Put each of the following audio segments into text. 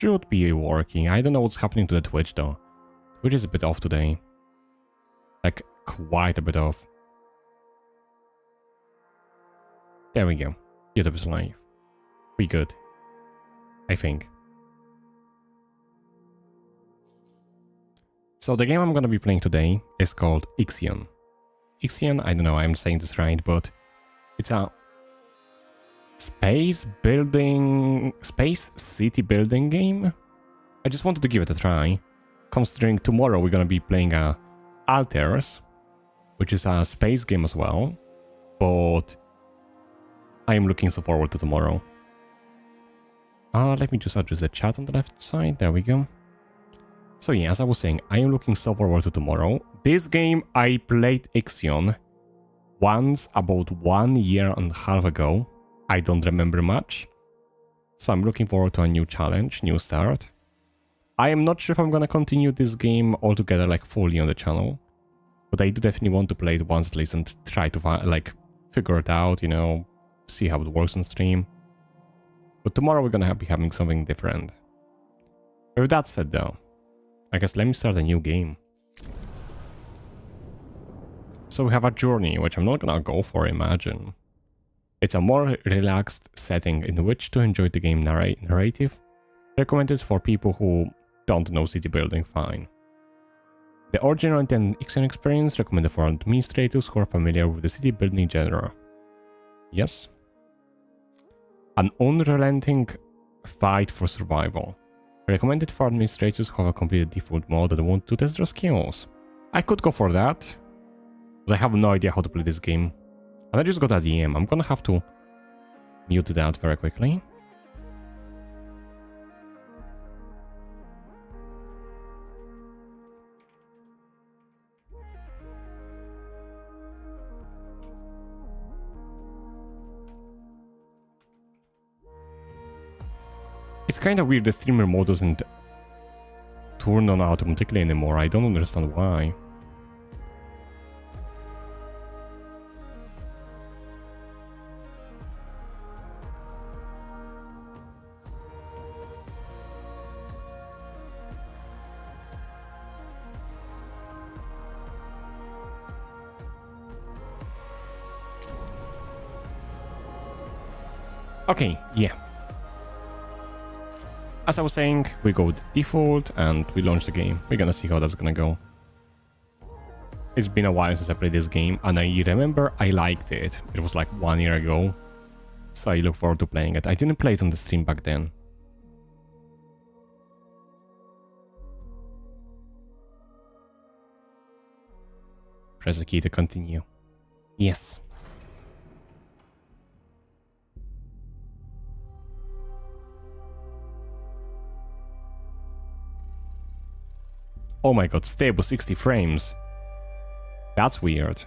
should be working. I don't know what's happening to the Twitch though. Twitch is a bit off today. Like, quite a bit off. There we go. YouTube is live. We good. I think. So the game I'm gonna be playing today is called Ixion. Ixion, I don't know I'm saying this right, but it's a space city building game. I just wanted to give it a try, considering tomorrow we're gonna be playing Alters, which is a space game as well, but I am looking so forward to tomorrow. Let me just address the chat on the left side. There we go. So yeah, as I was saying, I am looking so forward to tomorrow. This game I played Ixion once about 1.5 years ago. I don't remember much. So I'm looking forward to a new challenge, new start. I am not sure if I'm gonna continue this game altogether, like fully on the channel. But I do definitely want to play it once at least and try to like figure it out, you know, see how it works on stream. But tomorrow we're gonna be having something different. With that said though, I guess let me start a new game. So we have a journey, which I'm not gonna go for, imagine. It's a more relaxed setting in which to enjoy the game narrative. Recommended for people who don't know city building fine. The original and Ixion experience recommended for administrators who are familiar with the city building genre. Yes. An unrelenting fight for survival. Recommended for administrators who have a completed default mode and want to test their skills. I could go for that, but I have no idea how to play this game. And I just got a DM. I'm gonna have to mute that very quickly. It's kind of weird the streamer mode doesn't turn on automatically anymore. I don't understand why. Okay, yeah. As I was saying, we go with default and we launch the game. We're gonna see how that's gonna go. It's been a while since I played this game, and I remember I liked it. It was like 1 year ago, so I look forward to playing it. I didn't play it on the stream back then. Press the key to continue. Yes. Oh my god, stable 60 frames. That's weird.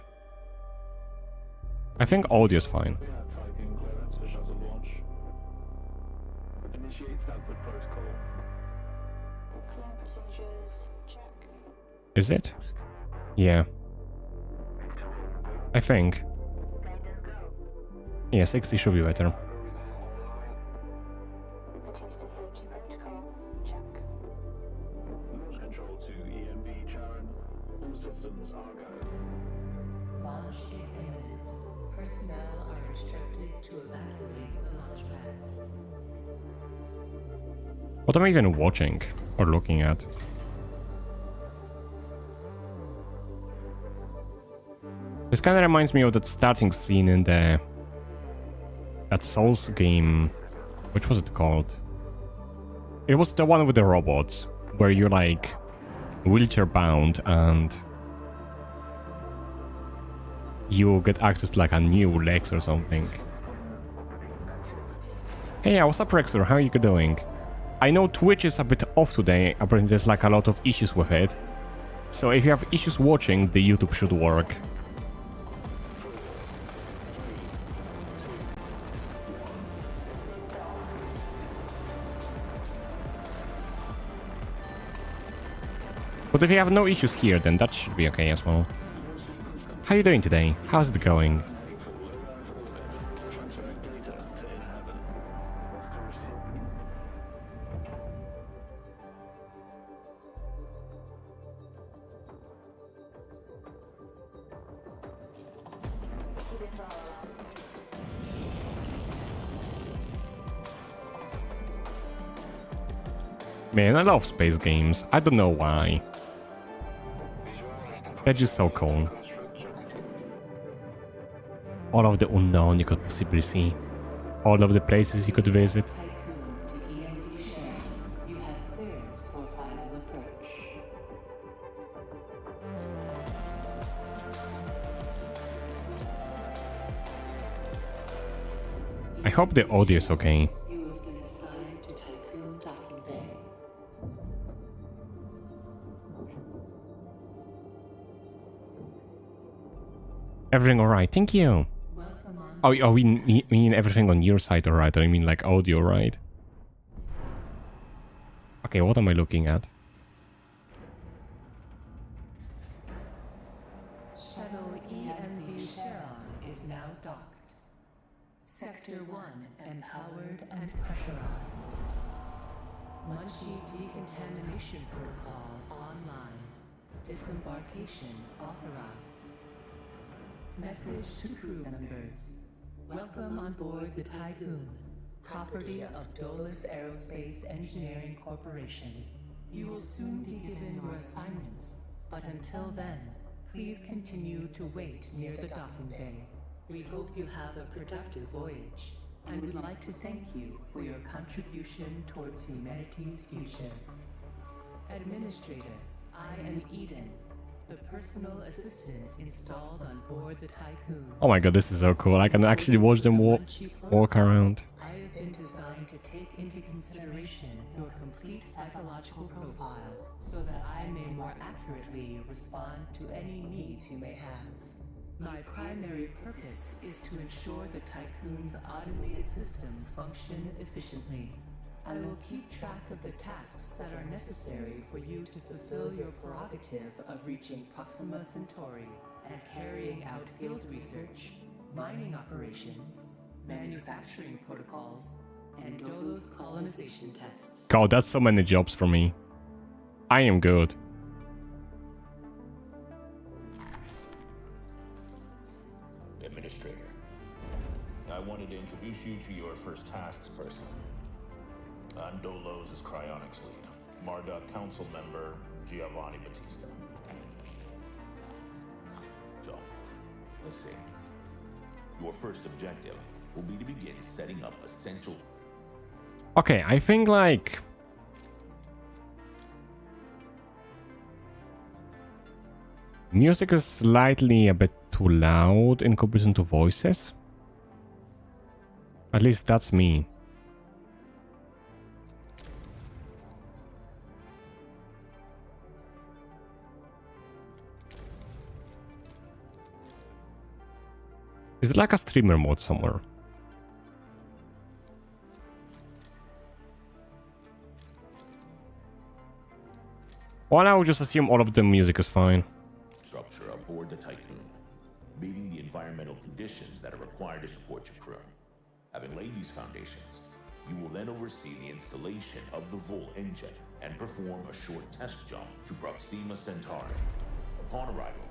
I think audio is fine. Is it? Yeah. I think. Yeah, 60 should be better. What am I even watching or looking at? This kind of reminds me of that starting scene in that Souls game. Which was it called? It was the one with the robots, where you're like wheelchair bound and you get access to like a new legs or something. Hey, what's up, Rexer? How are you doing? I know Twitch is a bit off today, apparently there's like a lot of issues with it. So if you have issues watching, the YouTube should work. But if you have no issues here, then that should be okay as well. How are you doing today? How's it going? Man, I love space games. I don't know why. They're just so cool. All of the unknown you could possibly see. All of the places you could visit. I hope the audio is okay. Everything alright, thank you. Oh, we mean everything on your side alright, or I mean like audio, right? Okay, what am I looking at? Shuttle EMV Charon is now docked. Sector 1 empowered and pressurized. Munchie decontamination protocol online. Disembarkation authorized. Message to crew members. Welcome on board the Tycoon, property of Dolus Aerospace Engineering Corporation. You will soon be given your assignments, but until then, please continue to wait near the docking bay. We hope you have a productive voyage, and would like to thank you for your contribution towards humanity's future. Administrator, I am Eden, the personal assistant installed on board the Tycoon. Oh my god, this is so cool. I can actually watch them walk around. I have been designed to take into consideration your complete psychological profile so that I may more accurately respond to any needs you may have. My primary purpose is to ensure the Tycoon's automated systems function efficiently. I will keep track of the tasks that are necessary for you to fulfill your prerogative of reaching Proxima Centauri and carrying out field research, mining operations, manufacturing protocols, and Dolos colonization tests. God, that's so many jobs for me. I am good. Administrator, I wanted to introduce you to your first tasks person. I'm Dolos' cryonics lead, Marduk council member Giovanni Battista. So, let's see. Your first objective will be to begin setting up essential... Okay, I think like... music is slightly a bit too loud in comparison to voices. At least that's me. Is it like a streamer mode somewhere? Well, I would just assume all of the music is fine. Structure aboard the Tycoon, meeting the environmental conditions that are required to support your crew. Having laid these foundations, you will then oversee the installation of the Vol engine and perform a short test jump to Proxima Centauri. Upon arrival,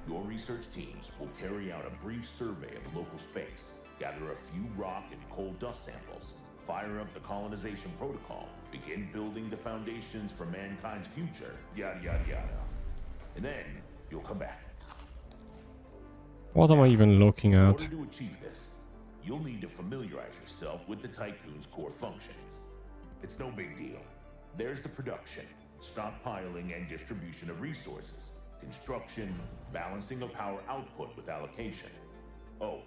your research teams will carry out a brief survey of local space, gather a few rock and coal dust samples, fire up the colonization protocol, begin building the foundations for mankind's future, yada yada yada. And then you'll come back. What am I even looking In at? order to achieve this, you'll need to familiarize yourself with the Tycoon's core functions. It's no big deal. There's the production, stockpiling and distribution of resources, construction, balancing of power output with allocation. Oh,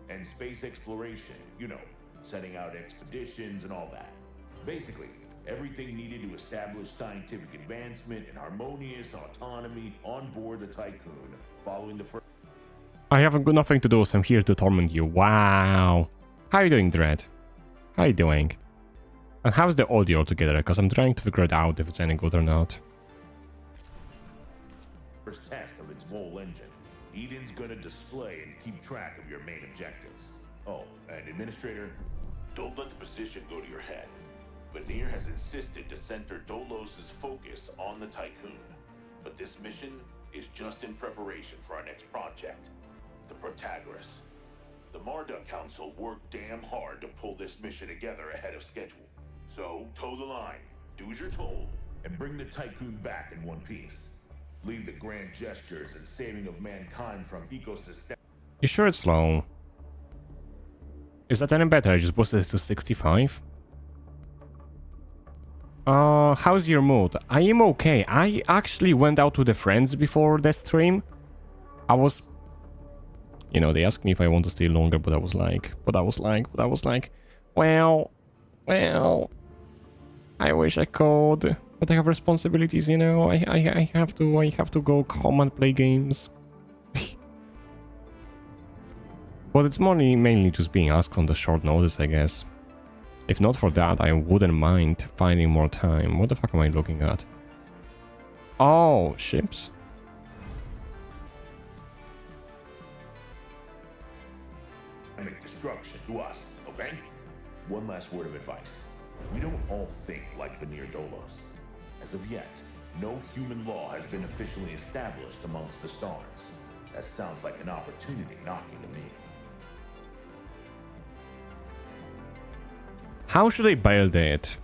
and space exploration, you know, setting out expeditions and all that. Basically, everything needed to establish scientific advancement and harmonious autonomy on board the Tycoon, following the first... I haven't got nothing to do, so I'm here to torment you. Wow. How you doing, Dread? How you doing? And how's the audio together? Because I'm trying to figure it out if it's any good or not. First test of its Vol engine. Eden's gonna display and keep track of your main objectives. Oh, and Administrator, don't let the position go to your head. Vanir has insisted to center Dolos' focus on the Tycoon. But this mission is just in preparation for our next project, the Protagoras. The Marduk Council worked damn hard to pull this mission together ahead of schedule. So, toe the line, do as you're told, and bring the Tycoon back in one piece. Leave the grand gestures and saving of mankind from ecosystem. You sure it's low? Is that any better? I just boosted it to 65. How's your mood? I am okay. I actually went out with the friends before the stream. I was... You know, they asked me if I want to stay longer, but I was like... Well... I wish I could. But I have responsibilities, you know. I have to go home and play games. But it's mainly just being asked on the short notice, I guess. If not for that, I wouldn't mind finding more time. What the fuck am I looking at? Oh, ships. Destruction to us, okay? One last word of advice. We don't all think like Veneer Dolos. As of yet, no human law has been officially established amongst the stars. That sounds like an opportunity knocking to me. How should I build it?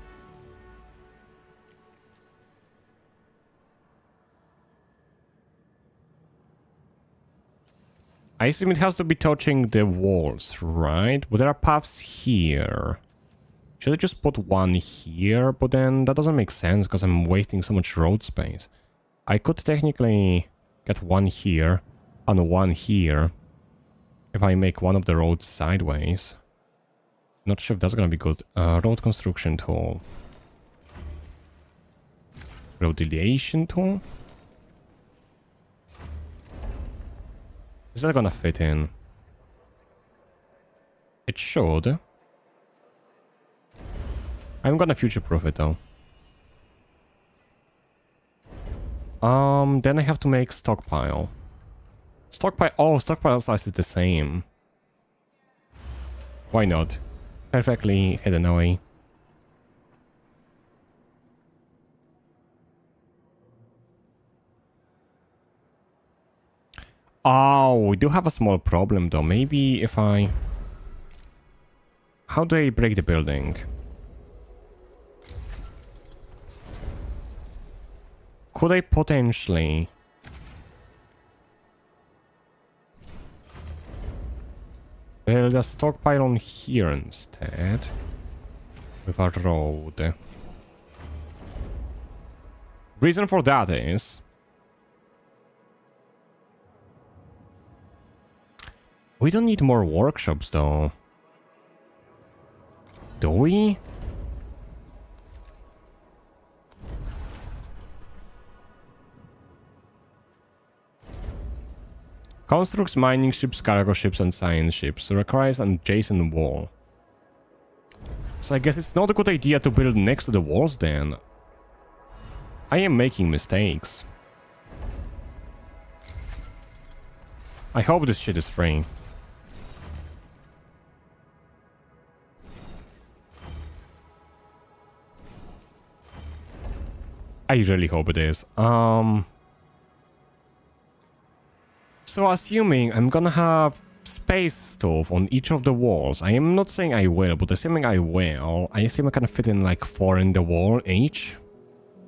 I assume it has to be touching the walls, right? But there are paths here. Should I just put one here? But then that doesn't make sense because I'm wasting so much road space. I could technically get one here and one here if I make one of the roads sideways. Not sure if that's gonna be good. Road construction tool. Road delineation tool. Is that gonna fit in? It should. I'm gonna future-proof it though. Then I have to make stockpile. Oh, stockpile size is the same. Why not? Perfectly hidden away. Oh, we do have a small problem though. Maybe if I... How do I break the building? Could I potentially... build a stockpile on here instead? With a road. Reason for that is... we don't need more workshops though. Do we? Constructs mining ships, cargo ships, and science ships. Requires an adjacent wall. So I guess it's not a good idea to build next to the walls then. I am making mistakes. I hope this shit is free. I really hope it is. So assuming I'm gonna have space stuff on each of the walls. I am not saying I will, but assuming I will, I assume I can fit in like 4 in the wall each.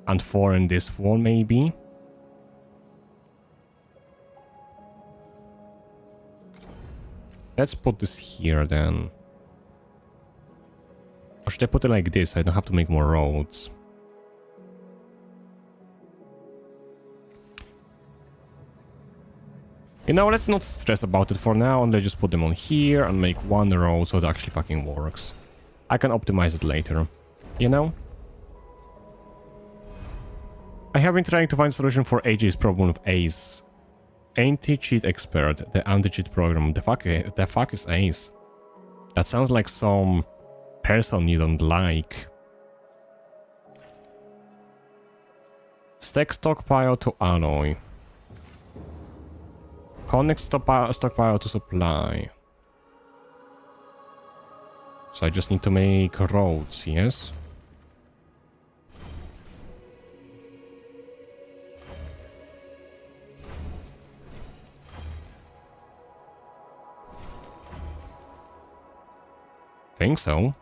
And 4 in this wall maybe. Let's put this here then. Or should I put it like this so I don't have to make more roads? You know, let's not stress about it for now, and let's just put them on here and make one row so it actually fucking works. I can optimize it later, you know? I have been trying to find a solution for AJ's problem with Ace. Anti-cheat expert, the anti-cheat program. The fuck is Ace? That sounds like some person you don't like. Stack stockpile to alloy. Connect stockpile to supply. So I just need to make roads, yes? Think so.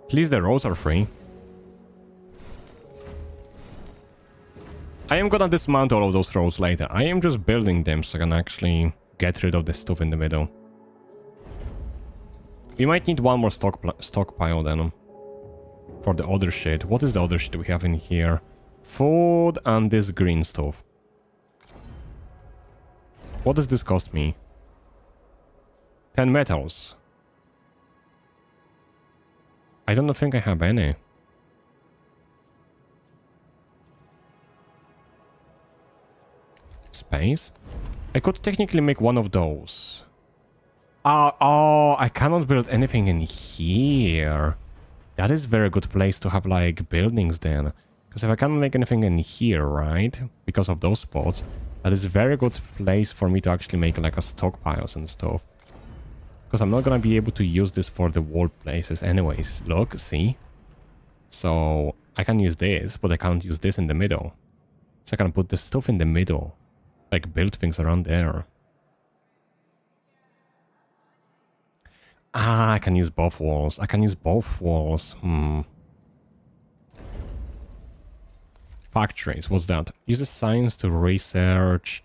At least the roads are free. I am gonna dismount all of those roads later. I am just building them so I can actually get rid of the stuff in the middle. We might need one more stockpile then. For the other shit. What is the other shit we have in here? Food and this green stuff. What does this cost me? 10 metals. I don't think I have any. Space? I could technically make one of those. Oh, I cannot build anything in here. That is a very good place to have, like, buildings then. Because if I cannot make anything in here, right? Because of those spots, that is a very good place for me to actually make, like, a stockpiles and stuff. Because I'm not gonna be able to use this for the wall places anyways. Look, see? So, I can use this, but I can't use this in the middle. So I can put the stuff in the middle. Like, build things around there. Ah, I can use both walls. I can use both walls. Factories, what's that? Uses science to research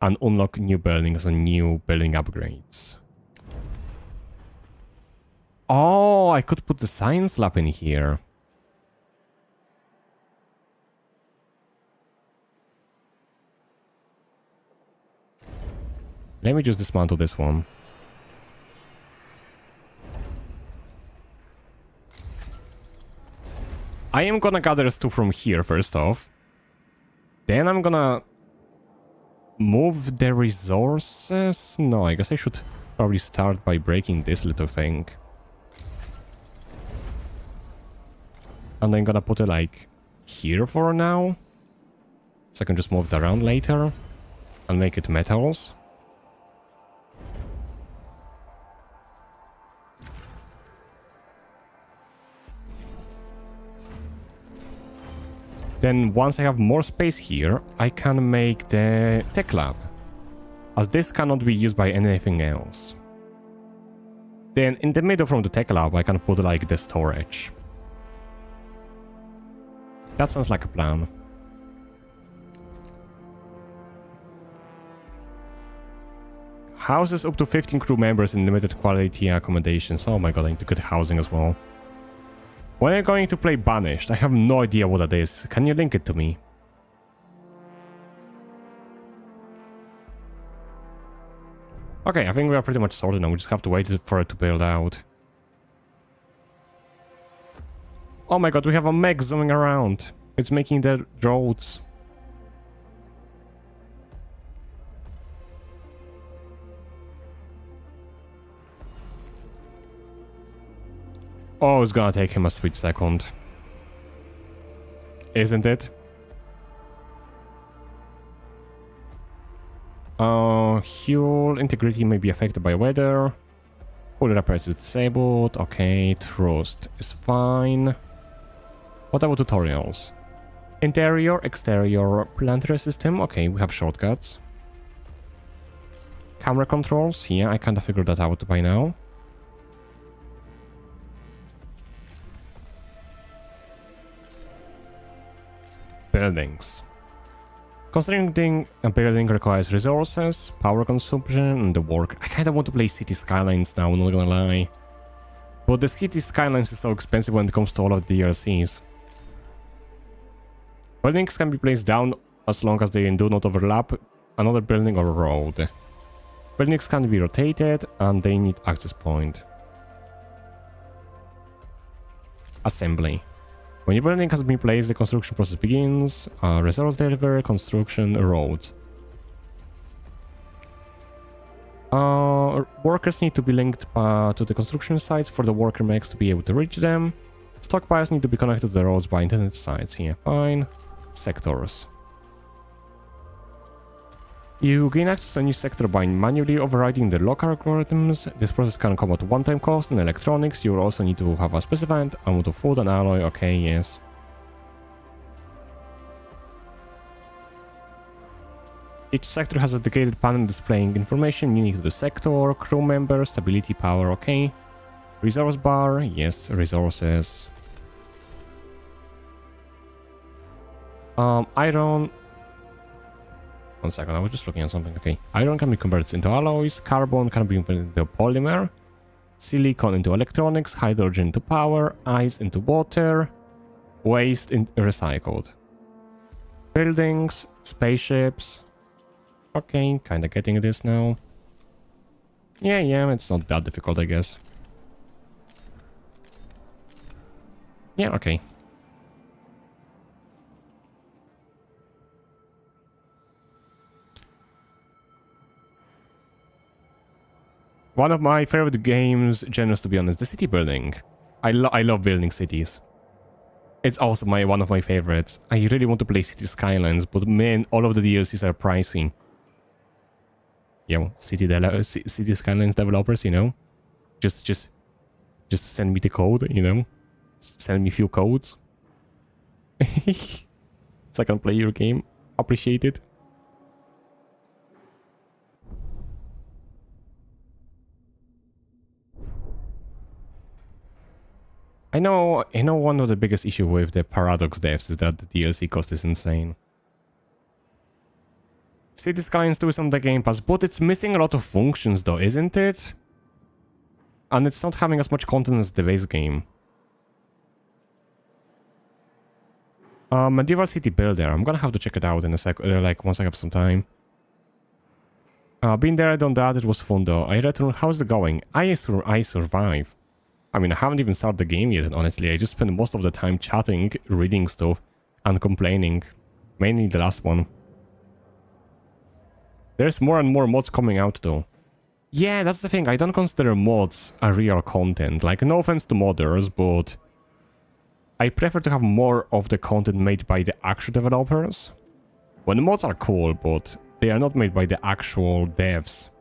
and unlock new buildings and new building upgrades. Oh, I could put the science lab in here. Let me just dismantle this one. I am gonna gather stuff from here first off. Then I'm gonna move the resources. No, I guess I should probably start by breaking this little thing. And I'm gonna put it like here for now. So I can just move it around later and make it metals. Then once I have more space here, I can make the tech lab, as this cannot be used by anything else. Then in the middle from the tech lab, I can put like the storage. That sounds like a plan. Houses up to 15 crew members in limited quality accommodations. Oh my god, I need to get housing as well. When are you going to play Banished? I have no idea what that is. Can you link it to me? Okay, I think we are pretty much sorted now. We just have to wait for it to build out. Oh my god, we have a mech zooming around. It's making the roads. Oh, it's gonna take him a sweet second. Isn't it? Fuel integrity may be affected by weather. Full repair is disabled. Okay, trust is fine. What about tutorials? Interior, exterior, planetary system. Okay, we have shortcuts. Camera controls. Yeah, I kinda figured that out by now. Buildings. Constructing a building requires resources, power consumption, and the work. I kind of want to play City Skylines now, not gonna lie. But the City Skylines is so expensive when it comes to all of the DLCs. Buildings can be placed down as long as they do not overlap another building or road. Buildings can be rotated and they need access point. Assembly. When your building has been placed, the construction process begins. Resource delivery, construction, roads. Workers need to be linked to the construction sites for the worker mechs to be able to reach them. Stockpiles need to be connected to the roads by internet sites. Yeah, fine. Sectors. You gain access to a new sector by manually overriding the local algorithms. This process can come at one-time cost in electronics. You will also need to have a specified amount of food and alloy. Okay, yes. Each sector has a dedicated panel displaying information unique to the sector, crew member, stability, power, okay. Resource bar, yes, resources. Iron. 1 second, I was just looking at something, okay. Iron can be converted into alloys, carbon can be converted into polymer, silicon into electronics, hydrogen into power, ice into water, waste recycled. Buildings, spaceships. Okay, kinda getting this now. Yeah, it's not that difficult, I guess. Yeah, okay. One of my favorite games, genres to be honest, the city building. I love building cities. It's also one of my favorites. I really want to play City Skylines, but man, all of the DLCs are pricey. Yeah, City Skylines developers, you know, just send me the code, you know, send me a few codes, so I can play your game. Appreciate it. I know one of the biggest issue with the Paradox devs is that the DLC cost is insane. City Skylines 2 is on the Game Pass, but it's missing a lot of functions though, isn't it? And it's not having as much content as the base game. Medieval City Builder, I'm gonna have to check it out in a sec, like once I have some time. Been there, done that, it was fun though. I returned, how's it going? I survive. I mean, I haven't even started the game yet, honestly. I just spent most of the time chatting, reading stuff, and complaining. Mainly the last one. There's more and more mods coming out, though. Yeah, that's the thing. I don't consider mods a real content. Like, no offense to modders, but I prefer to have more of the content made by the actual developers. When mods are cool, but they are not made by the actual devs.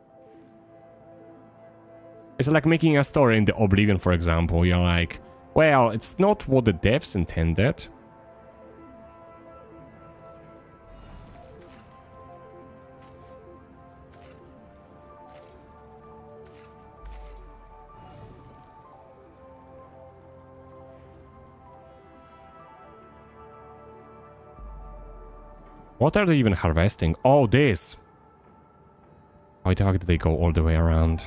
It's like making a story in the Oblivion, for example. You're like, well, it's not what the devs intended. What are they even harvesting? Oh, this! Why the heck did they go all the way around?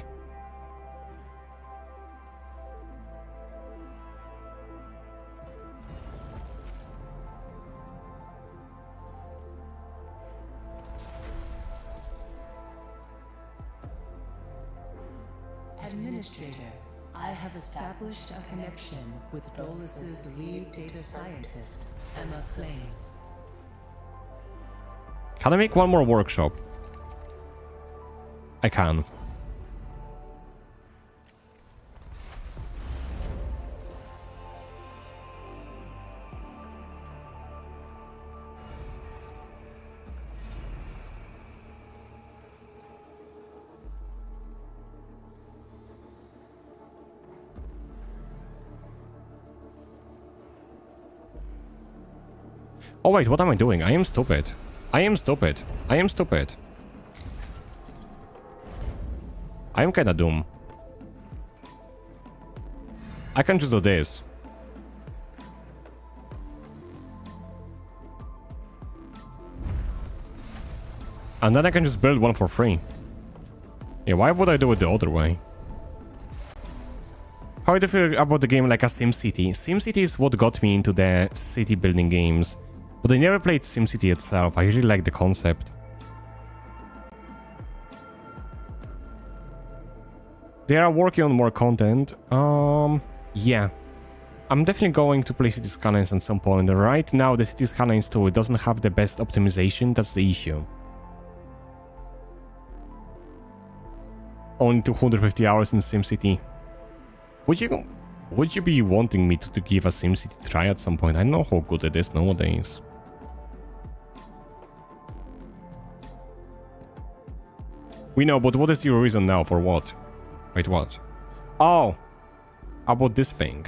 Administrator, I have established a connection with Dolus's lead data scientist, Emma Klein. Can I make one more workshop? I can. Oh wait, what am I doing? I am stupid. I am stupid. I am stupid. I am kinda dumb. I can just do this. And then I can just build one for free. Yeah, why would I do it the other way? How do you feel about the game like a SimCity? SimCity is what got me into the city building games. But I never played SimCity itself. I really like the concept. They are working on more content. Yeah. I'm definitely going to play City Skylines at some point. Right now, the City Skylines 2 doesn't have the best optimization. That's the issue. Only 250 hours in SimCity. Would you be wanting me to give a SimCity try at some point? I know how good it is nowadays. We know, but what is your reason now for what? Wait, what? Oh! About this thing.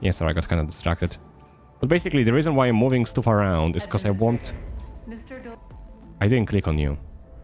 Yeah, sorry, I got kind of distracted. But basically, the reason why I'm moving stuff around is because I want... I didn't click on you.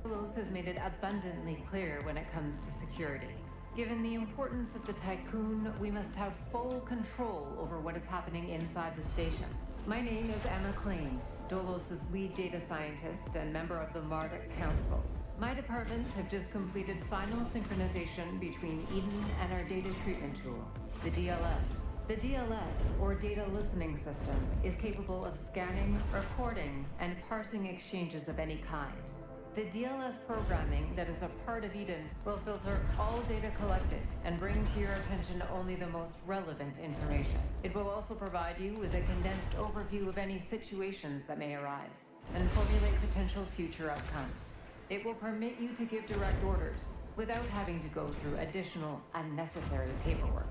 Dolos has made it abundantly clear when it comes to security. Given the importance of the Tycoon, we must have full control over what is happening inside the station. My name is Emma Klein, Dolos' lead data scientist and member of the Marduk Council. My department have just completed final synchronization between Eden and our data treatment tool, the DLS. The DLS, or Data Listening System, is capable of scanning, recording, and parsing exchanges of any kind. The DLS programming that is a part of Eden will filter all data collected and bring to your attention only the most relevant information. It will also provide you with a condensed overview of any situations that may arise and formulate potential future outcomes. It will permit you to give direct orders without having to go through additional unnecessary paperwork.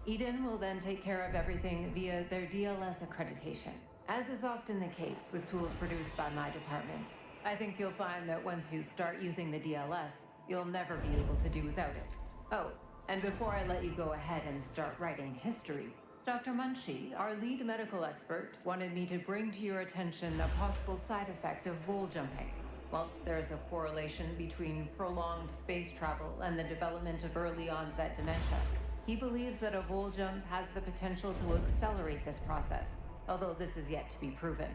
Eden will then take care of everything via their DLS accreditation, as is often the case with tools produced by my department. I think you'll find that once you start using the DLS, you'll never be able to do without it. Oh, and before I let you go ahead and start writing history, Dr. Munshi, our lead medical expert, wanted me to bring to your attention a possible side effect of vol jumping. Whilst there is a correlation between prolonged space travel and the development of early onset dementia, he believes that a vol jump has the potential to accelerate this process, although this is yet to be proven.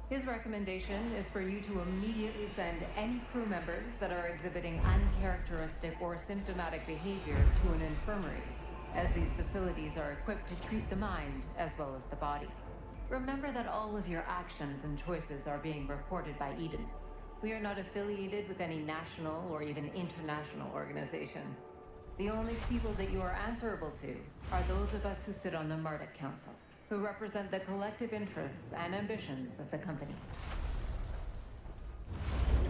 His recommendation is for you to immediately send any crew members that are exhibiting uncharacteristic or symptomatic behavior to an infirmary, as these facilities are equipped to treat the mind as well as the body. Remember that all of your actions and choices are being recorded by Eden. We are not affiliated with any national or even international organization. The only people that you are answerable to are those of us who sit on the Marduk Council, who represent the collective interests and ambitions of the company.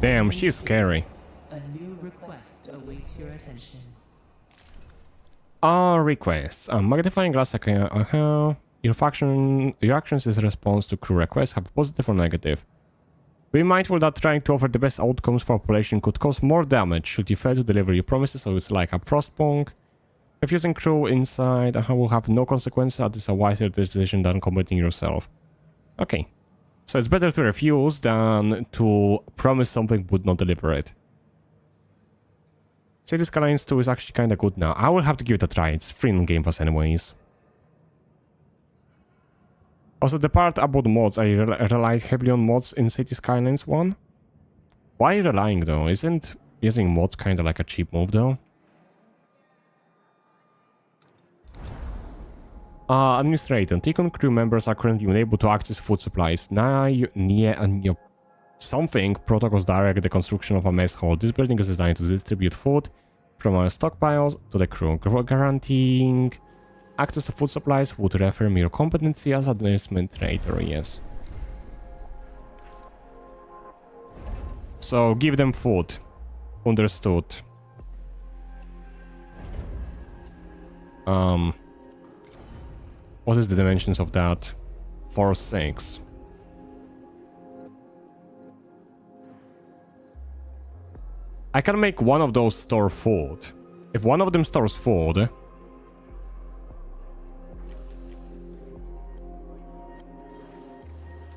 Damn, she's scary. A new request awaits your attention. Requests. Magnifying glass. Your actions is a response to crew requests, have positive or negative. Be mindful that trying to offer the best outcomes for population could cause more damage should you fail to deliver your promises, so it's like a frostpunk. Refusing crew inside will have no consequences, that is a wiser decision than committing yourself. Okay. So it's better to refuse than to promise something but not deliver it. City Skylines 2 is actually kinda good now. I will have to give it a try, it's free in Game Pass anyways. Also, the part about mods, I relied heavily on mods in City Skylines 1. Why relying though? Isn't using mods kinda like a cheap move though? Administrator. Tycoon crew members are currently unable to access food supplies. Something protocols direct the construction of a mess hall. This building is designed to distribute food from our stockpiles to the crew. Guaranteeing access to food supplies would reaffirm your competency as administrator, yes. So, give them food. Understood. What is the dimensions of that? 4, 6. I can make one of those store food. If one of them stores food...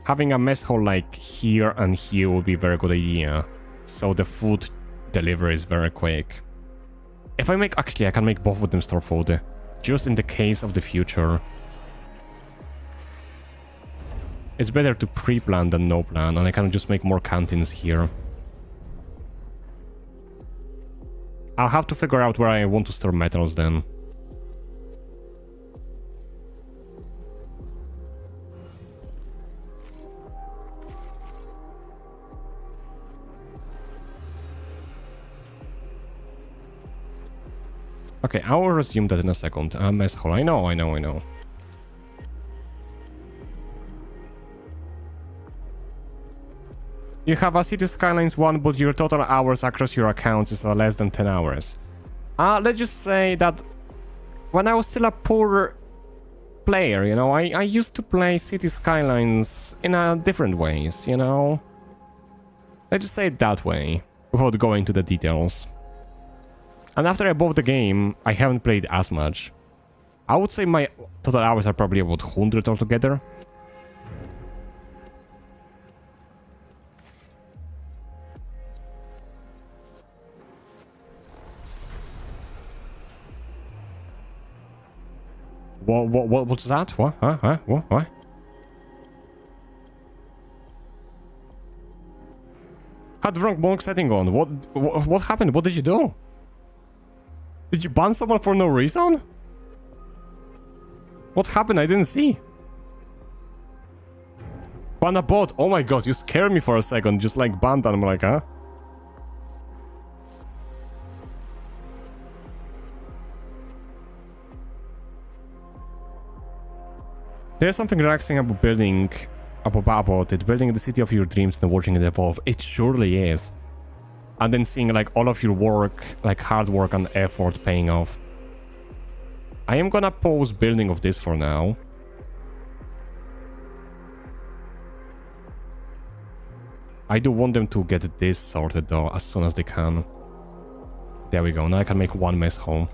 having a mess hall like here and here would be a very good idea. So the food delivery is very quick. If I make... actually, I can make both of them store food. Just in the case of the future. It's better to pre-plan than no plan, and I can just make more canteens here. I'll have to figure out where I want to store metals then. Okay, I will resume that in a second. Mess hall. I know. You have a City Skylines 1, but your total hours across your accounts is less than 10 hours. Let's just say that when I was still a poor player, you know, I used to play City Skylines in different ways, you know? Let's just say it that way. without going into the details. And after I bought the game, I haven't played as much. I would say my total hours are probably about 100 altogether. What's that? What? Huh? What? Had the wrong monk setting on. What happened? What did you do? Did you ban someone for no reason? What happened? I didn't see. Ban a bot. Oh my god, you scared me for a second. Just like banned and I'm like, huh? There's something relaxing about building about it, building the city of your dreams and watching it evolve. It surely is. And then seeing like all of your work, like hard work and effort paying off. I am gonna pause building of this for now. I do want them to get this sorted though as soon as they can. There we go, now I can make one mess home.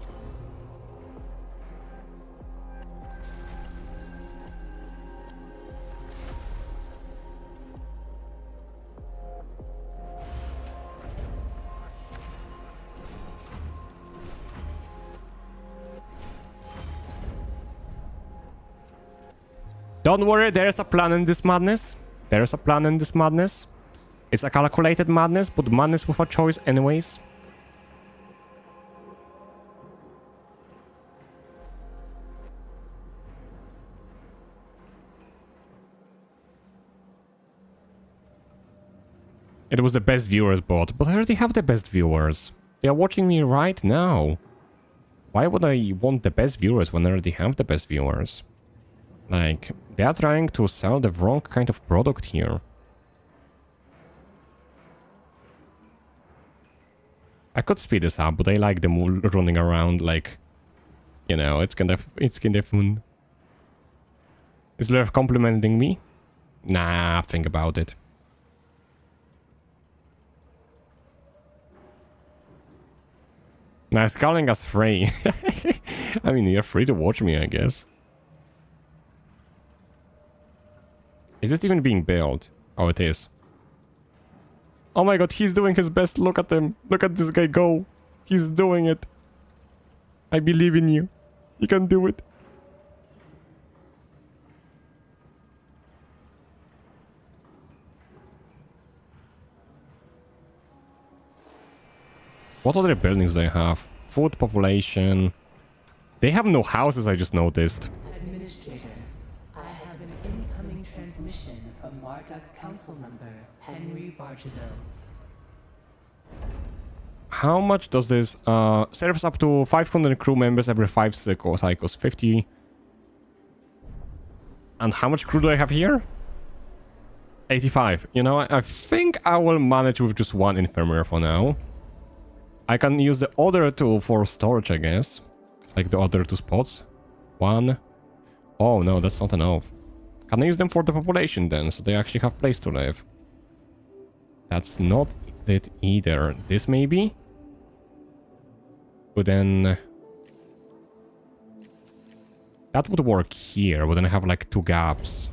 Don't worry, there's a plan in this madness. There's a plan in this madness. It's a calculated madness, but madness with a choice anyways. It was the best viewers bot, but I already have the best viewers. They are watching me right now. Why would I want the best viewers when I already have the best viewers? Like, they are trying to sell the wrong kind of product here. I could speed this up, but I like them running around like, you know, it's kind of fun. Is Lureth complimenting me? Nah, think about it. Nah, calling us free. I mean, you're free to watch me, I guess. Is this even being built? Oh, it is. Oh my god, he's doing his best. Look at him. Look at this guy go. He's doing it. I believe in you. You can do it. What other buildings do they have? Food population. They have no houses, I just noticed. Administrator, I have an incoming transmission from Marduk Council member Henry Bargeville. How much does this serves up to 500 crew members every 5 cycles? 50. And how much crew do I have here? 85. You know, I think I will manage with just one infirmary for now. I can use the other two for storage, I guess. Like the other 2 spots. 1. Oh no, that's not enough. Can I use them for the population then, so they actually have place to live? That's not it either. This maybe? But then... that would work here, but then I have like 2 gaps.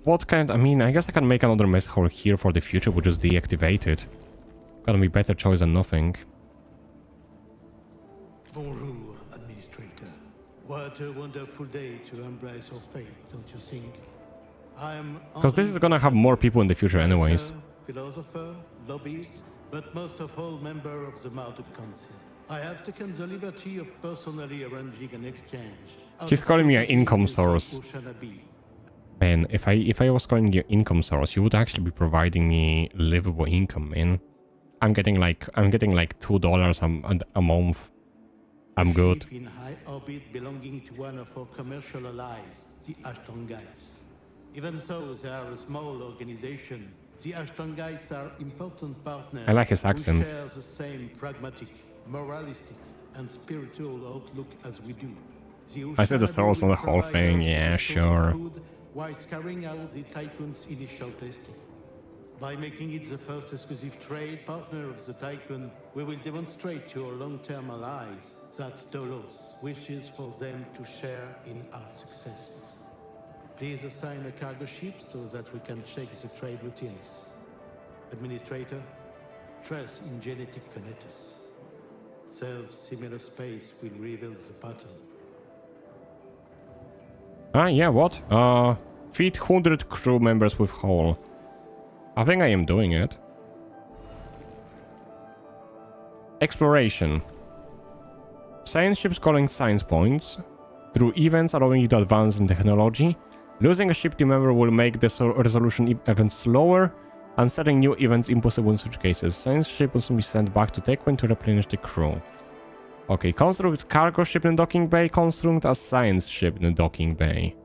What kind? I mean, I guess I can make another mess hall here for the future, but just deactivate it. Gonna be better choice than nothing. Bonjour, Administrator. What a wonderful day to embrace your fate, don't you think? Because this is gonna have more people in the future anyways. Philosopher, lobbyist, but most of all member of the Marduk Council. I have taken the liberty of personally arranging an exchange. He's calling me an income source. Man, if I was calling you income source, you would actually be providing me livable income, man. I'm getting like $2 a month. I'm good. In high orbit belonging to one of our commercial allies, the Ashtongites. Even though they are a small organization, the Ashtongites are important partners. I like his accent. Who share the same pragmatic moralistic, and spiritual outlook as we do. I said the source on the whole thing, yeah, sure. While carrying out the Tycoon's initial testing. By making it the first exclusive trade partner of the Tycoon, we will demonstrate to our long-term allies that Dolos wishes for them to share in our successes. Please assign a cargo ship so that we can check the trade routines. Administrator, trust in genetic connectors. Self-similar space will reveal the pattern. Yeah, what? Feed 100 crew members with hull. I think I am doing it. Exploration. Science ships calling science points. Through events allowing you to advance in technology. Losing a ship team member will make the resolution even slower, and setting new events impossible in such cases. Science ship will soon be sent back to Taquin to replenish the crew. Okay, construct cargo ship in the docking bay. Construct a science ship in the docking bay.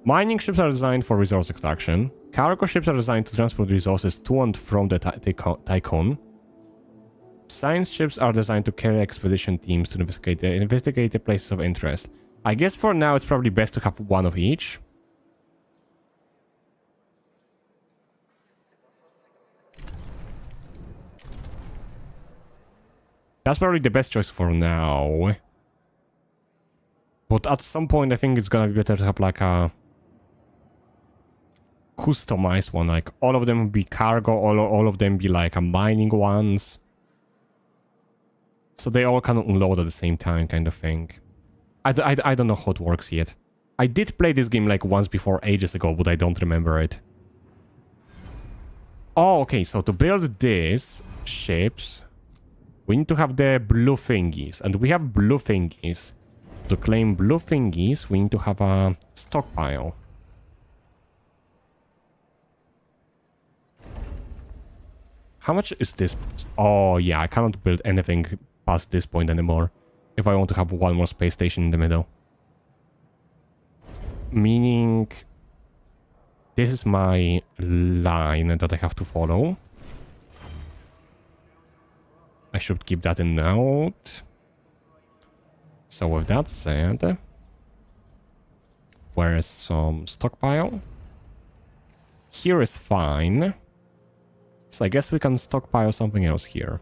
Mining ships are designed for resource extraction. Cargo ships are designed to transport resources to and from the Tycoon. Science ships are designed to carry expedition teams to investigate the places of interest. I guess for now it's probably best to have one of each. That's probably the best choice for now. But at some point I think it's gonna be better to have like a customized one, like all of them be cargo, all of them be like a mining ones, so they all kind of unload at the same time, kind of thing. I don't know how it works yet. I did play this game like once before ages ago, but I don't remember it. Oh, okay, so to build these ships we need to have the blue thingies, and we have blue thingies. To claim blue thingies we need to have a stockpile. How much is this? Oh, yeah, I cannot build anything past this point anymore if I want to have one more space station in the middle. Meaning, this is my line that I have to follow. I should keep that in note. So with that said, where is some stockpile? Here is fine. So I guess we can stockpile something else here.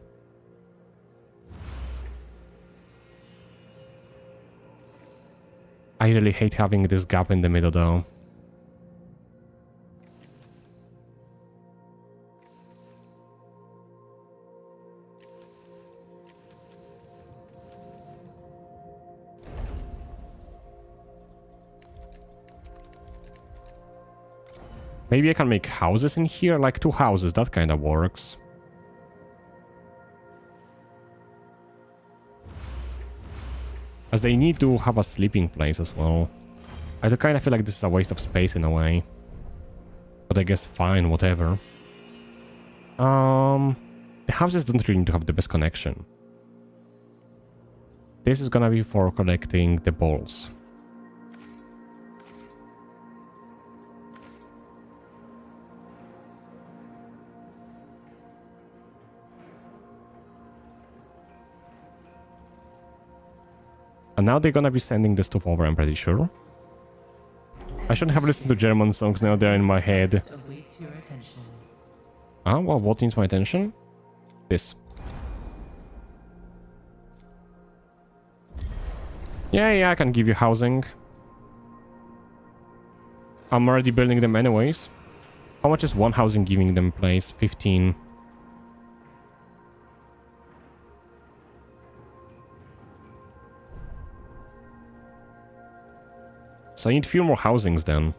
I really hate having this gap in the middle though. Maybe I can make houses in here, like 2 houses, that kind of works. As they need to have a sleeping place as well. I do kind of feel like this is a waste of space in a way. But I guess fine, whatever. The houses don't really need to have the best connection. This is gonna be for collecting the balls. And now they're gonna be sending the stuff over, I'm pretty sure. I shouldn't have listened to German songs, now they're in my head. Ah, well, what needs my attention? This. Yeah, I can give you housing. I'm already building them anyways. How much is one housing giving them place? 15. So I need a few more housings then.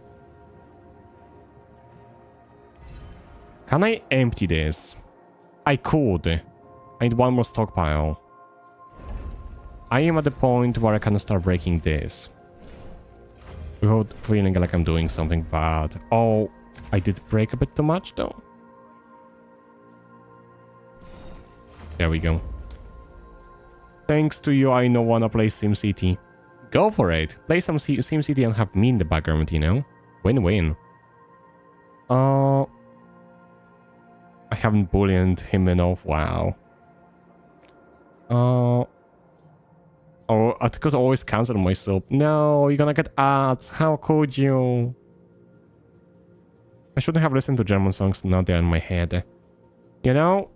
Can I empty this? I could. I need one more stockpile. I am at the point where I can start breaking this. Without feeling like I'm doing something bad. Oh, I did break a bit too much though. There we go. Thanks to you, I now wanna play SimCity. Go for it. Play some SimCity and have me in the background, you know? Win-win. I haven't bullied him enough. Wow. Oh, I could always cancel myself. No, you're gonna get ads. How could you? I shouldn't have listened to German songs. Now they're in my head. You know,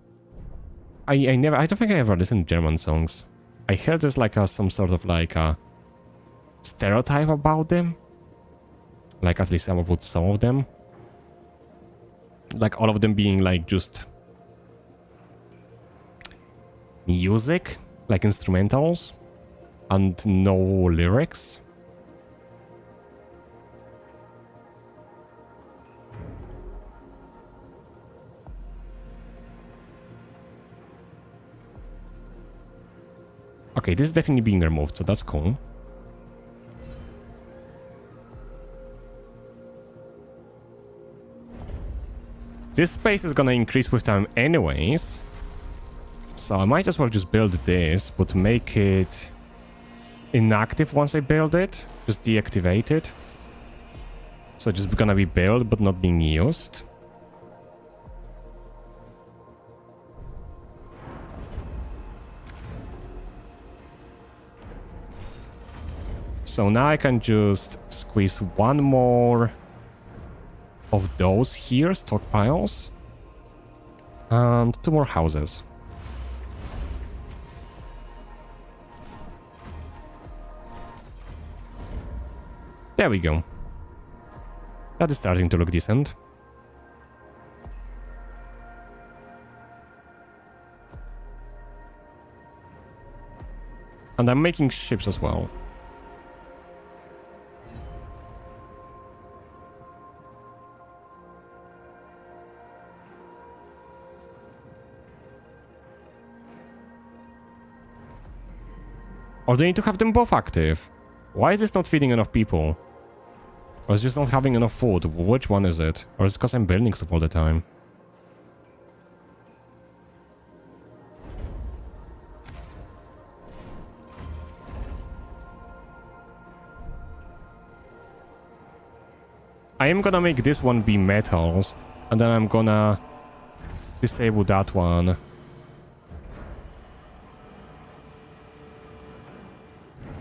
I don't think I ever listened to German songs. I heard there's like some sort of like a stereotype about them. Like at least about some of them. Like all of them being like just music, like instrumentals, and no lyrics. Okay, this is definitely being removed, so that's cool. This space is gonna increase with time anyways. So I might as well just build this, but make it inactive once I build it. Just deactivate it. So it's just gonna be built, but not being used. So now I can just squeeze one more of those here, stockpiles. And 2 more houses. There we go. That is starting to look decent. And I'm making ships as well. Or do I need to have them both active? Why is this not feeding enough people? Or is it just not having enough food? Which one is it? Or is it because I'm building stuff all the time? I am gonna make this one be metals. And then I'm gonna disable that one.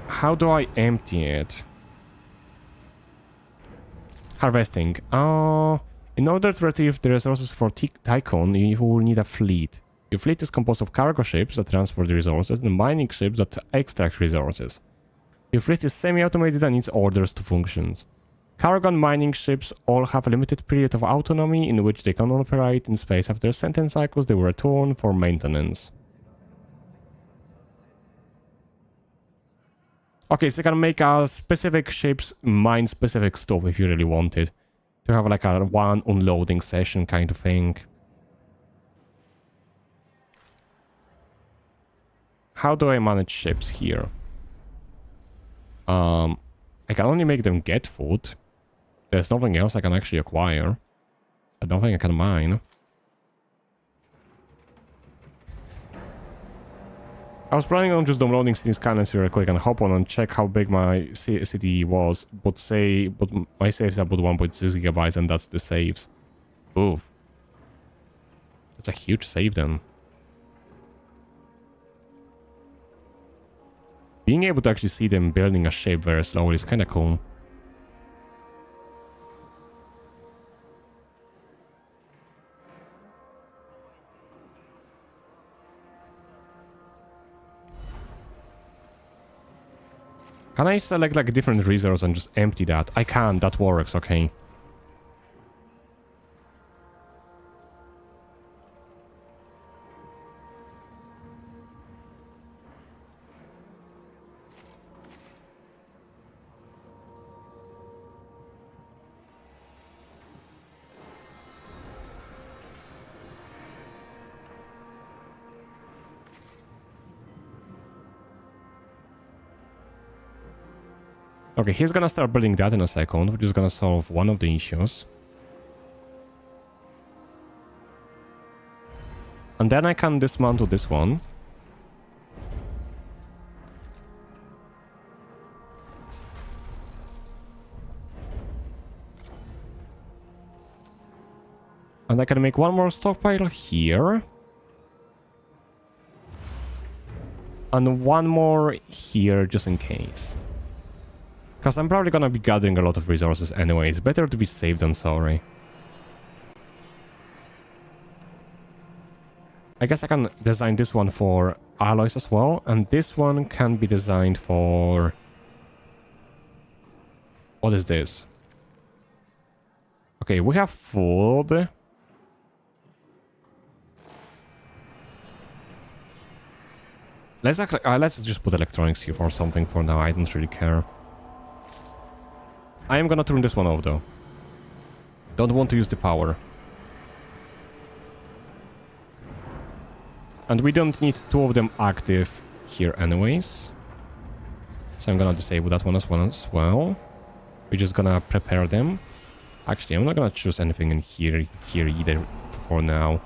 How do I empty it? Harvesting. In order to retrieve the resources for Tycoon, you will need a fleet. Your fleet is composed of cargo ships that transport the resources and mining ships that extract resources. Your fleet is semi-automated and needs orders to function. Cargo and mining ships all have a limited period of autonomy in which they can operate in space. After sentence cycles, they will return for maintenance. Okay, so you can make specific ships mine specific stuff if you really wanted. To have like a one unloading session kind of thing. How do I manage ships here? I can only make them get food. There's nothing else I can actually acquire. I don't think I can mine. I was planning on just downloading these cannons real quick and hop on and check how big my city was, but my saves are about 1.6 gigabytes and that's the saves. Oof. That's a huge save then. Being able to actually see them building a ship very slowly is kind of cool. Can I select like a different resource and just empty that? I can, that works, okay. Okay, he's gonna start building that in a second, which is gonna solve one of the issues. And then I can dismantle this one. And I can make one more stockpile here. And one more here, just in case. Because I'm probably gonna be gathering a lot of resources anyway. It's better to be safe than sorry. I guess I can design this one for alloys as well. And this one can be designed for... What is this? Okay, we have food. Let's just put electronics here for something for now. I don't really care. I am gonna turn this one off though. Don't want to use the power. And we don't need two of them active here anyways. So I'm gonna disable that one as well. We're just gonna prepare them. Actually, I'm not gonna choose anything in here either for now.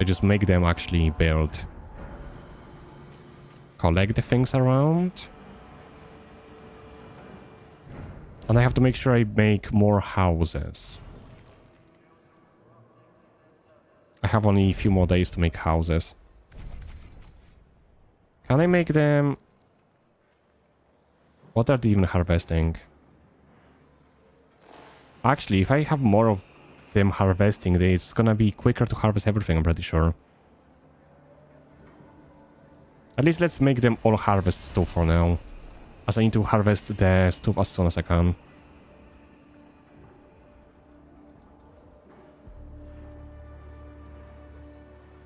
I just make them actually build. Collect the things around. And I have to make sure I make more houses. I have only a few more days to make houses. Can I make them... What are they even harvesting? Actually, if I have more of them harvesting, it's gonna be quicker to harvest everything, I'm pretty sure. At least let's make them all harvest stuff for now. As I need to harvest the stuff as soon as I can.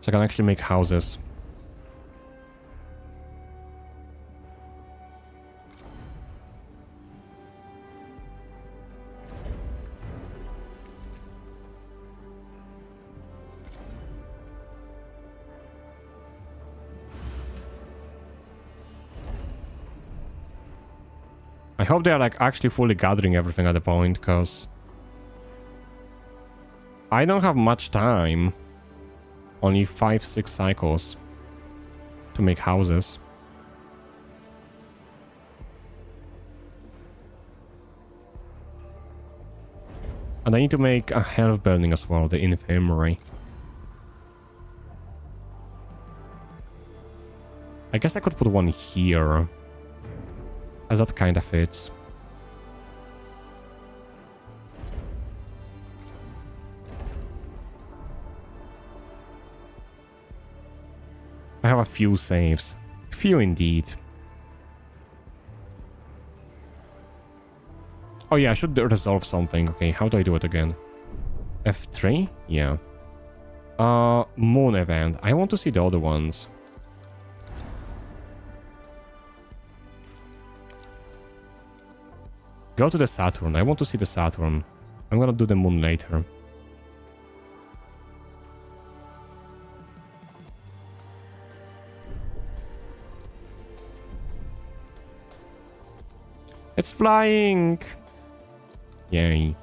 So I can actually make houses. I hope they are like actually fully gathering everything at the point, because I don't have much time. Only 5-6 cycles to make houses. And I need to make a health building as well, the infirmary. I guess I could put one here. As that kind of fits. I have a few saves. Few indeed. Oh yeah, I should resolve something. Okay, how do I do it again? F3? Yeah. Moon event. I want to see the other ones. Go to the Saturn. I want to see the Saturn. I'm gonna do the moon later. It's flying! Yay.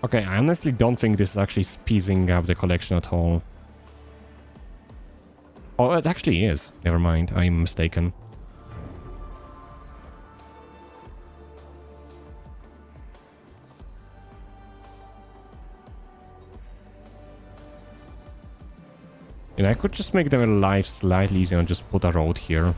Okay, I honestly don't think this is actually speeding up the collection at all. Oh, it actually is. Never mind, I'm mistaken. And I could just make their life slightly easier and just put a road here.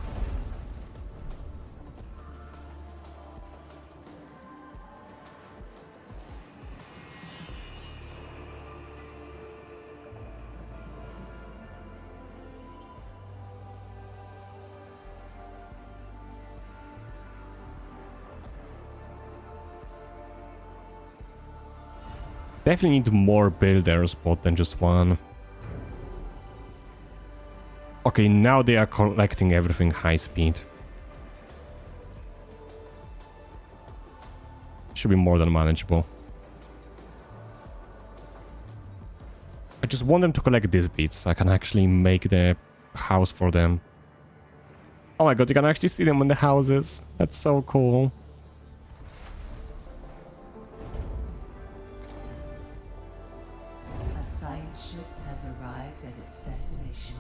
Definitely need more builders, but than just one. Okay, now they are collecting everything high speed. Should be more than manageable. I just want them to collect these bits so I can actually make the house for them. Oh my god, you can actually see them in the houses. That's so cool. A science ship has arrived at its destination.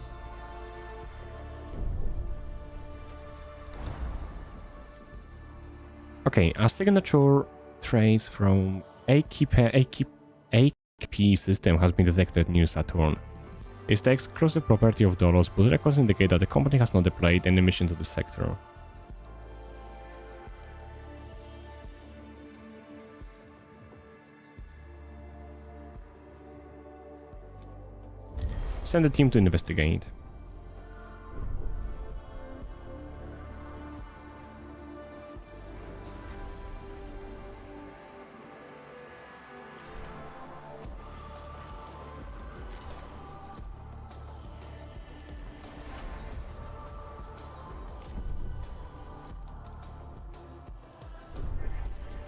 Okay, a signature trace from AKP system has been detected near Saturn. It's the exclusive property of Dolos, but records indicate that the company has not deployed any mission to the sector. Send a team to investigate.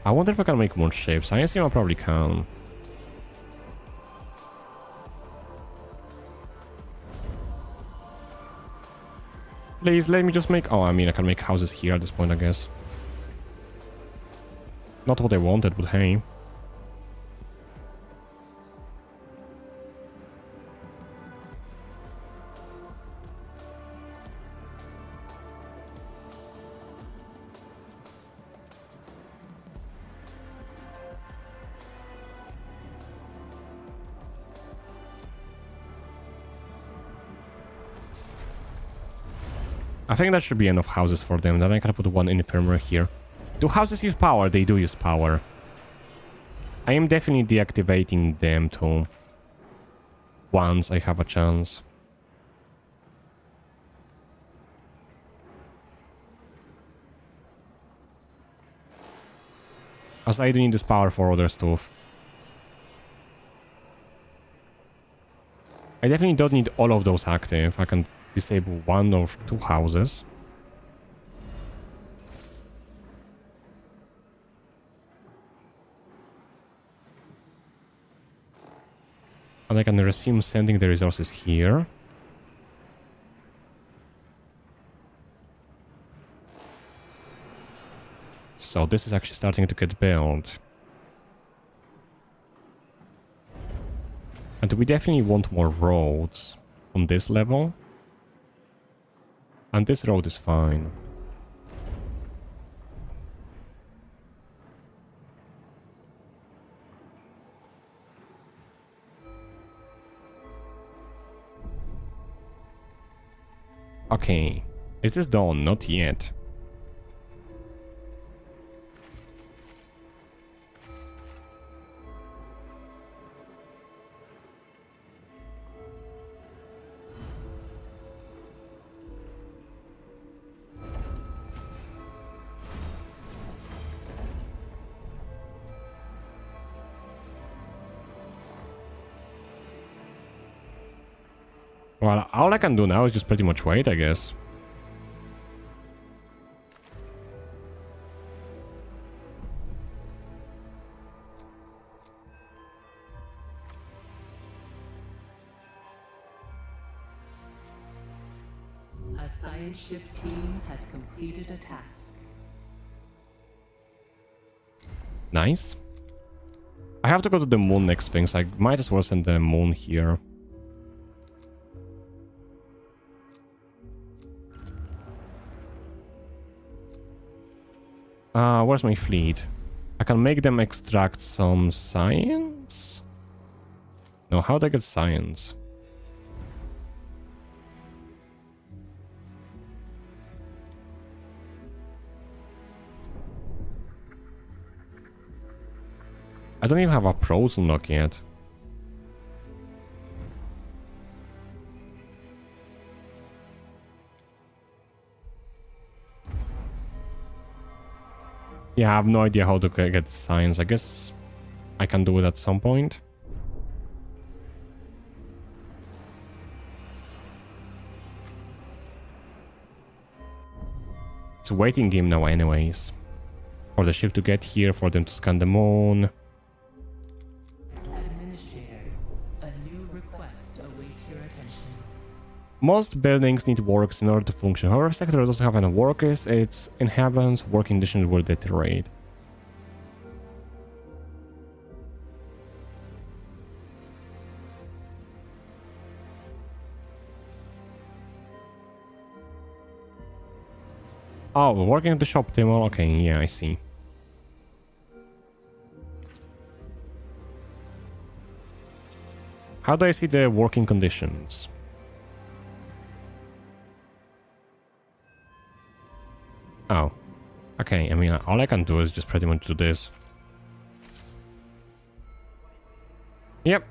I wonder if I can make more ships. I assume I probably can. Please let me just make... Oh, I mean, I can make houses here at this point, I guess. Not what I wanted, but hey. I think that should be enough houses for them. Then I can put one infirmary here. Do houses use power? They do use power. I am definitely deactivating them too. Once I have a chance. As I do need this power for other stuff. I definitely don't need all of those active. I can disable one or two houses. And I can resume sending the resources here. So this is actually starting to get built. And we definitely want more roads on this level. And this road is fine. Okay. Is this done? Not yet. Well, all I can do now is just pretty much wait, I guess. A science ship team has completed a task. Nice. I have to go to the moon next thing, so I might as well send the moon here. Where's my fleet? I can make them extract some science? No, how do I get science? I don't even have a pros unlock yet. Yeah, I have no idea how to get science. I guess I can do it at some point. It's a waiting game now anyways. For the ship to get here, for them to scan the moon. Administrator, a new request awaits your attention. Most buildings need works in order to function. However, if a sector doesn't have any workers, its inhabitants' working conditions will deteriorate. Oh, we're working at the shop table. Okay, yeah, I see. How do I see the working conditions? Oh. Okay, I mean, all I can do is just pretty much do this. Yep.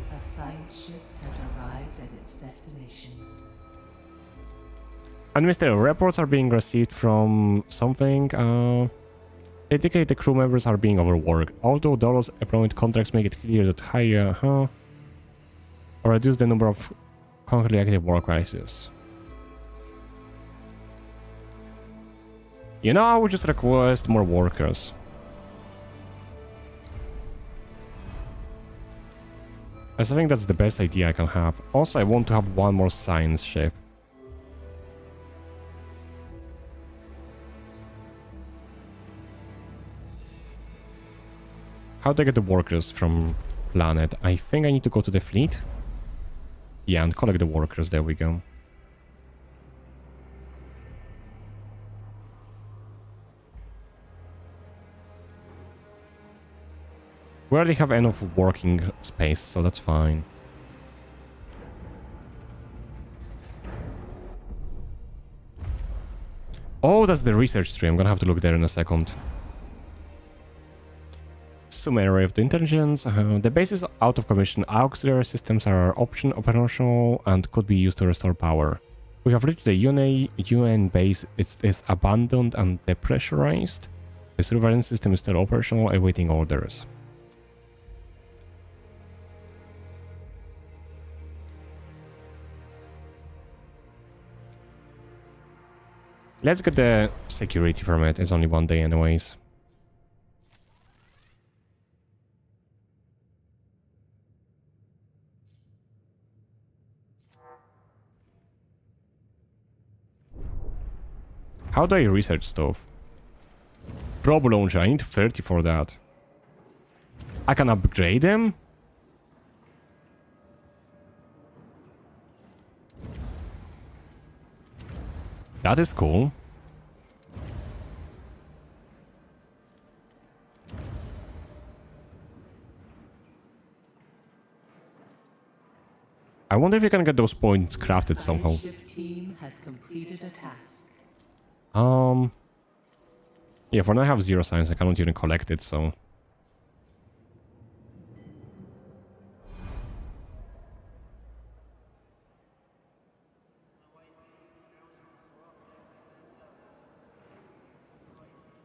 A science ship has arrived at its destination. And Mr. Reports are being received from something. They indicate the crew members are being overworked. Although Dolos employment contracts make it clear that Heya, or reduce the number of concurrently active work crises. You know, I would just request more workers. I think that's the best idea I can have. Also, I want to have one more science ship. How do I get the workers from planet? I think I need to go to the fleet. Yeah, and collect the workers. There we go. We already have enough working space, so that's fine. Oh, that's the research tree. I'm gonna have to look there in a second. Summary of the intelligence. The base is out of commission. Auxiliary systems are operational and could be used to restore power. We have reached the UN base. It is abandoned and depressurized. The surveillance system is still operational, awaiting orders. Let's get the security from it. It's only 1 day anyways. How do I research stuff? Probe launcher, I need 30 for that. I can upgrade them? That is cool. I wonder if you can get those points crafted somehow. Ship team has completed a task. Yeah, for now I have 0 science, I cannot even collect it, so...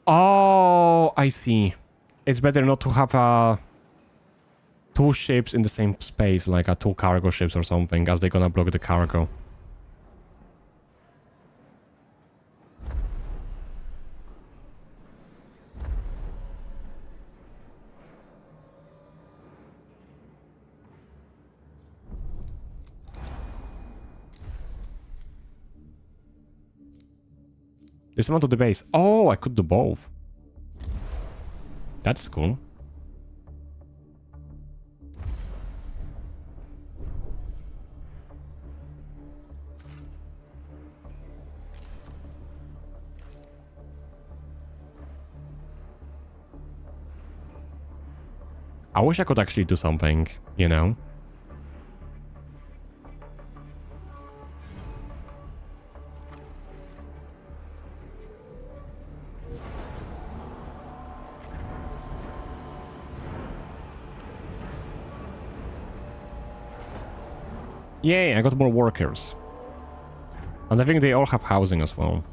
Oh, I see. It's better not to have 2 ships in the same space, like 2 cargo ships or something, as they're gonna block the cargo. Dismantle the base. Oh, I could do both. That's cool. I wish I could actually do something, you know? Yay, I got more workers. And I think they all have housing as well.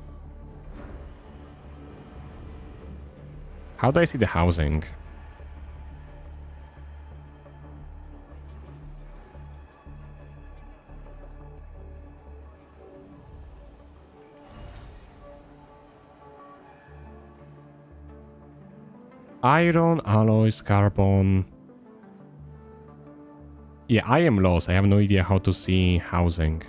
How do I see the housing? Iron, alloys, carbon... Yeah, I am lost. I have no idea how to see housing.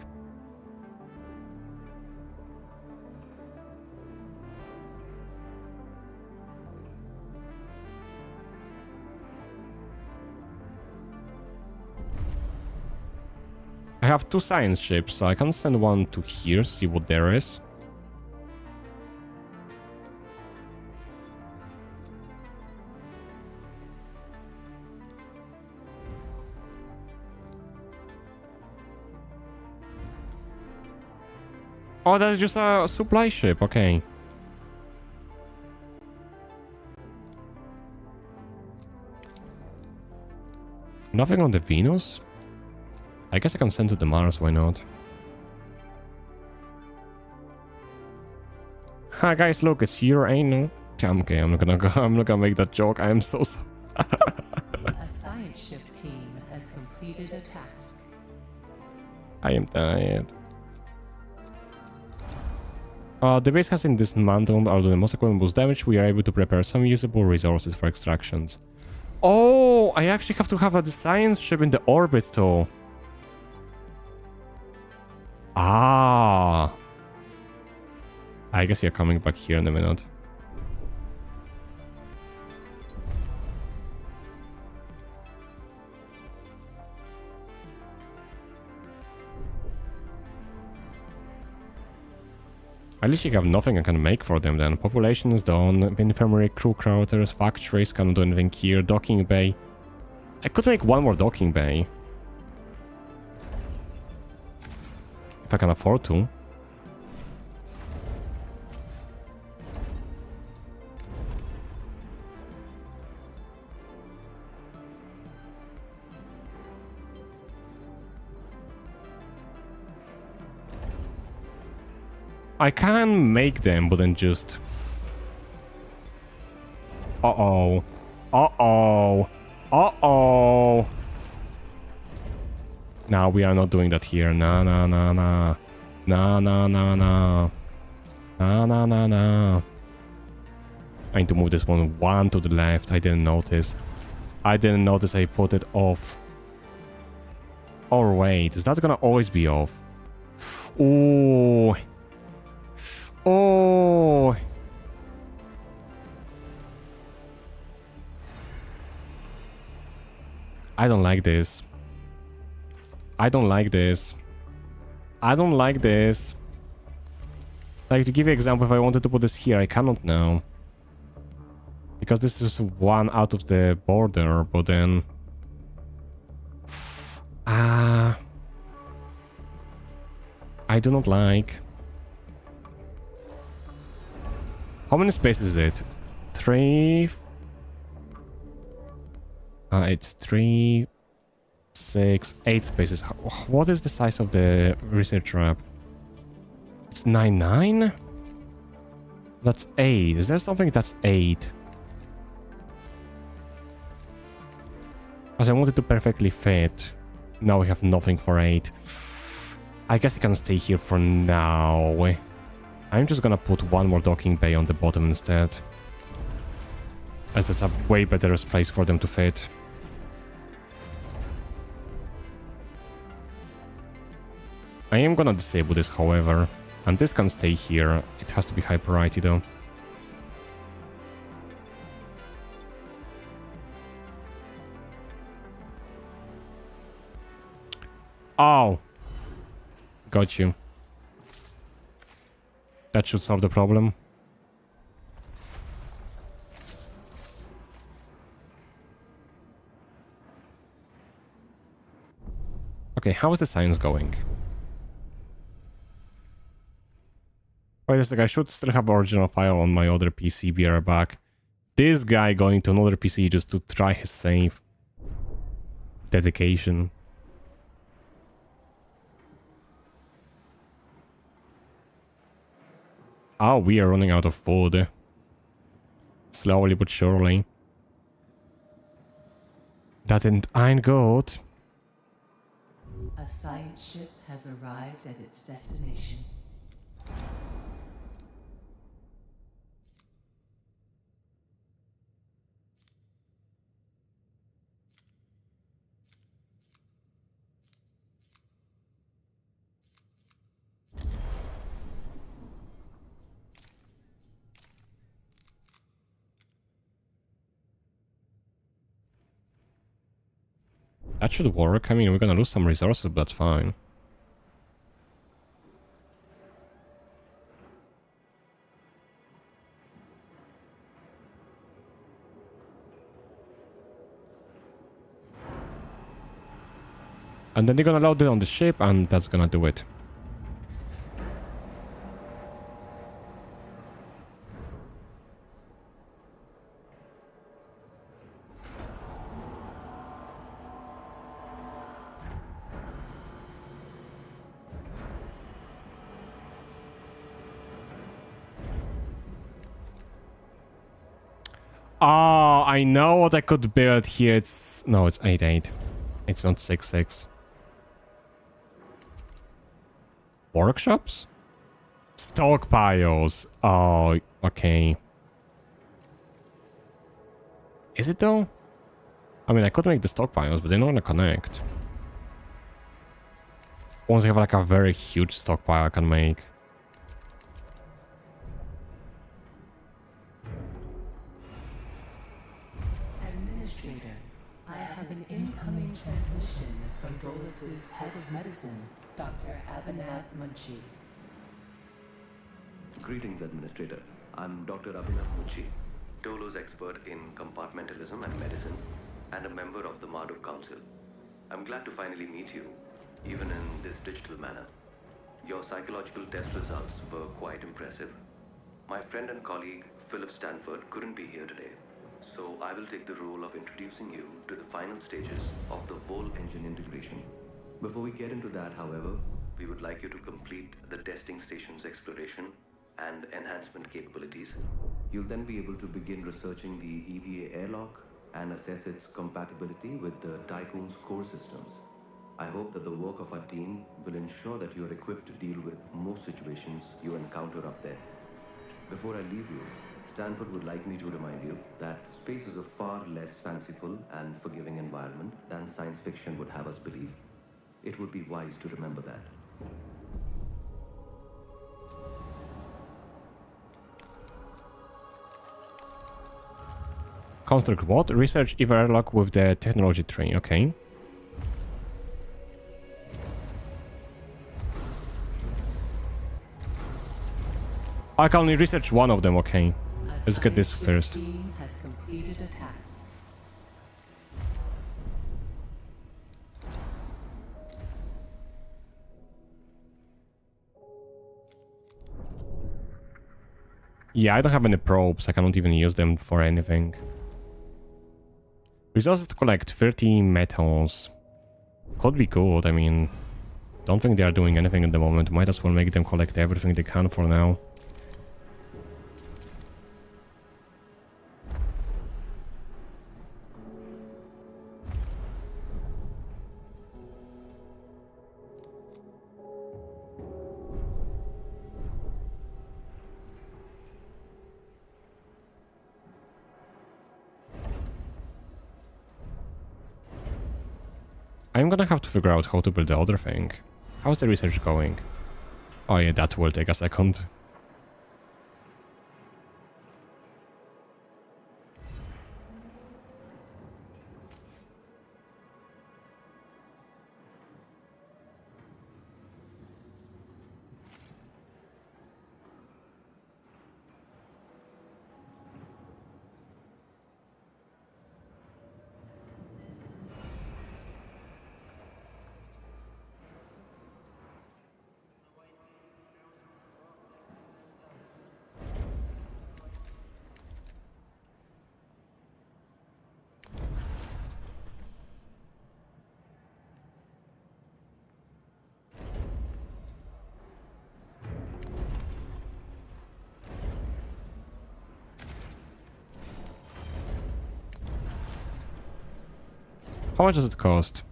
I have 2 science ships, so I can send one to here, see what there is. Oh, that's just a supply ship, okay. Nothing on the Venus? I guess I can send to the Mars, why not? Hi guys, look, it's your anal. Okay, I'm not gonna make that joke. I am so sorry. A science ship team has completed a task. I am tired. The base has been dismantled. Although the most equipment was damaged, we are able to prepare some usable resources for extractions. Oh, I actually have to have a science ship in the orbit though. Ah. I guess you're coming back here in a minute. At least you have nothing I can make for them then. Population is down, infirmary, crew quarters, factories, cannot do anything here, docking bay. I could make one more docking bay. If I can afford to. I can make them, but then just... Uh-oh. Uh-oh. Uh-oh. Nah, we are not doing that here. Nah, nah, nah, nah. Nah, nah, nah, nah. Nah, nah, nah, nah. I need to move this one to the left. I didn't notice. I didn't notice I put it off. Or wait, is that gonna always be off? Oh... Oh, I don't like this. I don't like this. I don't like this. Like, to give you an example, if I wanted to put this here, I cannot now. Because this is one out of the border, but then... I do not like... How many spaces is it? 3... it's 3... 6... 8 spaces. What is the size of the research lab? It's 9? That's 8. Is there something that's 8? As I wanted to perfectly fit. Now we have nothing for 8. I guess I can stay here for now. I'm just gonna put one more docking bay on the bottom instead. As that's a way better place for them to fit. I am gonna disable this, however. And this can stay here. It has to be high priority though. Oh! Got you. That should solve the problem. Okay, how is the science going? Wait a sec, I should still have original file on my other PC, be right back. This guy going to another PC just to try his save. Dedication. Oh, we are running out of food. Slowly but surely. That ain't good. A science ship has arrived at its destination. That should work. I mean, we're gonna lose some resources, but that's fine. And then they're gonna load it on the ship, and that's gonna do it. Oh, I know what I could build here. It's... No, it's 8-8. It's not 6-6. Workshops? Stockpiles. Oh, okay. Is it though? I mean, I could make the stockpiles, but they're not gonna connect. Once I have like a very huge stockpile I can make. Administrator, I have an incoming transmission from Dolus' head of medicine, Dr. Abhinav Munshi. Greetings, Administrator. I'm Dr. Abhinav Munshi, Dolo's expert in compartmentalism and medicine, and a member of the Marduk Council. I'm glad to finally meet you, even in this digital manner. Your psychological test results were quite impressive. My friend and colleague, Philip Stanford, couldn't be here today, so I will take the role of introducing you to the final stages of the Vol engine integration. Before we get into that, however, we would like you to complete the testing station's exploration and enhancement capabilities. You'll then be able to begin researching the EVA airlock and assess its compatibility with the Tycoon's core systems. I hope that the work of our team will ensure that you are equipped to deal with most situations you encounter up there. Before I leave you, Stanford would like me to remind you that space is a far less fanciful and forgiving environment than science fiction would have us believe. It would be wise to remember that. Construct what? Research EVA airlock with the technology tree. Okay. I can only research one of them. Okay. Let's get this first. Team has completed a task. Yeah, I don't have any probes. I cannot even use them for anything. Resources to collect 30 metals. Could be good. I mean, don't think they are doing anything at the moment. Might as well make them collect everything they can for now. I'm gonna have to figure out how to build the other thing. How's the research going? Oh yeah, that will take a second. How much does it cost?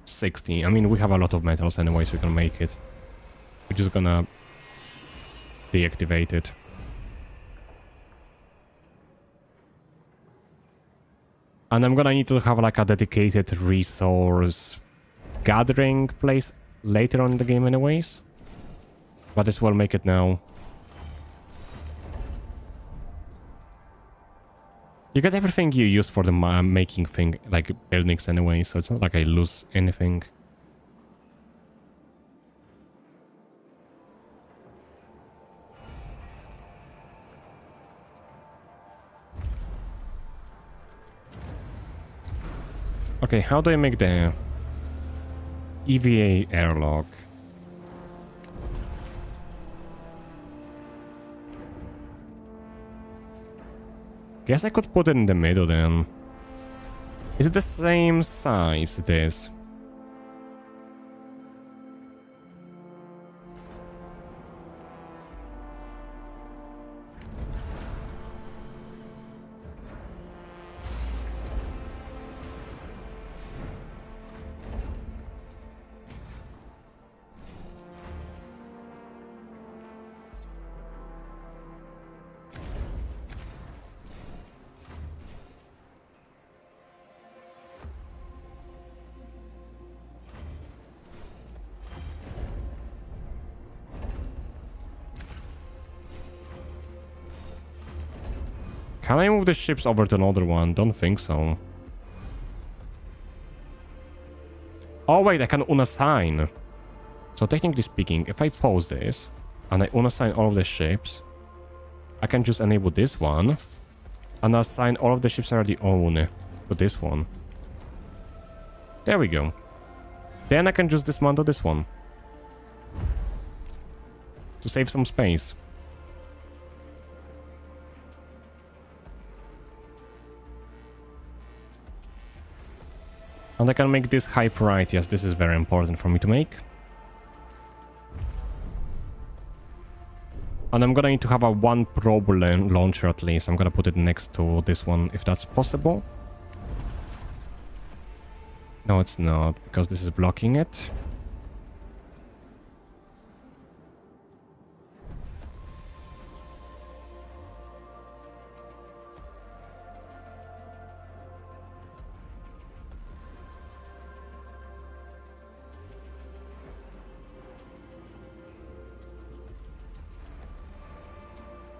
60. I mean, we have a lot of metals anyway, so we can make it. We're just gonna deactivate it. And I'm gonna need to have like a dedicated resource gathering place later on in the game anyways. But as well make it now. You get everything you use for the making thing, like buildings anyway, so it's not like I lose anything. Okay, how do I make the EVA airlock. Guess I could put it in the middle then. Is it the same size, this? Can I move the ships over to another one? Don't think so. Oh wait, I can unassign. So technically speaking, if I pause this and I unassign all of the ships, I can just enable this one and assign all of the ships I already own to this one. There we go. Then I can just dismantle this one to save some space. And I can make this high priority, as this is very important for me to make. And I'm gonna need to have a one probe launcher at least. I'm gonna put it next to this one, if that's possible. No, it's not, because this is blocking it.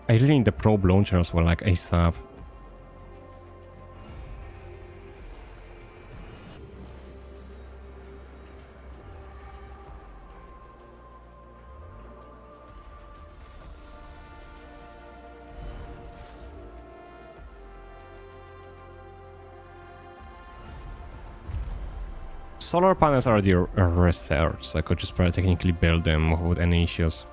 I really need the probe launcher as well, like ASAP. Solar panels are already researched, so I could just probably technically build them without any issues.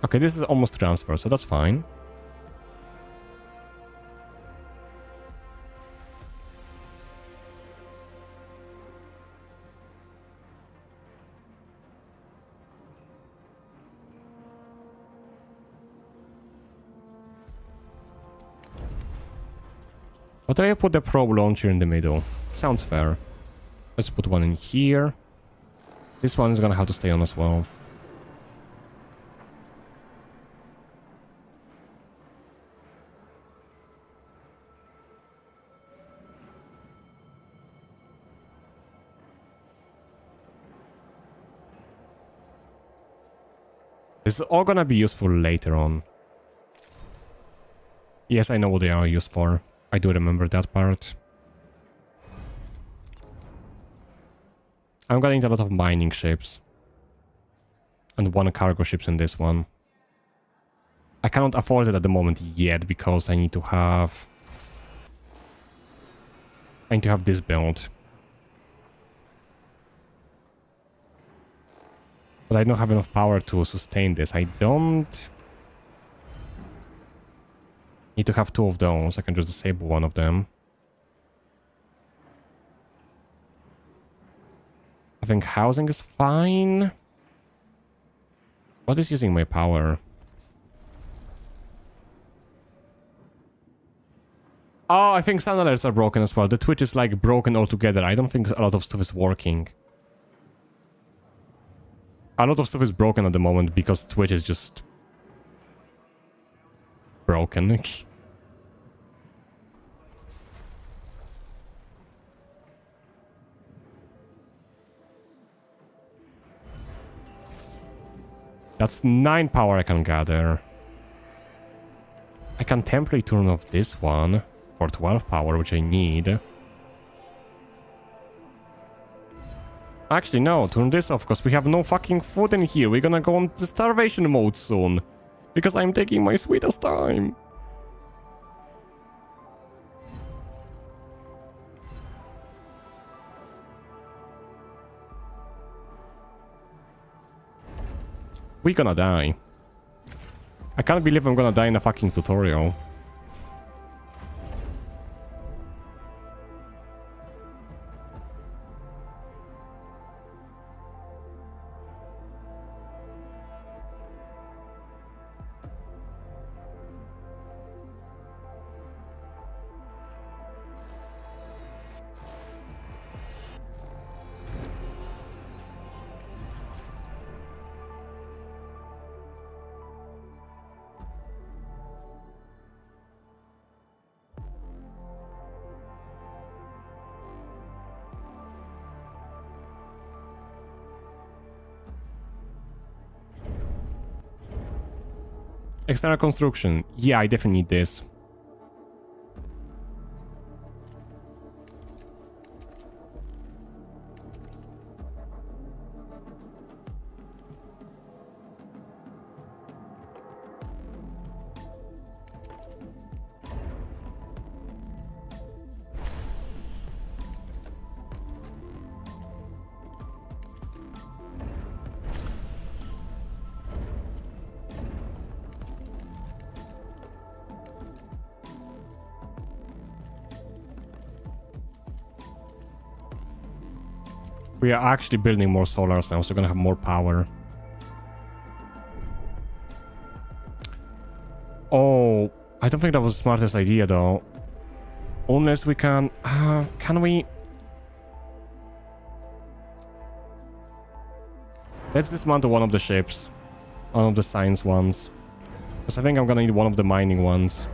Okay, this is almost transferred, so that's fine. But I put the probe launcher in the middle. Sounds fair. Let's put one in here. This one is gonna have to stay on as well. This is all gonna be useful later on. Yes, I know what they are used for. I do remember that part. I'm gonna need a lot of mining ships. And one cargo ships in this one. I cannot afford it at the moment yet because I need to have this build. But I don't have enough power to sustain this. I don't need to have two of those. I can just disable one of them. I think housing is fine. What is using my power? Oh, I think sound alerts are broken as well. The Twitch is like broken altogether. I don't think a lot of stuff is working. A lot of stuff is broken at the moment because Twitch is just broken. That's 9 power I can gather. I can temporarily turn off this one for 12 power, which I need. Actually, no, turn this off, because we have no fucking food in here. We're gonna go on the starvation mode soon. Because I'm taking my sweetest time. We're gonna die. I can't believe I'm gonna die in a fucking tutorial. External construction. Yeah, I definitely need this. We are actually building more solars now, so we're gonna have more power. Oh, I don't think that was the smartest idea though. Unless we can we? Let's dismantle one of the ships. One of the science ones. Because I think I'm gonna need one of the mining ones.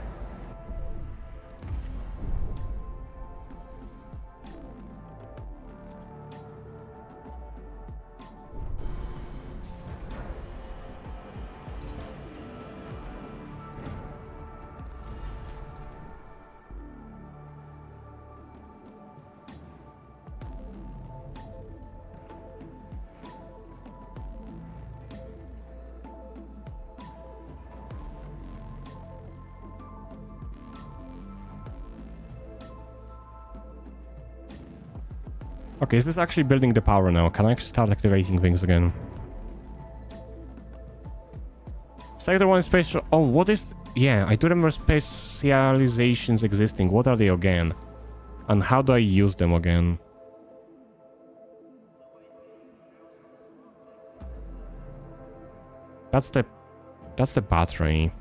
Okay, is this actually building the power now? Can I actually start activating things again? Sector 1 special... Oh, what is... Yeah, I do remember specializations existing. What are they again? And how do I use them again? That's the battery.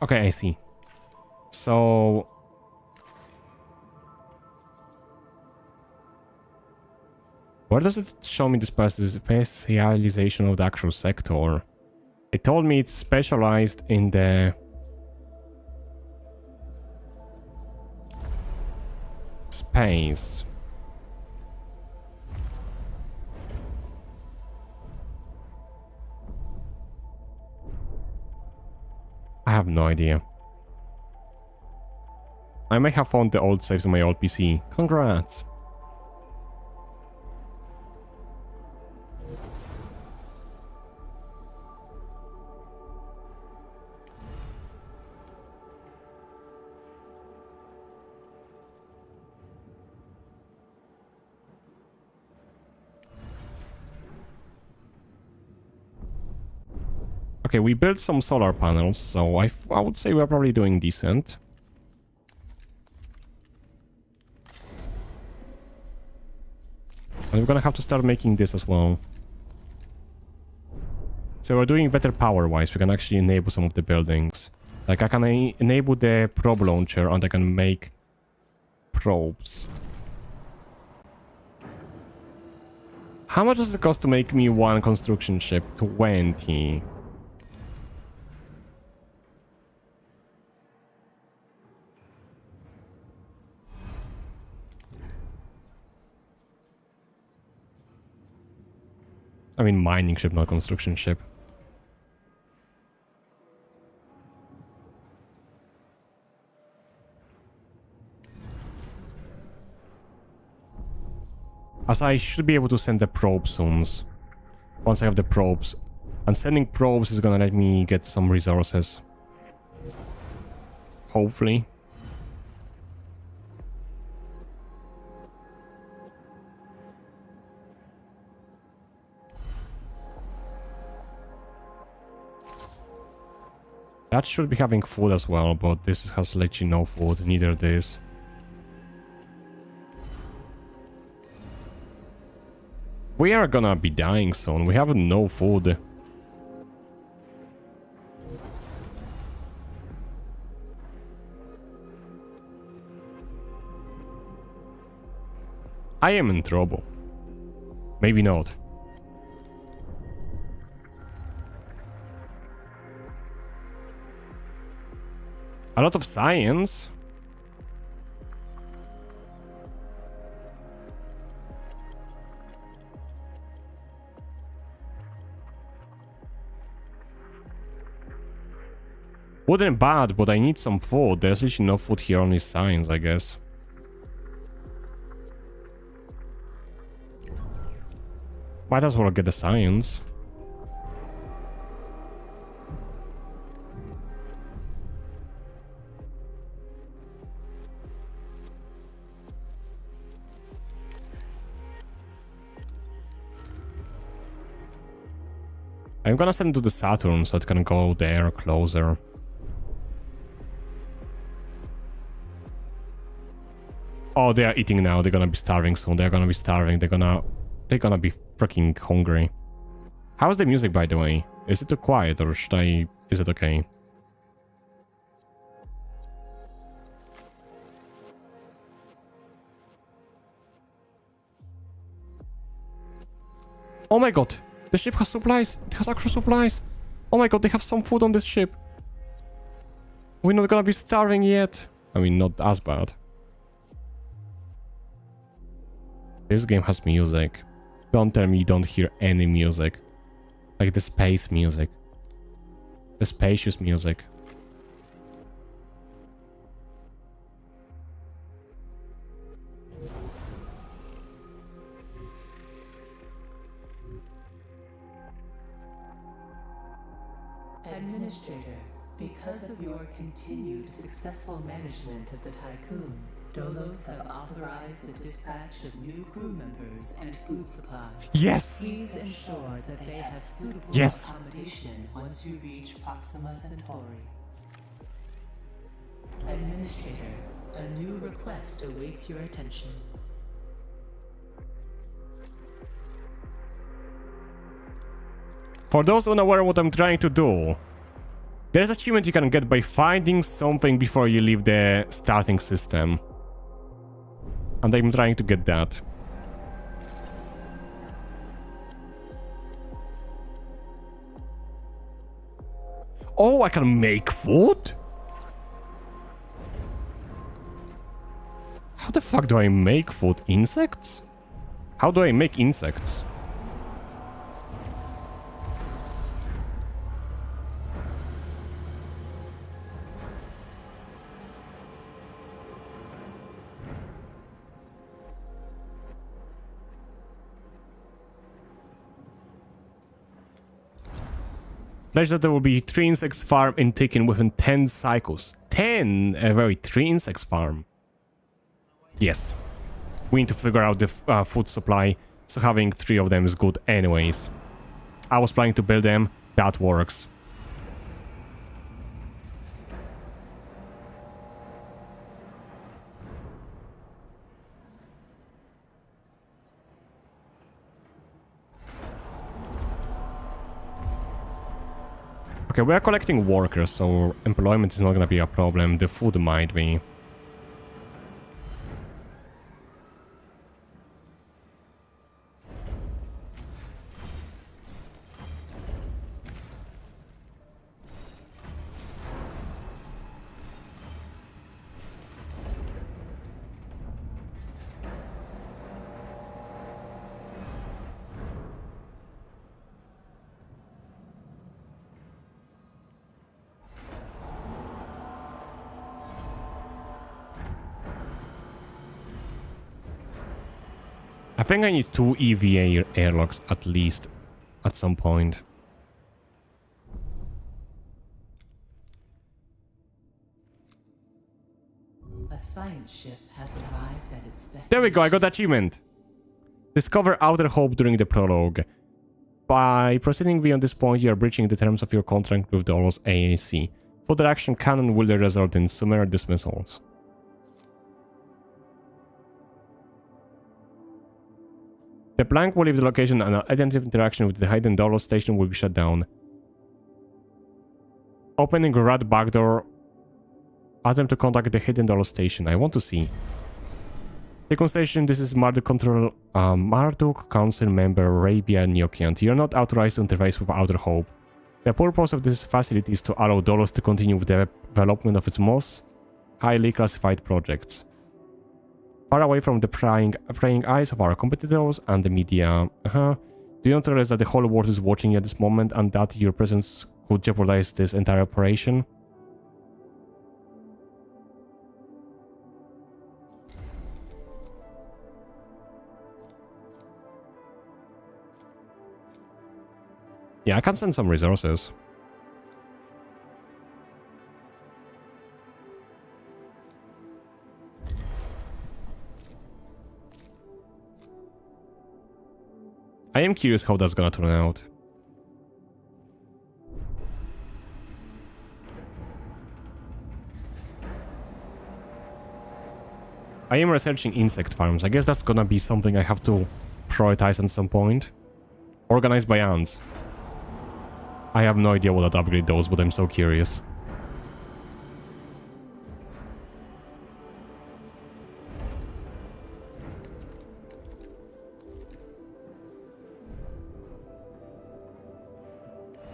Okay, I see. So... Where does it show me the specialization of the actual sector? It told me it's specialized in the... space. I have no idea. I may have found the old saves on my old PC. Congrats! Okay, we built some solar panels, so I would say we're probably doing decent. And we're gonna have to start making this as well. So we're doing better power-wise. We can actually enable some of the buildings. Like I can enable the probe launcher and I can make probes. How much does it cost to make me one construction ship? 20. I mean mining ship, not construction ship. As I should be able to send the probe soon. Once I have the probes. And sending probes is gonna let me get some resources. Hopefully. That should be having food as well, but this has literally no food, neither this. We are gonna be dying soon, we have no food. I am in trouble. Maybe not. A lot of science. Wouldn't bad, but I need some food. There's literally no food here, only science, I guess. Might as well get the science. I'm gonna send it to the Saturn so it can go there closer. Oh, they are eating now. They're gonna be starving soon. They're gonna be starving. They're gonna be freaking hungry. How's the music, by the way? Is it too quiet or should I... Is it okay? Oh my god! The ship has supplies! It has actual supplies! Oh my god, they have some food on this ship! We're not gonna be starving yet! I mean, not as bad. This game has music. Don't tell me you don't hear any music. Like the space music. The spacious music. Administrator, because of your continued successful management of the Tycoon, Dolos have authorized the dispatch of new crew members and food supplies. Yes! Please ensure that they have suitable accommodation once you reach Proxima Centauri. Administrator, a new request awaits your attention. For those unaware of what I'm trying to do, there's an achievement you can get by finding something before you leave the starting system. And I'm trying to get that. Oh, I can make food? How the fuck do I make food? Insects? How do I make insects? Pledge that there will be 3 insects farm in Tikin within 10 cycles. 10? A very 3 insects farm. Yes. We need to figure out the food supply, so having 3 of them is good anyways. I was planning to build them, that works. Okay, we are collecting workers, so employment is not gonna be a problem. The food might be. I think I need 2 EVA airlocks at least at some point. A science ship has arrived at its destination. There we go, I got achievement. Discover Outer Hope during the prologue. By proceeding beyond this point, you are breaching the terms of your contract with Dolos AAC. Further action can and will result in summary dismissals. The plank will leave the location and any interaction with the hidden Dolos station will be shut down. Opening rat backdoor. Attempt to contact the hidden Dolos station. I want to see. Second station, this is Marduk Council member Arabia Nyokiant. You are not authorized to interface with Outer Hope. The purpose of this facility is to allow Dolos to continue with the development of its most highly classified projects. Far away from the prying eyes of our competitors and the media. Do you not realize that the whole world is watching you at this moment and that your presence could jeopardize this entire operation? Yeah, I can send some resources. I am curious how that's gonna turn out. I am researching insect farms. I guess that's gonna be something I have to prioritize at some point. Organized by ants. I have no idea what that upgrade does, but I'm so curious.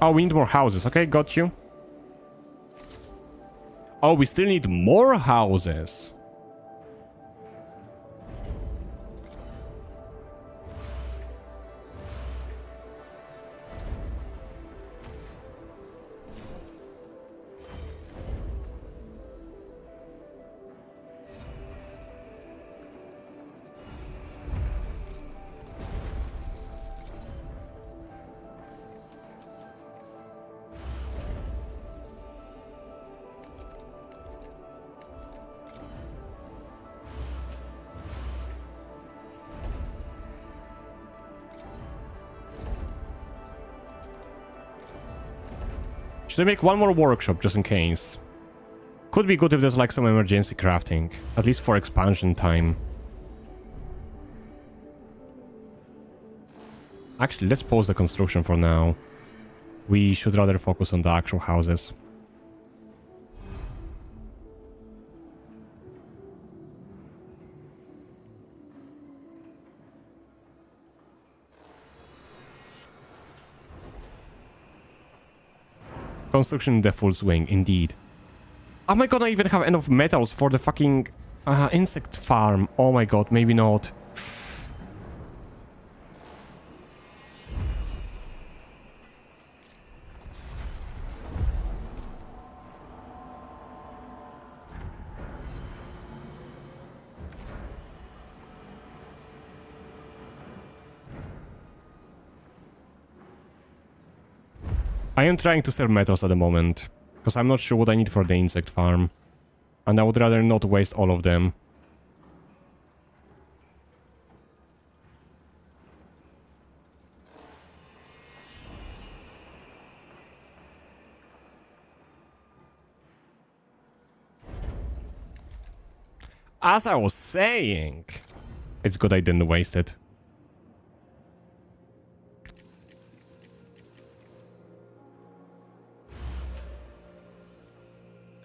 Oh, we need more houses. Okay, got you. Oh, we still need more houses. Should I make one more workshop just in case? Could be good if there's like some emergency crafting, at least for expansion time. Actually, let's pause the construction for now. We should rather focus on the actual houses. Construction in the full swing, indeed. Am I gonna even have enough metals for the fucking insect farm? Oh my god, maybe not. I am trying to sell metals at the moment, because I'm not sure what I need for the insect farm. And I would rather not waste all of them. As I was saying, it's good I didn't waste it.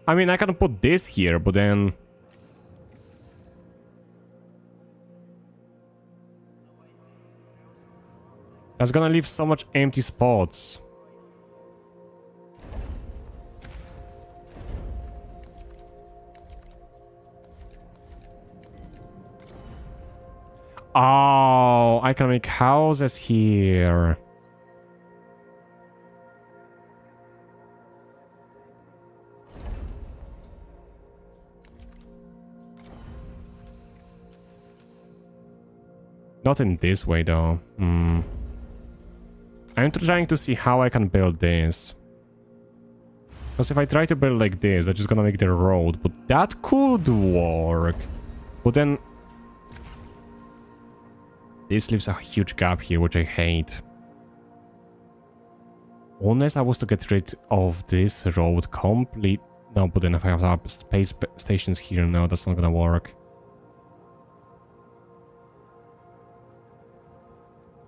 I mean, I can put this here, but then... that's gonna leave so much empty spots. Oh, I can make houses here. Not in this way, though. I'm trying to see how I can build this. Because if I try to build like this, that's just gonna make the road. But that could work. But then... this leaves a huge gap here, which I hate. Unless I was to get rid of this road complete... no, but then if I have space stations here, no, that's not gonna work.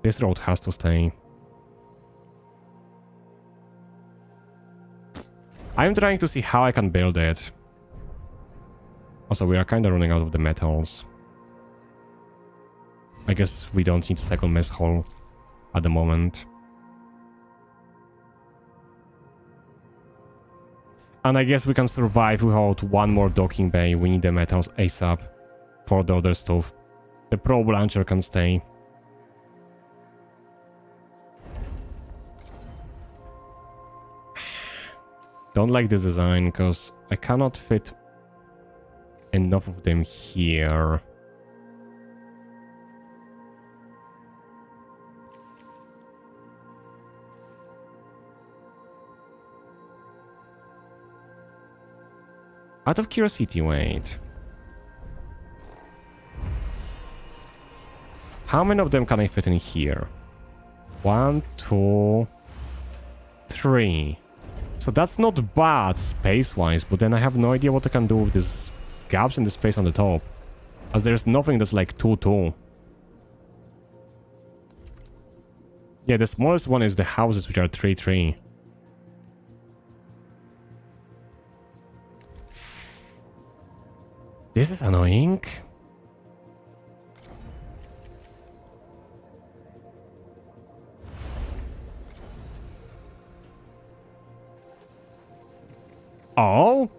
This road has to stay. I'm trying to see how I can build it. Also, we are kind of running out of the metals. I guess we don't need second mess hall at the moment. And I guess we can survive without one more docking bay. We need the metals ASAP for the other stuff. The probe launcher can stay. Don't like this design because I cannot fit enough of them here. Out of curiosity, wait. How many of them can I fit in here? 1, 2, 3. So that's not bad space-wise, but then I have no idea what I can do with these gaps in the space on the top. As there's nothing that's like 2, 2. Yeah, the smallest one is the houses, which are 3, 3. This is annoying. Oh?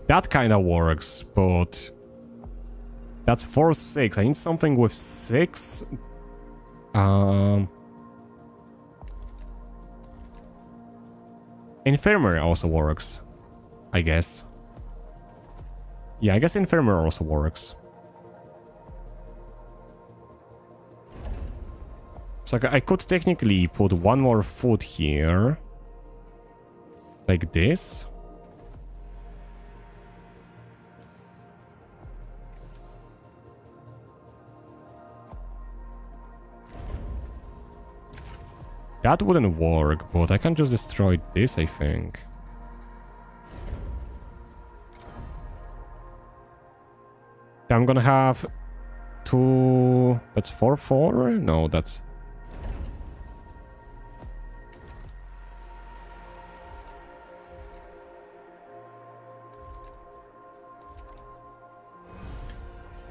That kind of works, but that's 4, 6. I need something with 6. Infirmary also works, I guess. Yeah, I guess Infirmary also works. So I could technically put one more foot here. Like this. That wouldn't work, but I can just destroy this, I think. I'm gonna have 2... That's 4, 4? No, that's...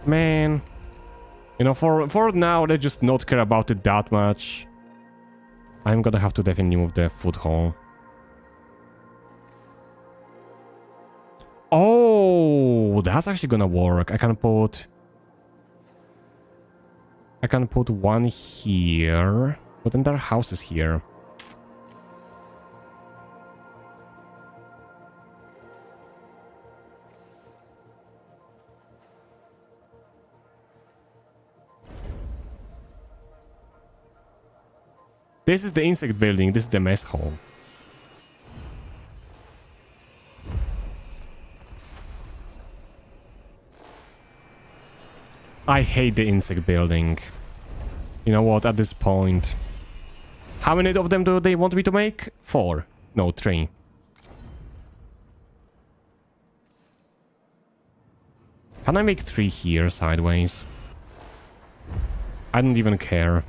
Man. You know, for now, they just not care about it that much. I'm gonna have to definitely move the food hall. Oh, that's actually gonna work. I can put one here, but then there are houses here. This is the insect building, this is the mess hall. I hate the insect building. You know what, at this point... How many of them do they want me to make? 4. No, 3. Can I make 3 here, sideways? I don't even care.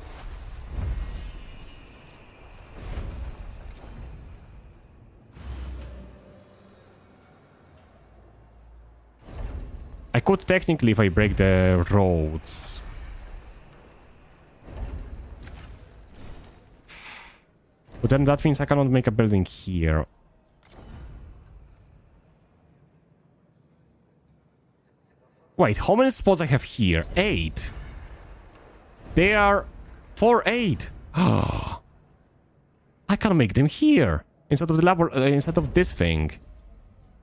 I could technically if I break the roads. But then that means I cannot make a building here. Wait, how many spots I have here? 8. They are 4, 8. I can make them here instead of the instead of this thing.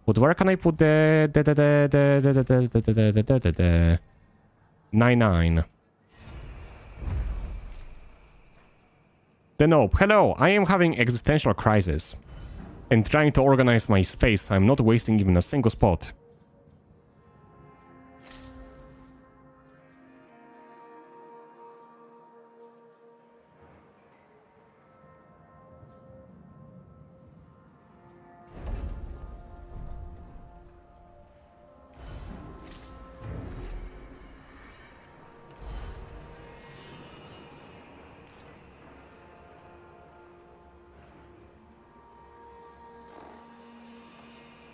But where can I put the 9. The nope. Hello, I am having existential crisis and trying to organize my space so I'm not wasting even a single spot.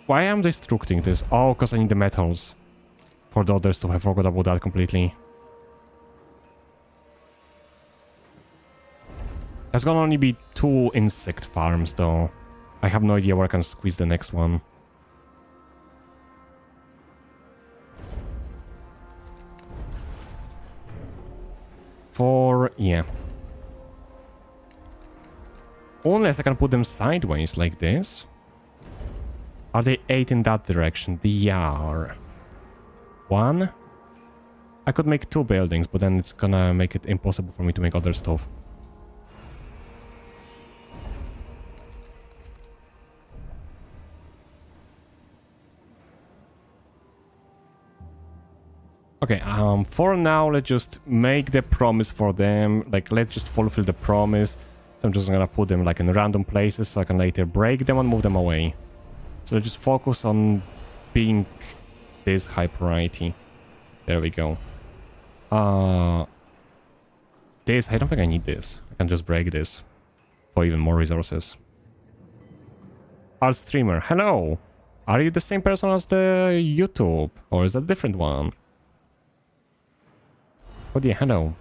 Why am I destructing this? Oh, because I need the metals. For the other stuff, I forgot about that completely. There's gonna only be 2 insect farms though. I have no idea where I can squeeze the next one. Yeah. Unless I can put them sideways like this. Are they 8 in that direction? They are. 1. I could make 2 buildings, but then it's gonna make it impossible for me to make other stuff. Okay, for now, let's just make the promise for them. Like, let's just fulfill the promise. So I'm just gonna put them, like, in random places so I can later break them and move them away. So let's just focus on being this high priority. There we go. This, I don't think I need this. I can just break this for even more resources. Art streamer, hello! Are you the same person as the YouTube? Or is that a different one? Oh yeah, hello.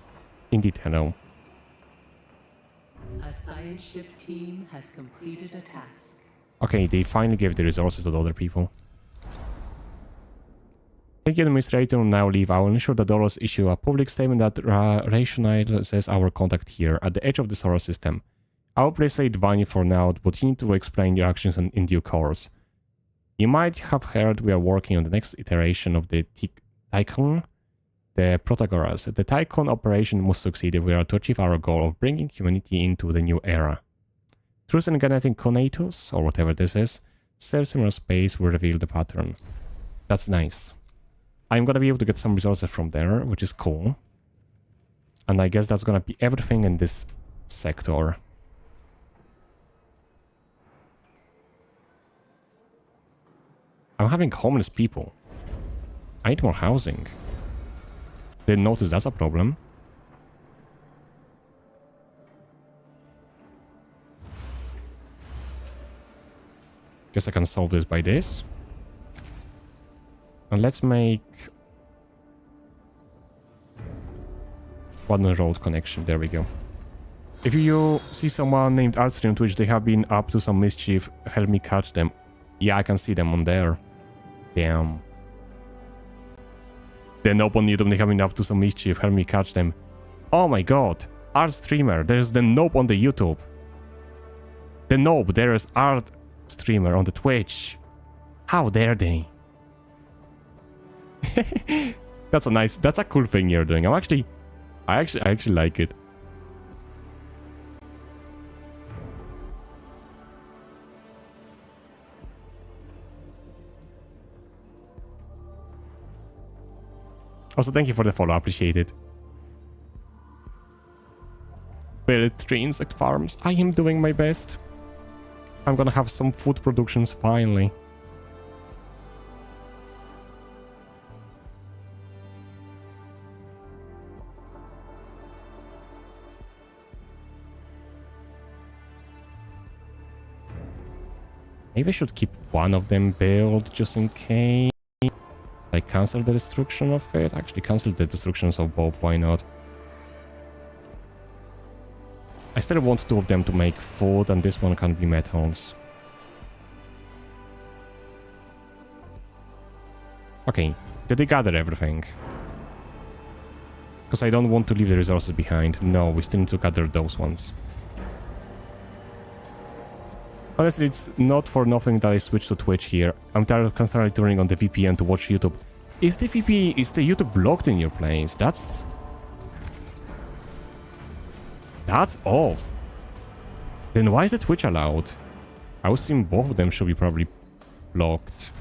Indeed, hello. A science ship team has completed a task. Okay, they finally gave the resources to the other people. Thank you, Administrator. Will now leave. I will ensure that Dolos issue a public statement that rationalizes our contact here at the edge of the solar system. I will place it Vanya for now, but you need to explain your actions in due course. You might have heard we are working on the next iteration of the Tycoon, the Protagoras. The Tycoon operation must succeed if we are to achieve our goal of bringing humanity into the new era. Truth and Genetic Conatus, or whatever this is, similar space will reveal the pattern. That's nice. I'm gonna be able to get some resources from there, which is cool. And I guess that's gonna be everything in this sector. I'm having homeless people. I need more housing. Didn't notice that's a problem. Guess I can solve this by this. And let's make one road connection. There we go. If you see someone named Artstream on Twitch, they have been up to some mischief. Help me catch them. Yeah, I can see them on there. Damn. The nope on YouTube, they have been up to some mischief. Help me catch them. Oh my god. Art streamer. There's the nope on the YouTube. The nope. There's art streamer on the Twitch. How dare they? That's a cool thing you're doing. I actually like it. Also, thank you for the follow. I appreciate it. Build 3 insect farms. I am doing my best. I'm gonna have some food productions finally. Maybe I should keep one of them built just in case. Like, cancel the destruction of it. Actually, cancel the destructions of both. Why not? I still want 2 of them to make food, and this one can be metals. Okay, Did they gather everything? Because I don't want to leave the resources behind. No, we still need to gather those ones. Honestly, it's not for nothing that I switched to Twitch here. I'm tired of constantly turning on the VPN to watch YouTube. Is the YouTube blocked in your place? That's off. Then why is the Twitch allowed? I was seeing both of them should be probably blocked.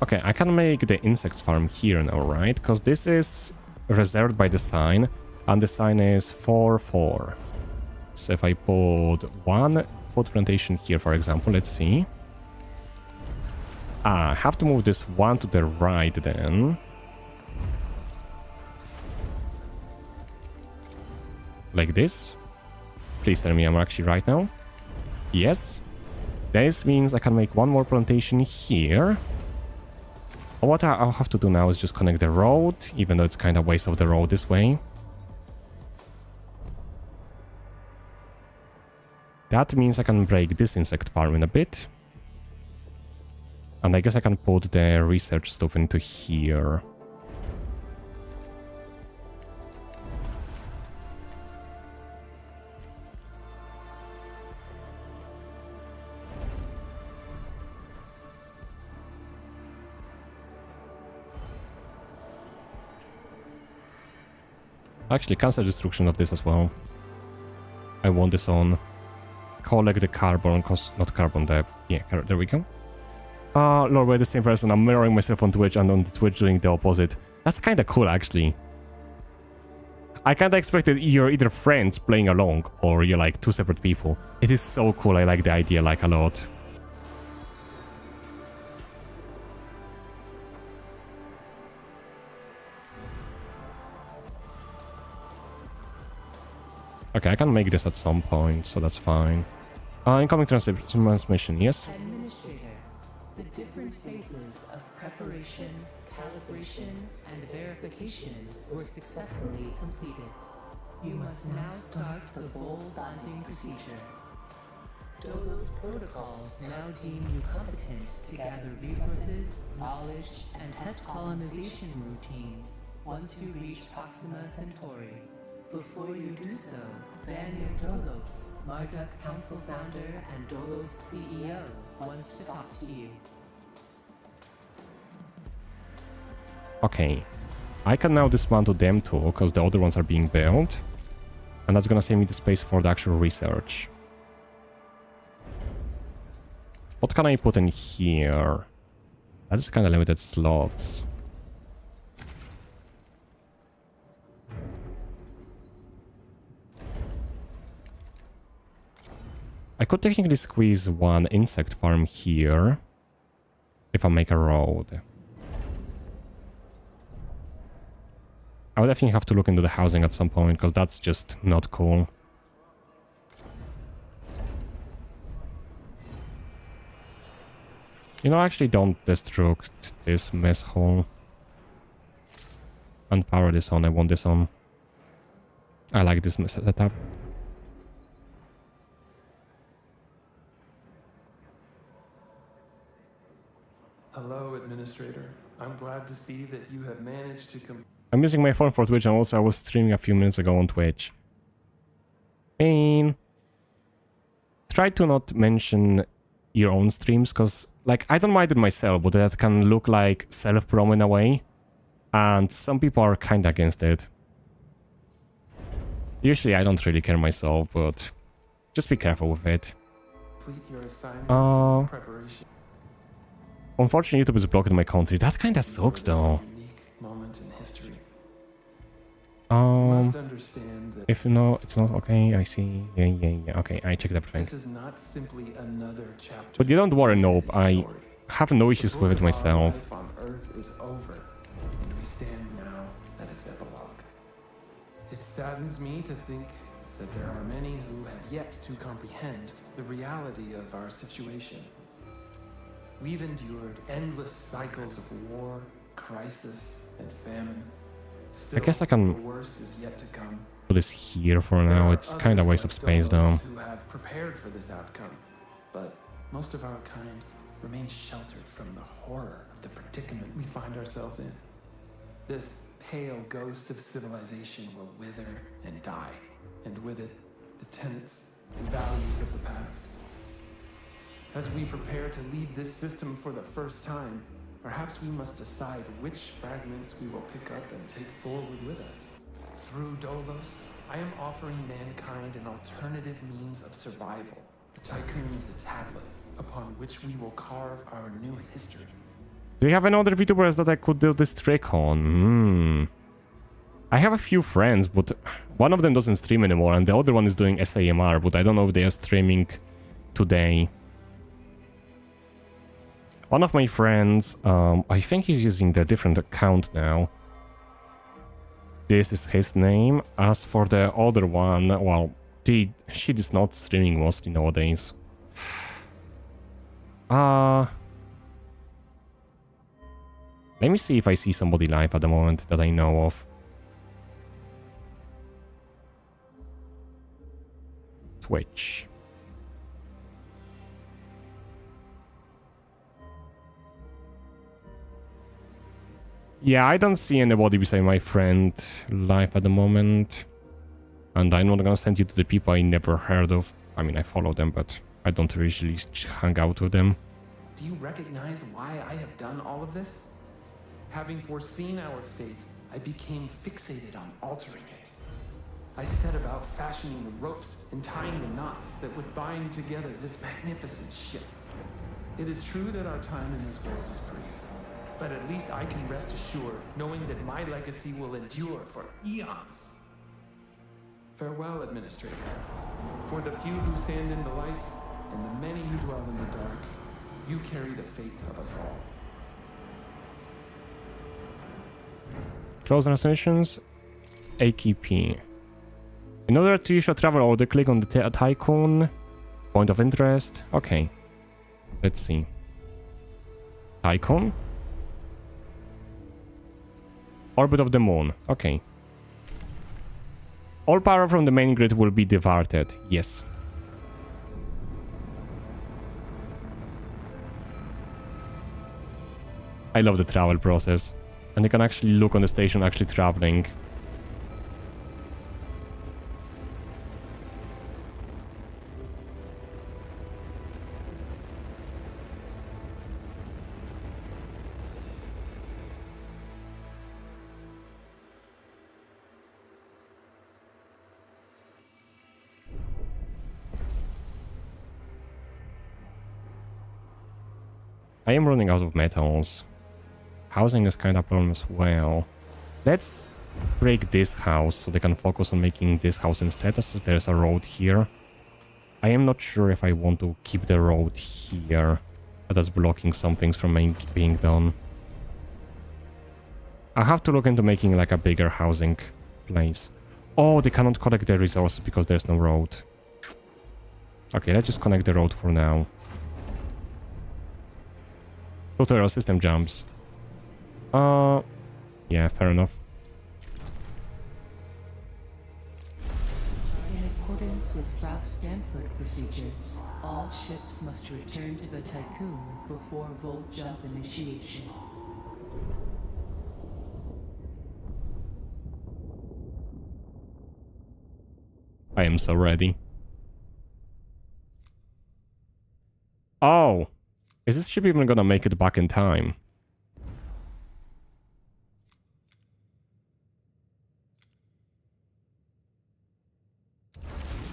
Okay, I can make the insects farm here now, right? Because this is reserved by the sign, and the sign is 4-4. So if I put one food plantation here, for example, let's see. I have to move this one to the right then. Like this. Please tell me I'm actually right now. Yes. This means I can make one more plantation here. What I'll have to do now is just connect the road, even though it's kind of waste of the road this way. That means I can break this insect farm in a bit. And I guess I can put the research stuff into here. Actually, cancel destruction of this as well. I want this on. Collect the carbon, not carbon, yeah, there we go. Lord, we're the same person. I'm mirroring myself on Twitch and on the Twitch doing the opposite. That's kind of cool, actually. I kind of expected you're either friends playing along or you're like two separate people. It is so cool. I like the idea like a lot. Okay, I can make this at some point, so that's fine. Incoming transmission, yes? Administrator, the different phases of preparation, calibration, and verification were successfully completed. You must now start the full bonding procedure. Dogo's protocols now deem you competent to gather resources, knowledge, and test colonization routines once you reach Proxima Centauri. Before you do so, Vanir Dolos, Marduk Council founder and Dolos CEO, wants to talk to you. Okay. I can now dismantle them too, because the other ones are being built. And that's gonna save me the space for the actual research. What can I put in here? That is kind of limited slots. I could technically squeeze one insect farm here if I make a road. I would definitely have to look into the housing at some point because that's just not cool. You know, actually don't destruct this mess hole. And power this on, I want this on. I like this setup. Hello, Administrator. I'm glad to see that you have managed to I'm using my phone for Twitch and also I was streaming a few minutes ago on Twitch. Pain. Try to not mention your own streams because, like, I don't mind it myself, but that can look like self-promo in a way. And some people are kind of against it. Usually I don't really care myself, but just be careful with it. complete your assignments. Preparation. Unfortunately, YouTube is blocked in my country. That kind of sucks, though. Unique moment in history. Um, Must understand that if no, it's not okay. I see. Yeah. Okay, I checked everything. this is not simply another chapter. But you don't worry, nope. in I story. have no issues The with it book of our myself. life on Earth is over, and we stand now at its epilogue. It saddens me to think that there are many who have yet to comprehend the reality of our situation. We've endured endless cycles of war, crisis, and famine. Still, guess I can the worst is yet to come. put this here for There now. are It's kind of others waste of like space though. Dolos who have prepared for this outcome, but most of our kind remains sheltered from the horror of the predicament we find ourselves in. This pale ghost of civilization will wither and die, and with it, the tenets and values of the past. As we prepare to leave this system for the first time, perhaps we must decide which fragments we will pick up and take forward with us. Through Dolos, I am offering mankind an alternative means of survival. The Tycoon is a tablet upon which we will carve our new history. Do you have any other VTubers that I could do this trick on? I have a few friends, but one of them doesn't stream anymore, and the other one is doing SAMR, but I don't know if they are streaming today. One of my friends, I think he's using the different account now. This is his name. As for the other one, well, she is not streaming mostly nowadays. Let me see if I see somebody live at the moment that I know of. Twitch. Yeah, I don't see anybody beside my friend live at the moment. And I'm not gonna send you to the people I never heard of. I mean, I follow them, but I don't usually hang out with them. Do you recognize why I have done all of this? Having foreseen our fate, I became fixated on altering it. I set about fashioning the ropes and tying the knots that would bind together this magnificent ship. It is true that our time in this world is brief, but at least I can rest assured knowing that my legacy will endure for eons. Farewell, Administrator. For the few who stand in the light, and the many who dwell in the dark, you carry the fate of us all. Close destinations, AKP. In order to use your travel order, click on the Tycoon. Point of interest. Okay. Let's see. Tycoon. Orbit of the Moon. Okay. All power from the main grid will be diverted. Yes. I love the travel process. And you can actually look on the station actually traveling. I am running out of metals. Housing is kind of a problem as well. Let's break this house so they can focus on making this house instead, as there's a road here. I am not sure if I want to keep the road here. That's blocking some things from being done. I have to look into making like a bigger housing place. Oh, they cannot collect the resources because there's no road. Okay, let's just connect the road for now. Tutorial system jumps. Yeah, fair enough. In accordance with Ralph Stanford procedures, all ships must return to the Tycoon before Volt Jump initiation. I am so ready. Oh! Is this ship even gonna make it back in time?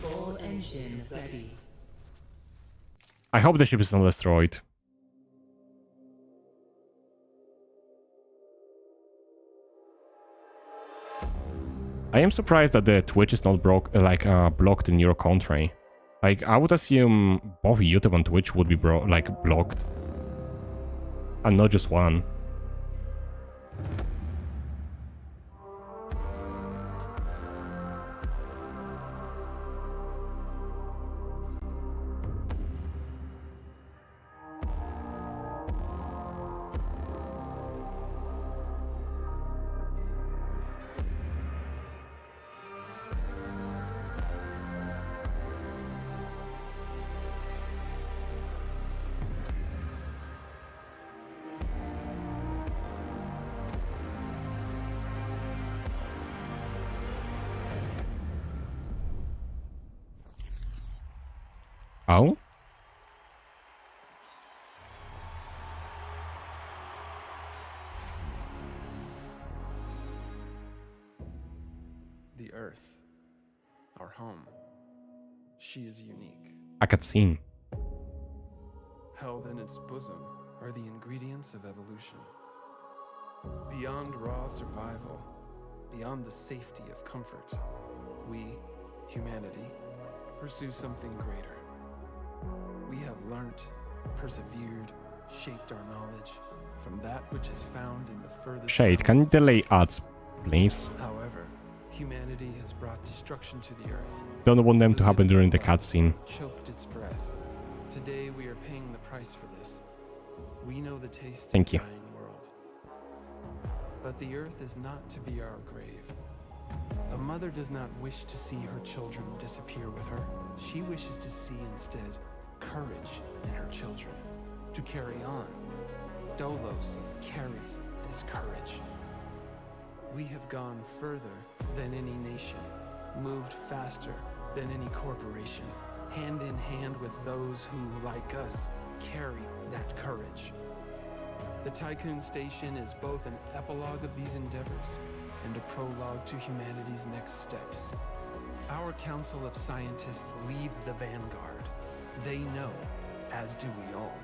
Full engine ready. I hope the ship is not destroyed. I am surprised that the Twitch is not blocked in your country. Like, I would assume both YouTube and Twitch would be blocked. And not just one. Oh? The Earth, our home. She is unique. A cutscene. Held in its bosom are the ingredients of evolution. Beyond raw survival, beyond the safety of comfort, we, humanity, pursue something greater. We have learnt, persevered, shaped our knowledge from that which is found in the furthest Shade, can you realms of delay space. ads, please? However, humanity has brought destruction to the Earth. Don't want them The to happen living during the planet cutscene. choked its breath. Today we are paying the price for this. We know the taste Thank of you. the dying world. But the Earth is not to be our grave. A mother does not wish to see her children disappear with her. She wishes to see instead courage in her children, to carry on. Dolos carries this courage. We have gone further than any nation, moved faster than any corporation, hand in hand with those who, like us, carry that courage. The Tycoon Station is both an epilogue of these endeavors and a prologue to humanity's next steps. Our Council of Scientists leads the vanguard. They know, as do we all,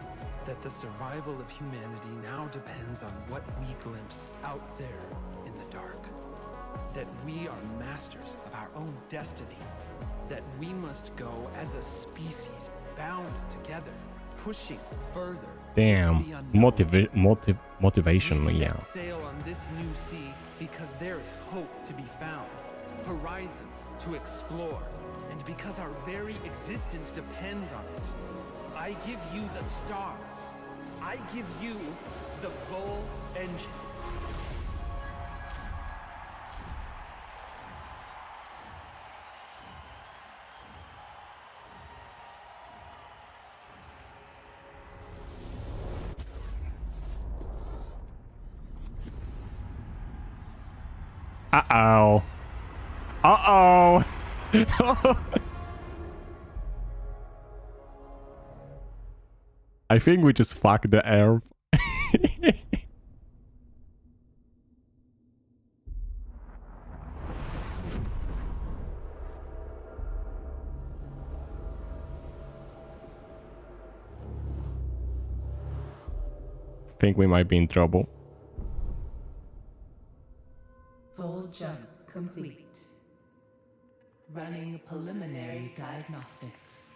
that the survival of humanity now depends on what we glimpse out there in the dark. That we are masters of our own destiny. That we must go as a species bound together, pushing further. Damn. into the unknown. Motivation, We yeah. set sail on this new sea because there is hope to be found, horizons to explore, and because our very existence depends on it. I give you the stars. I give you the Vol engine. Uh-oh. Uh-oh. I think we just fucked the air. Think we might be in trouble. Full jump complete. Running preliminary diagnostics.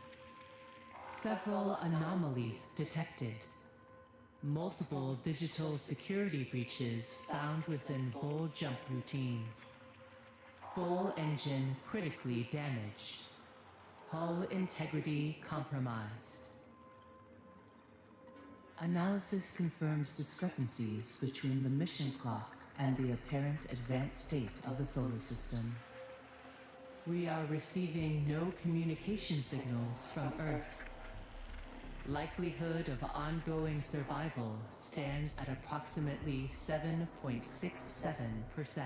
Several anomalies detected. Multiple digital security breaches found within full jump routines. Full engine critically damaged. Hull integrity compromised. Analysis confirms discrepancies between the mission clock and the apparent advanced state of the solar system. We are receiving no communication signals from Earth. Likelihood of ongoing survival stands at approximately 7.67%.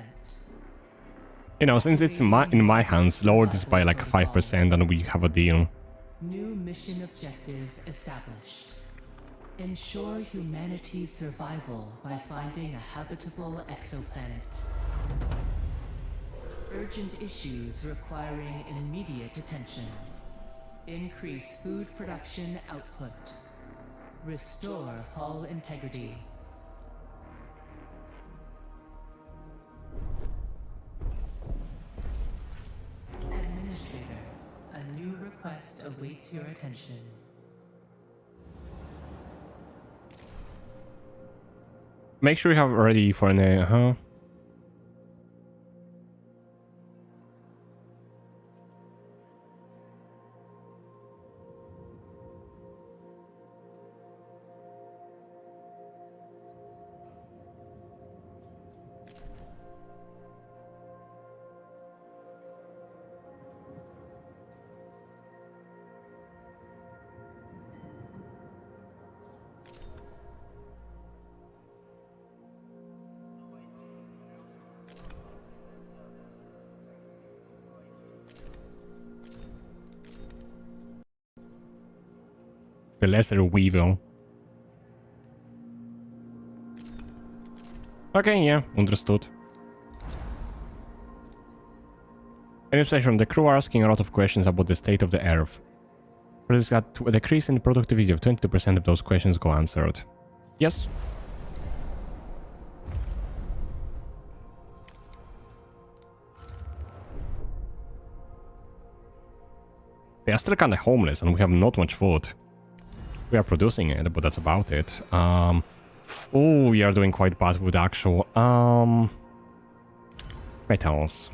You know, since it's in my hands, lower this by like 5% and we have a deal. New mission objective established. Ensure humanity's survival by finding a habitable exoplanet. Urgent issues requiring immediate attention. Increase food production output. Restore hull integrity. Administrator, a new request awaits your attention. Make sure you have ready for an The lesser weevil. Okay, yeah, understood. Administration, the crew are asking a lot of questions about the state of the Earth. But it's got a decrease in productivity of 22% of those questions go answered. Yes. They are still kinda homeless and we have not much food. We are producing it, but that's about it. Oh, we are doing quite bad with actual metals.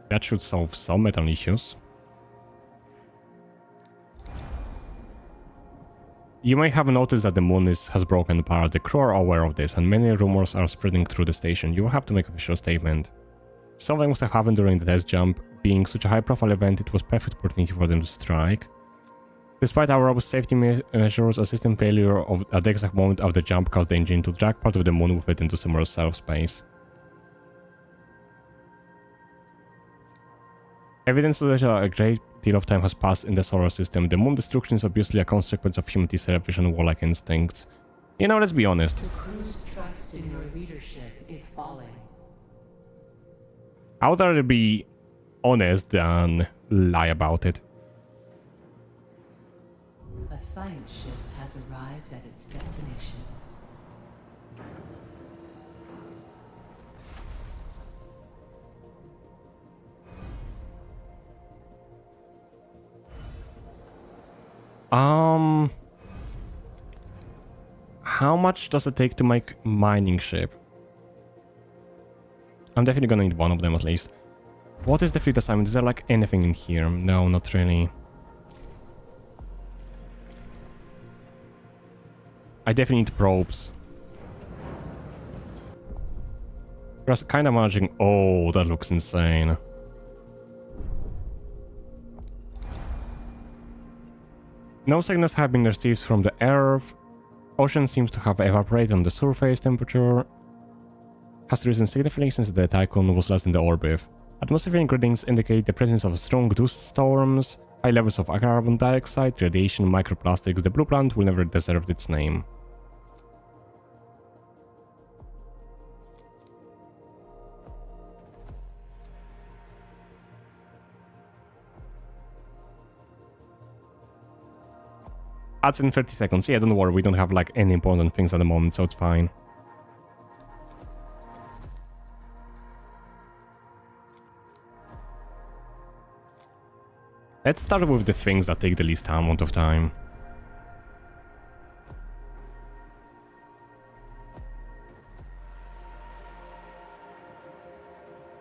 That should solve some metal issues. You may have noticed that the moon has broken apart. The crew are aware of this, and many rumors are spreading through the station. You will have to make an official statement. Something must have happened during the test jump. Being such a high-profile event, it was a perfect opportunity for them to strike. Despite our robust safety measures, a system failure at the exact moment of the jump caused the engine to drag part of the moon with it into similar self-space. Evidence suggests that a great deal of time has passed in the solar system. The moon destruction is obviously a consequence of humanity's selfish and warlike instincts. You know, let's be honest. The crew's trust in your leadership is falling. I would rather be honest than lie about it. A science ship has arrived at its destination. How much does it take to make mining ship? I'm definitely gonna need one of them at least. What is the fleet assignment? Is there like anything in here? No, not really. I definitely need probes. Just kind of managing. Oh, that looks insane. No signals have been received from the Earth. Ocean seems to have evaporated on the surface. Temperature has risen significantly since the Tycoon was last in the orbit. Atmospheric readings indicate the presence of strong dust storms, high levels of carbon dioxide, radiation, microplastics. The blue planet will never deserve its name. That's in 30 seconds. Yeah, don't worry, we don't have like any important things at the moment, so it's fine. Let's start with the things that take the least amount of time.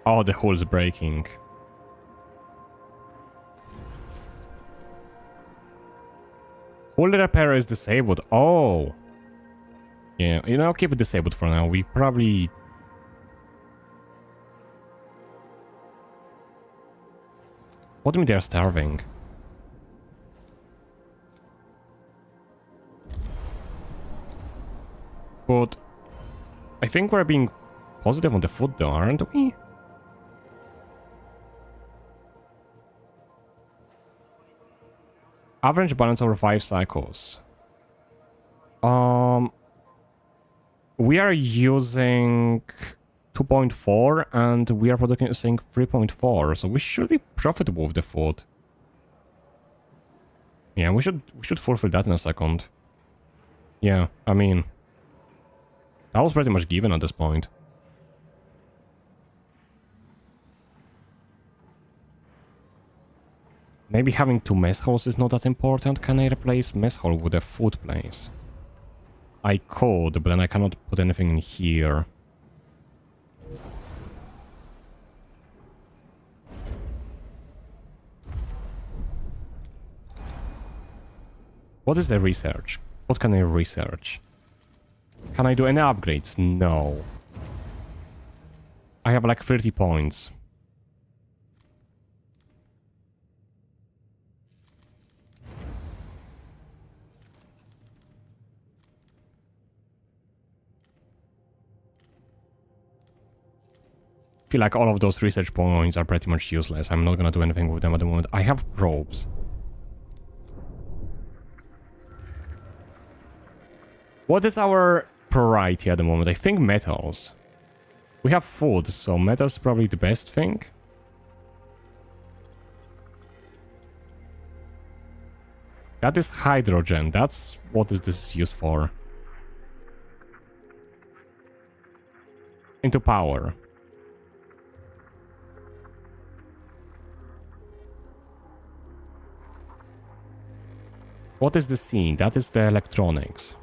Oh, the hull's breaking. Hull repair is disabled. Oh. Yeah, you know, I'll keep it disabled for now. We probably... What do you mean they're starving? But... I think we're being positive on the food though, aren't we? Average balance over 5 cycles. We are using 2.4 and we are producing 3.4, so we should be profitable with the food. Yeah, we should fulfill that in a second. Yeah, I mean, that was pretty much given at this point. Maybe having 2 mess halls is not that important. Can I replace mess hall with a food place? I could, but then I cannot put anything in here. What is the research? What can I research? Can I do any upgrades? No. I have like 30 points. feel like all of those research points are pretty much useless. I'm not gonna do anything with them at the moment. I have probes. What is our priority at the moment? I think metals. We have food, so metals probably the best thing. That is hydrogen. That's what is this used for. Into power. What is the scene? That is the electronics.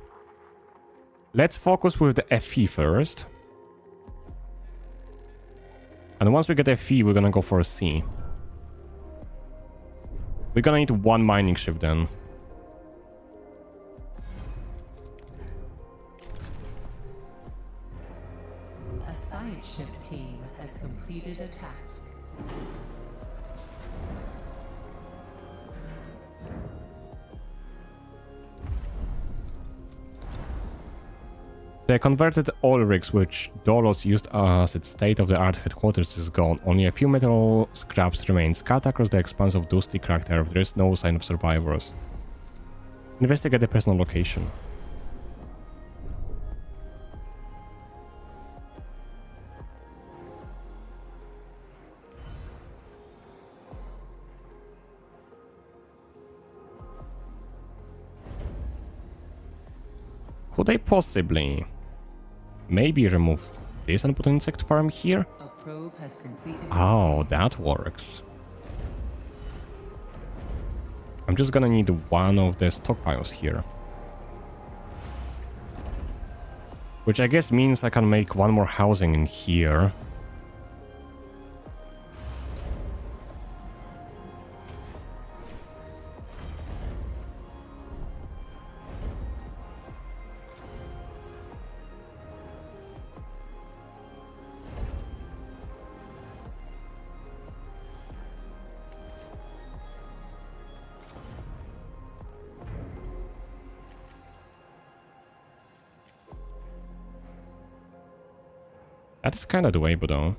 Let's focus with the FE first. And once we get FE, we're gonna go for a C. We're gonna need one mining ship then. A science ship team has completed a task. The converted oil rigs which Dolos used as its state-of-the-art headquarters is gone. Only a few metal scraps remain. Scout across the expanse of dusty cracked earth. There is no sign of survivors. Investigate the personal location. Could I possibly... maybe remove this and put an insect farm here? A probe has completed. Oh, that works. I'm just gonna need one of the stockpiles here. Which I guess means I can make one more housing in here. That is kind of the way, but though.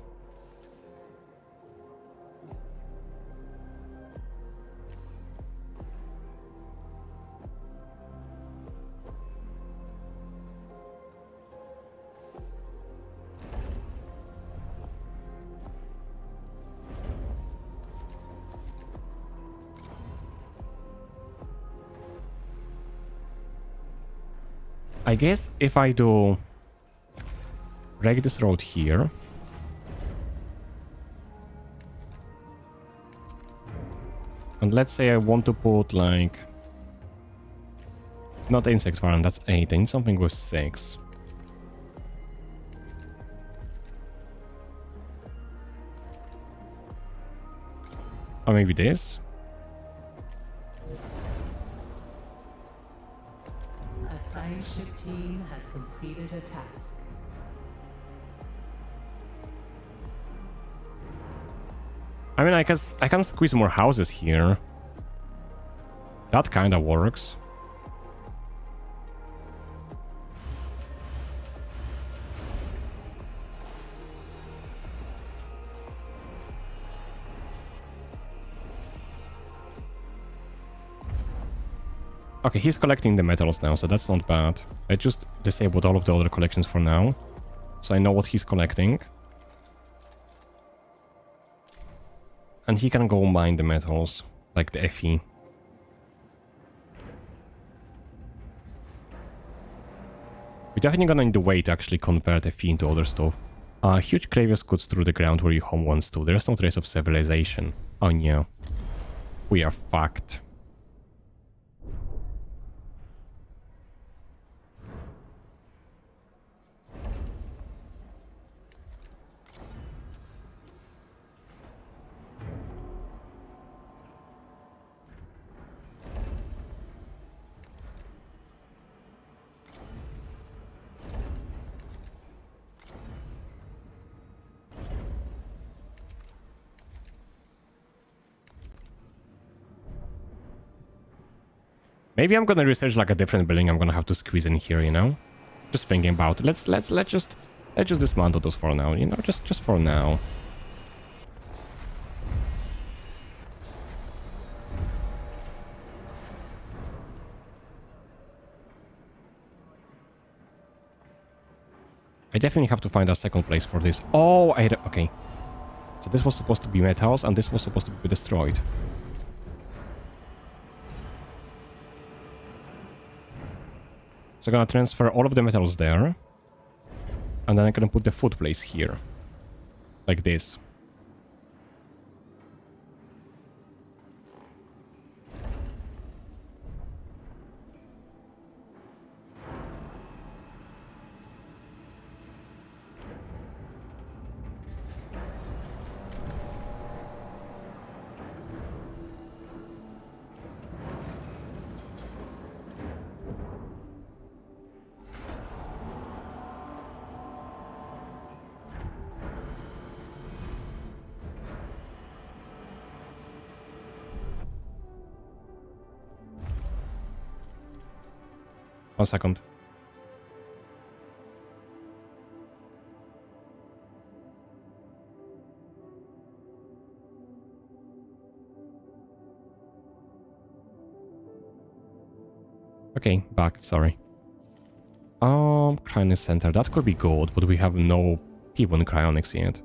I guess if I do break this road here. And let's say I want to put like... not insect farm, that's 8. I need something with 6. Or maybe this? A science ship team has completed a task. I mean, I can squeeze more houses here. That kind of works. Okay, he's collecting the metals now, so that's not bad. I just disabled all of the other collections for now, so I know what he's collecting. And he can go mine the metals, like the FE. We're definitely gonna need a way to actually convert FE into other stuff. Huge crevice cuts through the ground where your home once stood. There is no trace of civilization. Oh yeah. We are fucked. Maybe I'm gonna research like a different building I'm gonna have to squeeze in here, you know? Just thinking about it. Let's just dismantle those for now, you know, just for now. I definitely have to find a second place for this. Oh, okay. So this was supposed to be metals, and this was supposed to be destroyed. So I'm gonna transfer all of the metals there. And then I'm gonna put the food place here. Like this. One second. Okay, back, sorry. Cryonics Center, that could be good, but we have no people in cryonics yet.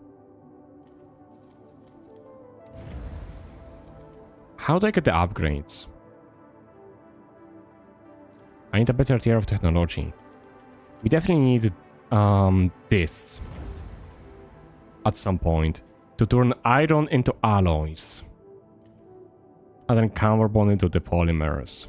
How do I get the upgrades? I need a better tier of technology. We definitely need this at some point to turn iron into alloys and then carbon into the polymers.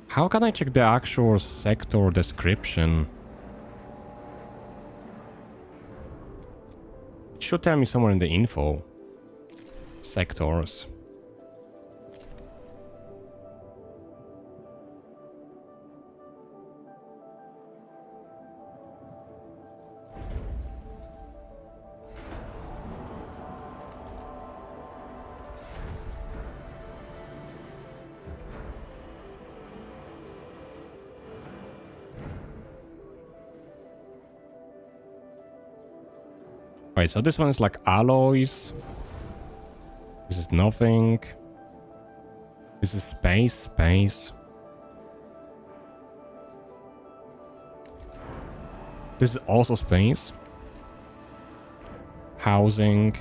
How can I check the actual sector description? It should tell me somewhere in the info. Sectors. Right, so this one is like alloys. This is nothing. This is space. This is also space. Housing.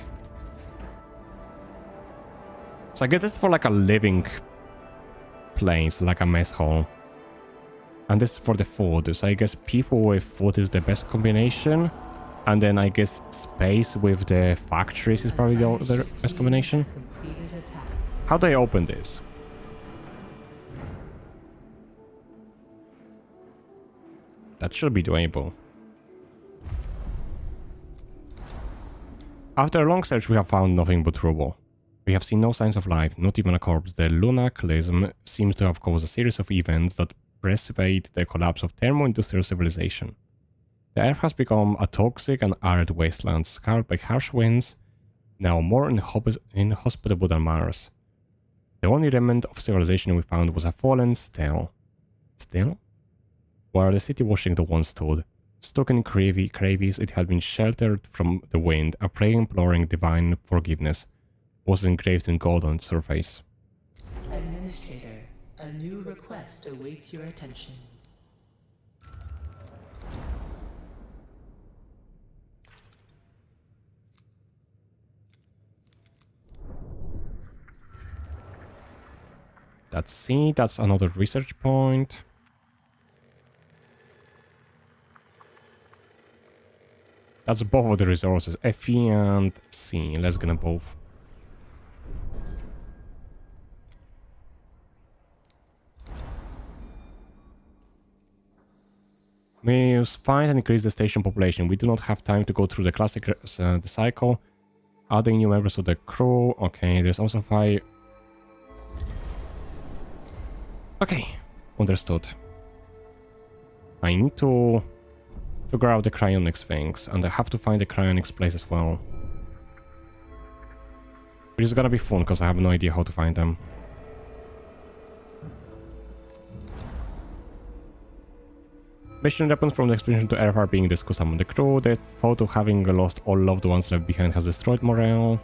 So I guess this is for like a living place, like a mess hall. And this is for the food. So I guess people with food is the best combination. And then I guess space with the factories is probably the best combination. How do I open this? That should be doable. After a long search, we have found nothing but rubble. We have seen no signs of life, not even a corpse. The lunaclism seems to have caused a series of events that precipitate the collapse of thermo-industrial civilization. The Earth has become a toxic and arid wasteland, scarred by harsh winds, now more inhospitable than Mars. The only remnant of civilization we found was a fallen stele. Stele? Where the city Washington once stood. Stuck in crevice, it had been sheltered from the wind. A prayer imploring divine forgiveness was engraved in gold on its surface. Administrator, a new request awaits your attention. That's C, that's another research point. That's both of the resources, FE and C. Let's get them both. We use find and increase the station population. We do not have time to go through the classic the cycle. Adding new members to the crew. Okay, there's also 5. Okay, understood. I need to figure out the cryonics things, and I have to find the cryonics place as well. Which is gonna be fun, because I have no idea how to find them. Mission weapons from the expedition to Earth are being discussed among the crew. The thought of having lost all loved ones left behind has destroyed morale.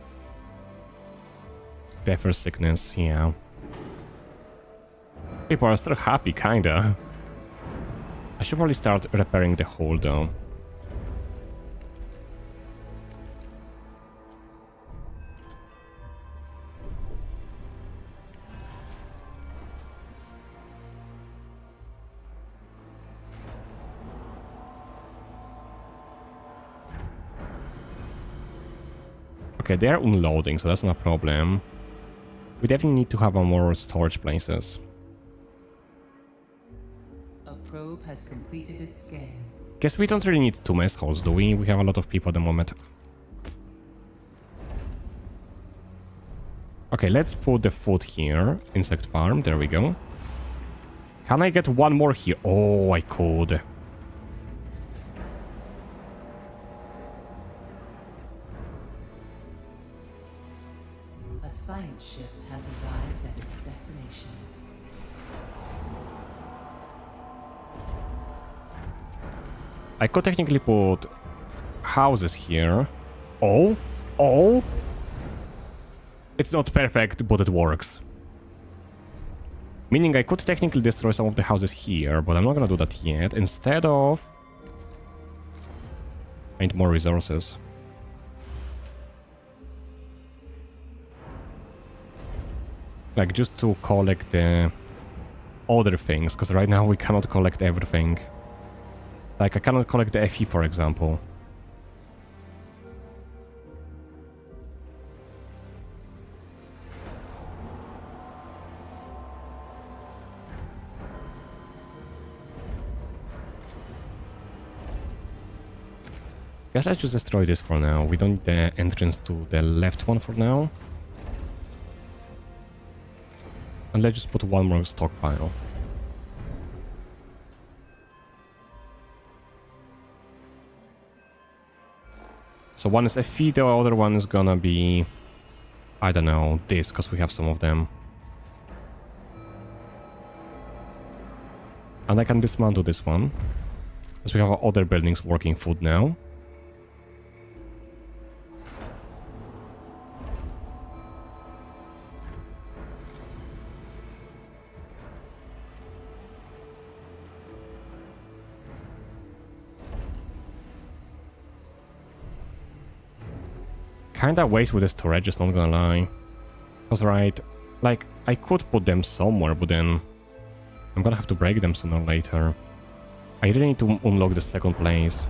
Death or sickness, yeah. People are still happy, kinda. I should probably start repairing the hull though. Okay, they are unloading, so that's not a problem. We definitely need to have more storage places. A probe has completed its scan. Guess we don't really need 2 mess halls, do we? We have a lot of people at the moment. Okay, let's put the food here. Insect farm, there we go. Can I get one more here? Oh, I could. A science ship has arrived at its destination. I could technically put houses here. Oh? Oh? It's not perfect, but it works. Meaning I could technically destroy some of the houses here, but I'm not gonna do that yet. Instead of... I need more resources. Like, just to collect the other things, because right now we cannot collect everything. Like, I cannot collect the FE, for example. Guess let's just destroy this for now. We don't need the entrance to the left one for now. And let's just put one more stockpile. So one is FE, the other one is gonna be... I don't know, this, because we have some of them. And I can dismantle this one. Because we have other buildings working food now. Kinda waste with the storage, just not gonna lie. Because right, like, I could put them somewhere, but then I'm gonna have to break them sooner or later. I really need to unlock the second place.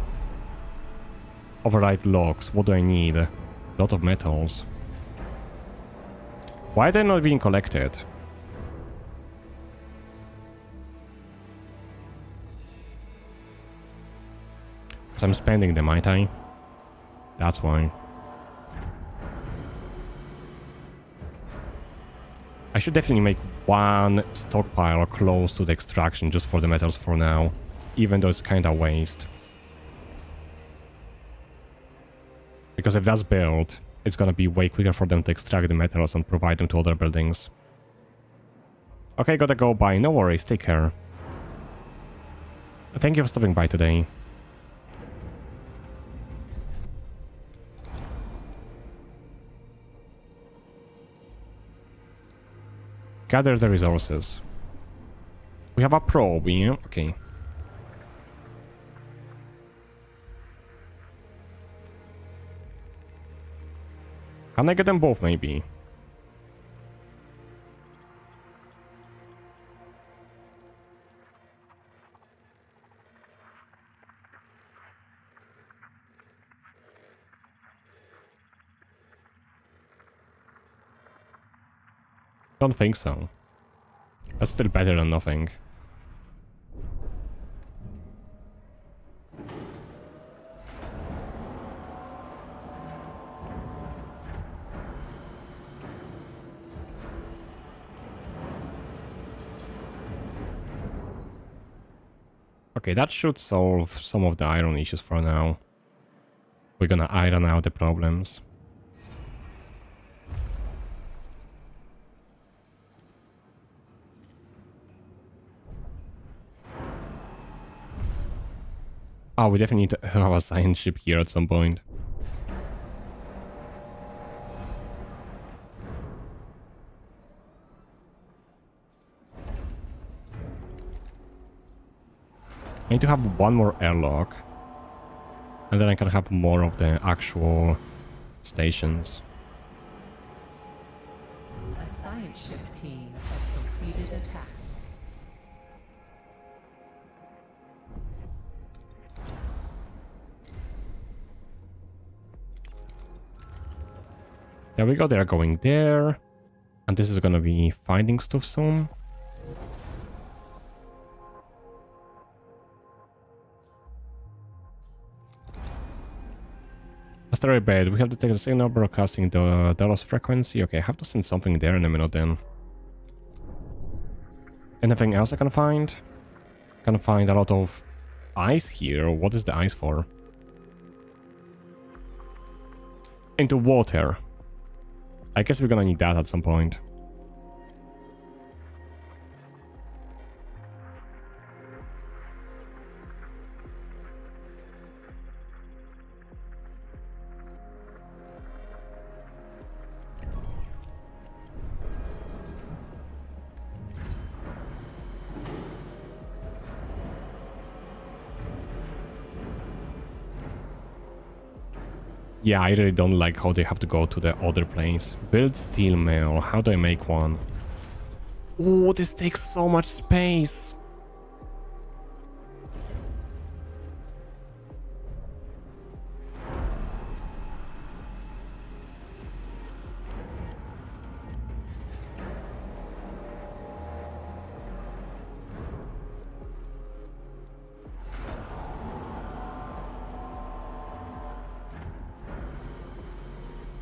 Override locks, what do I need? A lot of metals. Why are they not being collected? Because I'm spending them, might I? That's why. I should definitely make one stockpile close to the extraction just for the metals for now, even though it's kind of waste. Because if that's built, it's gonna be way quicker for them to extract the metals and provide them to other buildings. Okay, gotta go, bye. No worries, take care. Thank you for stopping by today. Gather the resources. We have a probe, yeah? Okay. Can I get them both, maybe? Don't think so. That's still better than nothing. Okay, that should solve some of the iron issues for now. We're gonna iron out the problems. Oh, we definitely need to have a science ship here at some point. I need to have one more airlock. And then I can have more of the actual stations. A science ship team has completed a task. There we go, they're going there. And this is gonna be finding stuff soon. Asteroid bed, we have to take the signal broadcasting the Delos frequency. Okay, I have to send something there in a minute then. Anything else I can find? I can find a lot of ice here. What is the ice for? Into water. I guess we're gonna need that at some point. Yeah, I really don't like how they have to go to the other place. Build steel mail. How do I make one? Oh, this takes so much space.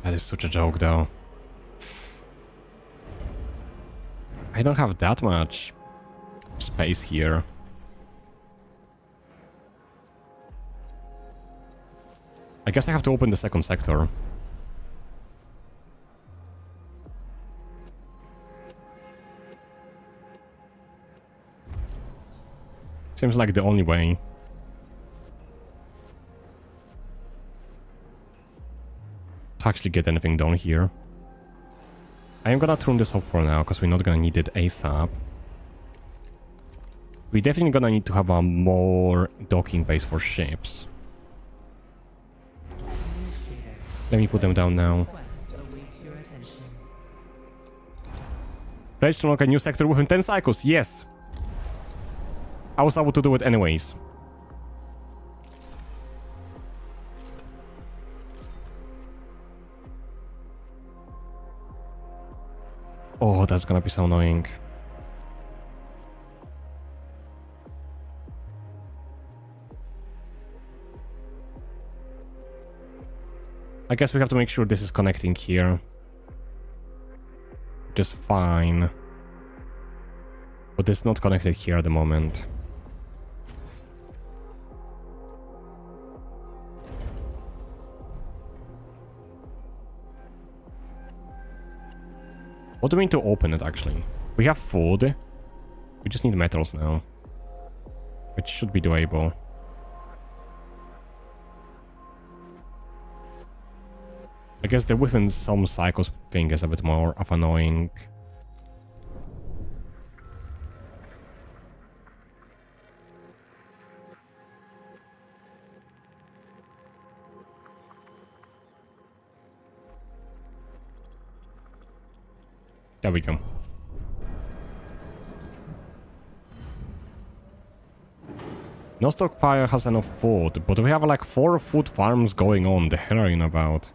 That is such a joke, though. I don't have that much space here. I guess I have to open the second sector. Seems like the only way. To actually get anything done here. I am gonna turn this off for now, because we're not gonna need it ASAP. We're definitely gonna need to have a more docking base for ships. Let me put them down now. Pledge to unlock a new sector within 10 cycles, yes! I was able to do it anyways. Oh, that's gonna be so annoying. I guess we have to make sure this is connecting here. Just fine. But it's not connected here at the moment. What do we need to open it, actually? We have food. We just need metals now. Which should be doable. I guess the within some cycles thing is a bit more of annoying. There we go. No stockpile has enough food, but we have like 4 food farms going on. The hell are you about?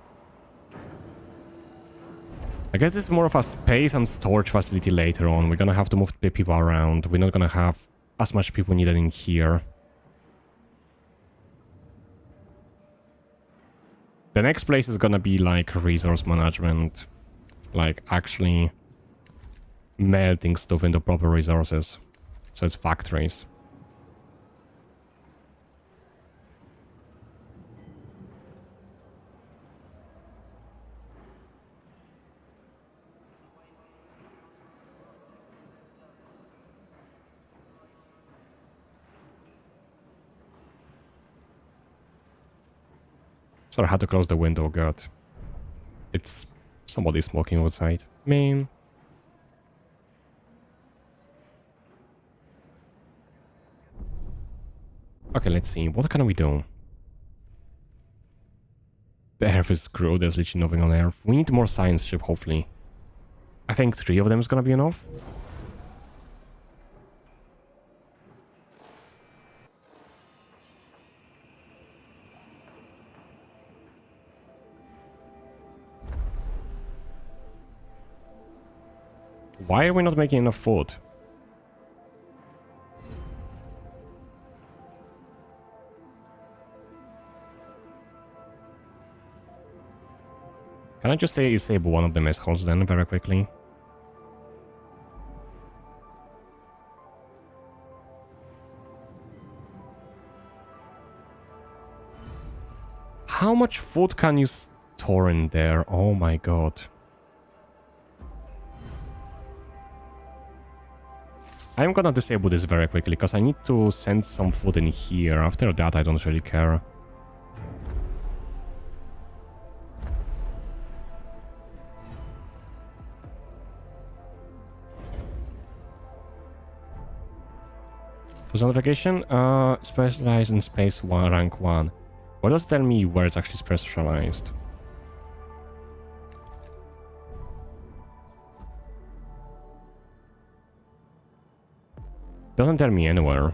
I guess this is more of a space and storage facility later on. We're gonna have to move the people around. We're not gonna have as much people needed in here. The next place is gonna be like resource management. Like actually melting stuff into proper resources. So it's factories. Sorry, I had to close the window, god. It's somebody smoking outside. Man. Okay, let's see. What can we do? The Earth is screwed. There's literally nothing on Earth. We need more science ship, hopefully. I think 3 of them is gonna be enough. Why are we not making enough food? Can I just disable one of the mess halls then very quickly? How much food can you store in there? Oh my god. I'm gonna disable this very quickly because I need to send some food in here. After that, I don't really care. Notification, specialized in space 1, rank 1. What does it tell me where it's actually specialized? Doesn't tell me anywhere.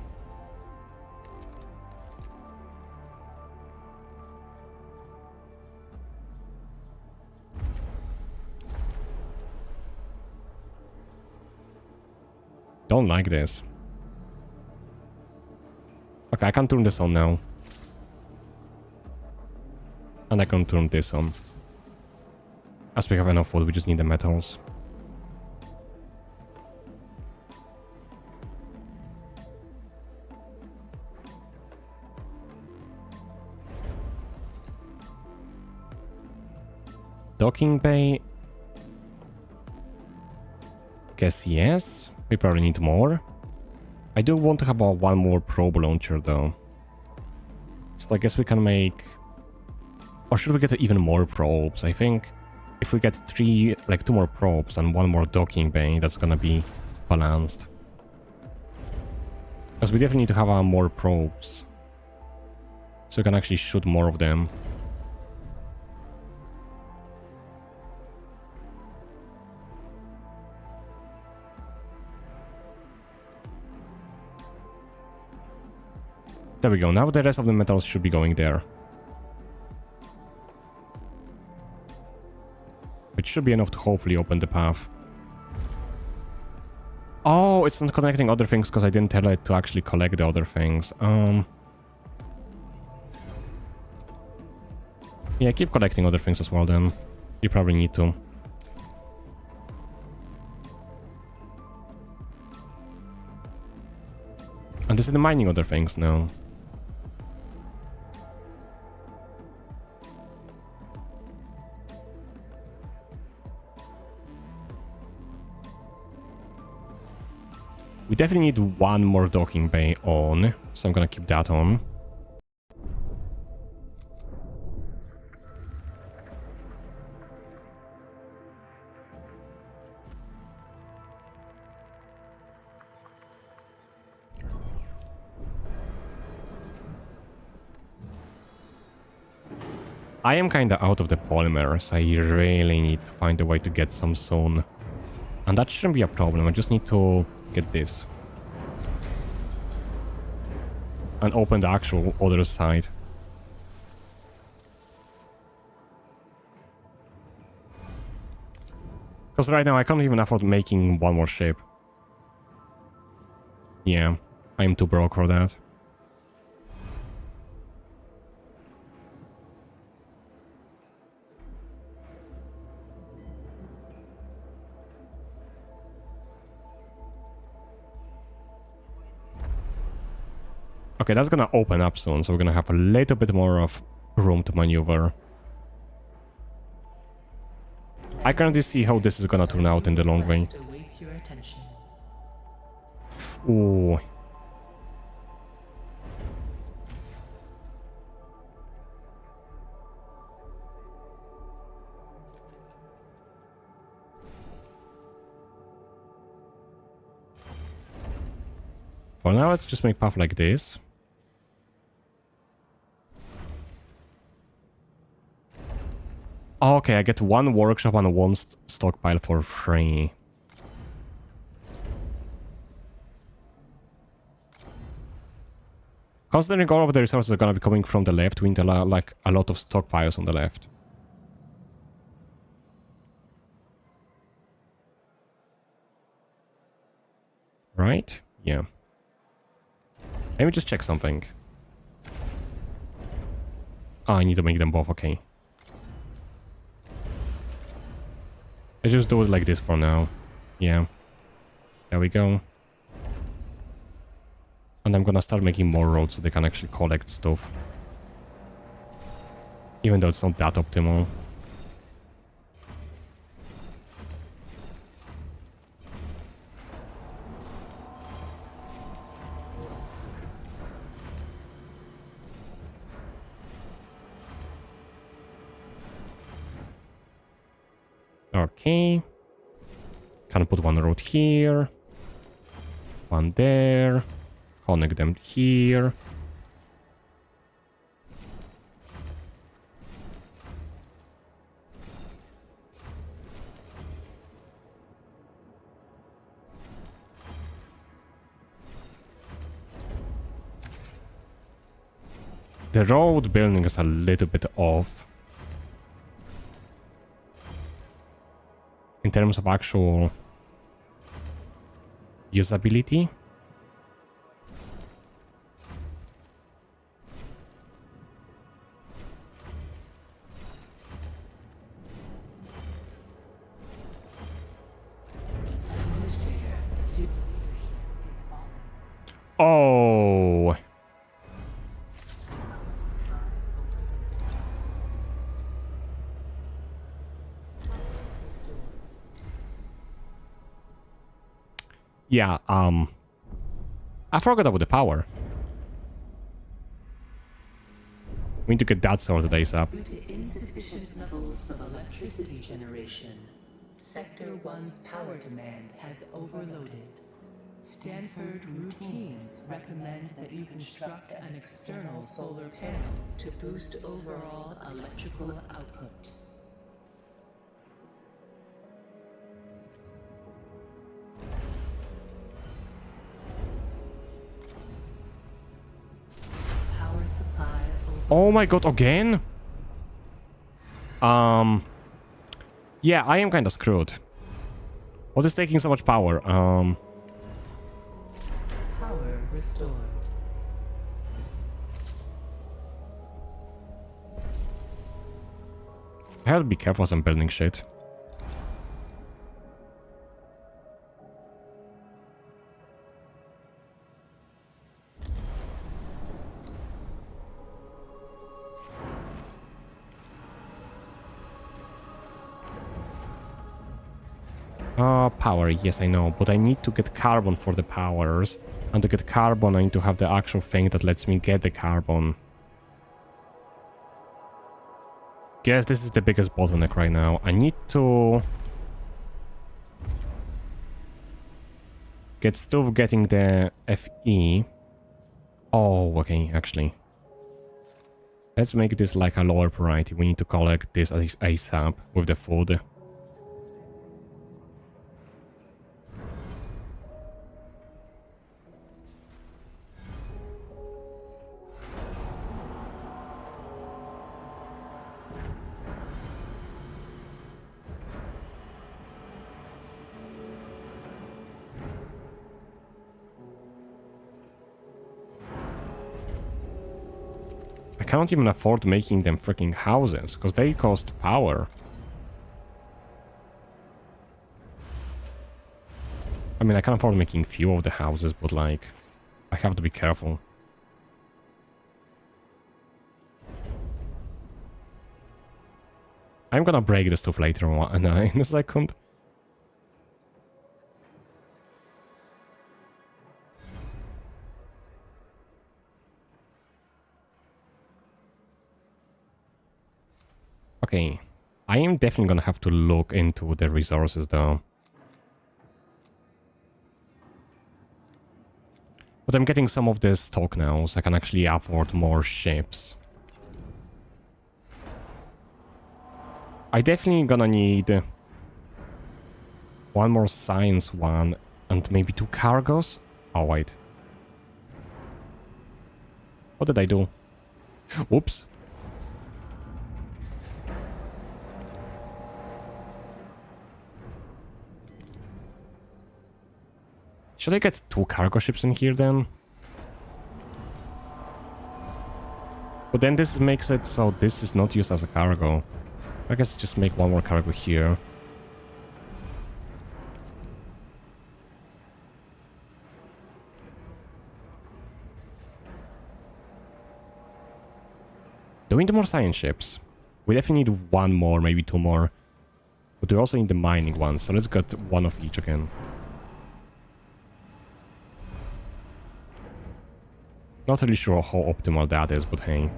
Don't like this. Okay, I can turn this on now. And I can turn this on. As we have enough food, we just need the metals. Docking bay. Guess yes. We probably need more. I do want to have one more probe launcher though. So I guess we can make... Or should we get even more probes? I think if we get 2 more probes and 1 more docking bay, that's gonna be balanced. Because we definitely need to have more probes. So we can actually shoot more of them. There we go. Now the rest of the metals should be going there. Which should be enough to hopefully open the path. Oh, it's not connecting other things because I didn't tell it to actually collect the other things. Yeah, keep collecting other things as well then. You probably need to. And this is the mining other things now. We definitely need 1 more docking bay on, so I'm gonna keep that on. I am kinda out of the polymers. I really need to find a way to get some soon. And that shouldn't be a problem. I just need to get this. And open the actual other side. Because right now I can't even afford making 1 more ship. Yeah, I'm too broke for that. Okay, that's gonna open up soon, so we're gonna have a little bit more of room to maneuver. I currently see how this is gonna turn out in the long way. Ooh. For now, let's just make path like this. Okay, I get one workshop and one stockpile for free. Considering all of the resources are gonna be coming from the left, we need like a lot of stockpiles on the left. Right? Yeah. Let me just check something. Oh, I need to make them both, okay. I just do it like this for now. Yeah. There we go. And I'm gonna start making more roads so they can actually collect stuff. Even though it's not that optimal. Okay. Can put one road here. One there. Connect them here. The road building is a little bit off. In terms of actual usability. Oh. Yeah, I forgot about the power. We need to get that sorted ASAP. Due to insufficient levels of electricity generation, Sector 1's power demand has overloaded. Stanford routines recommend that you construct an external solar panel to boost overall electrical output. Power supply Oh my god, again? Yeah, I am kind of screwed. What is taking so much power? power restored. I have to be careful as I'm building shit. Power, yes I know, but I need to get carbon for the powers. And to get carbon I need to have the actual thing that lets me get the carbon. Guess this is the biggest bottleneck right now. I need to get stuff getting the FE. Oh, okay, actually. Let's make this like a lower priority. We need to collect this ASAP with the food. I can't even afford making them freaking houses, because they cost power. I mean, I can afford making few of the houses, but like, I have to be careful. I'm gonna break the stuff later on in a second. Okay, I am definitely gonna have to look into the resources though. But I'm getting some of this stock now, so I can actually afford more ships. I definitely gonna need one more science one and maybe 2 cargos. Oh, wait. What did I do? Oops. Should I get 2 cargo ships in here then? But then this makes it so this is not used as a cargo. I guess just make one more cargo here. Do we need more science ships? We definitely need one more, maybe 2 more. But we also need the mining one, so let's get one of each again. Not really sure how optimal that is, but hey.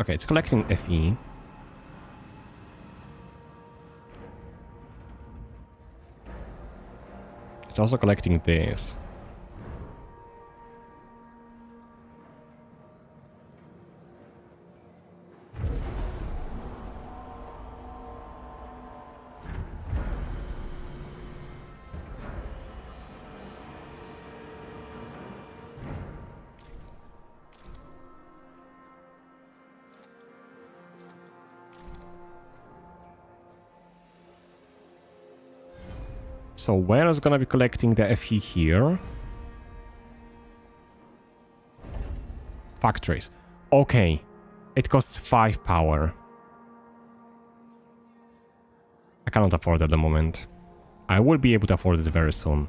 Okay, it's collecting FE. It's also collecting this. So where is gonna be collecting the FE here? Factories. Okay. It costs 5 power. I cannot afford it at the moment. I will be able to afford it very soon.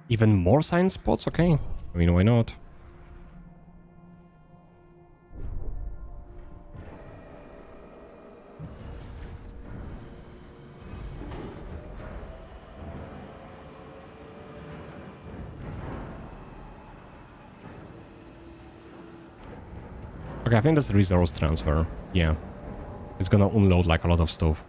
Even more science spots? Okay. I mean, why not? Okay, I think that's resource transfer. Yeah. It's gonna unload like a lot of stuff.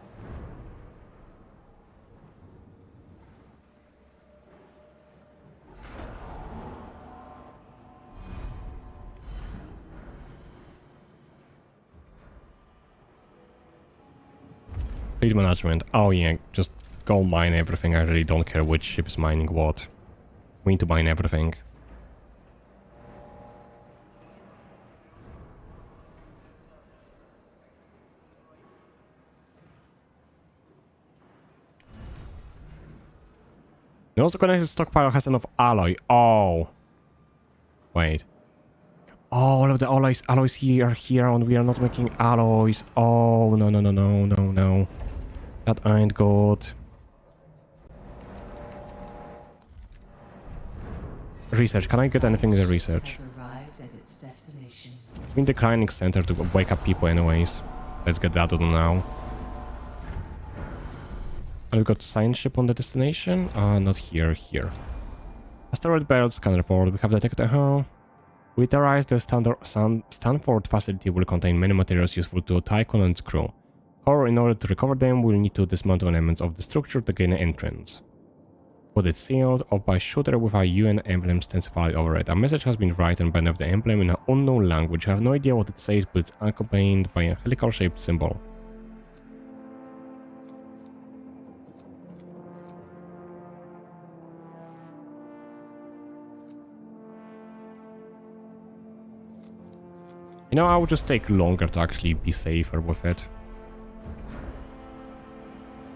Fleet management. Oh yeah, just go mine everything. I really don't care which ship is mining what. We need to mine everything. The also connected stockpile has enough alloy. Oh. Wait. Oh, all of the alloys here are here and we are not making alloys. Oh, no, no, no, no, no, no. That ain't good. Research. Can I get anything in the research? I mean, the grinding center to wake up people anyways. Let's get that done now. And we got science ship on the destination. Not here, here. Asteroid belt scan report. We have detected we theorize the Stanford facility will contain many materials useful to Tycoon and its crew. However, in order to recover them, we'll need to dismantle elements of the structure to gain an entrance. But it's sealed off by a shooter with a UN emblem stenciled over it. A message has been written by the emblem in an unknown language. I have no idea what it says, but it's accompanied by a helical-shaped symbol. You know, I would just take longer to actually be safer with it.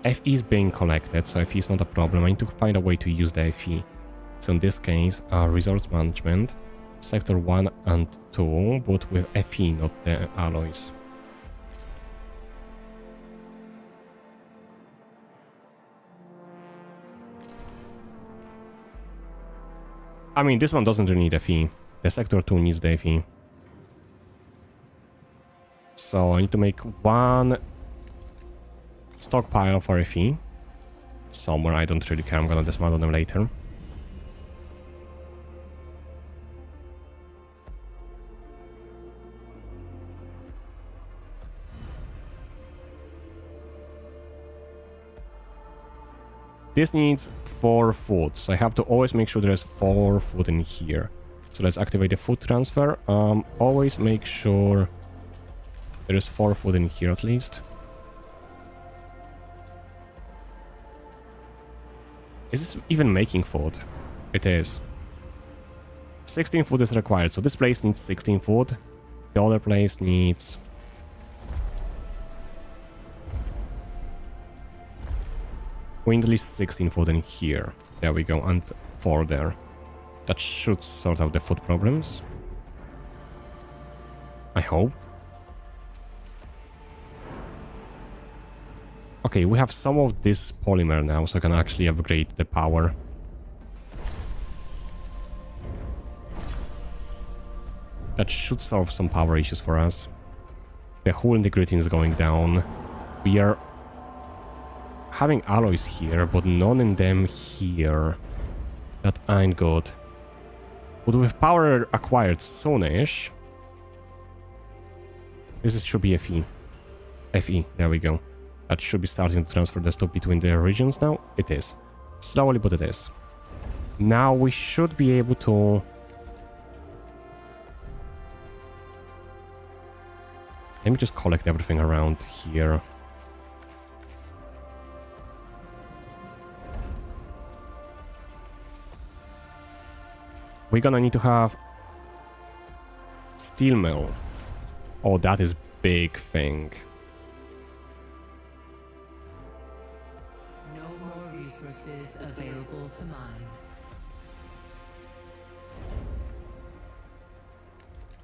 FE is being collected, so FE is not a problem. I need to find a way to use the FE. So in this case, resource management, sector 1 and 2, but with FE, not the alloys. I mean, this one doesn't really need FE. The sector 2 needs the FE. So I need to make one stockpile for a fee. Somewhere, I don't really care, I'm gonna dismantle them later. This needs 4 food, so I have to always make sure there's 4 food in here. So let's activate the food transfer. Always make sure there is 4 food in here at least. Is this even making food? It is. 16 food is required, so this place needs 16 food. The other place needs... we need at least 16 food in here. There we go, and 4 there. That should sort out the food problems. I hope. Okay, we have some of this polymer now, so I can actually upgrade the power. That should solve some power issues for us. The whole integrity is going down. We are having alloys here, but none in them here. That ain't good. But with power acquired soonish, should be FE. FE, there we go. That should be starting to transfer the stuff between the regions now. It is. Slowly, but it is. Now we should be able to... let me just collect everything around here. We're gonna need to have steel mill. Oh, that is big thing. No more resources available to mine.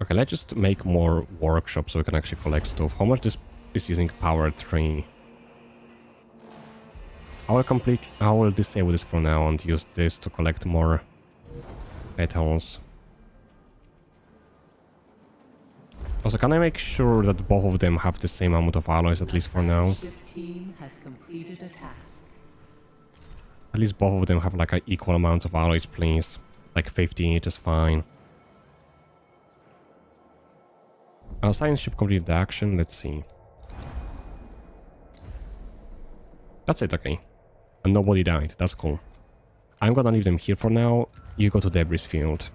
Okay, let's just make more workshops so we can actually collect stuff. How much this is using power 3? I will disable this for now and use this to collect more metals. Also, can I make sure that both of them have the same amount of alloys, at least for now? Team has completed a task. At least both of them have like equal amounts of alloys, please. Like 50 each is fine. Science ship completed the action, let's see. That's it, okay. And nobody died, that's cool. I'm gonna leave them here for now. You go to debris field.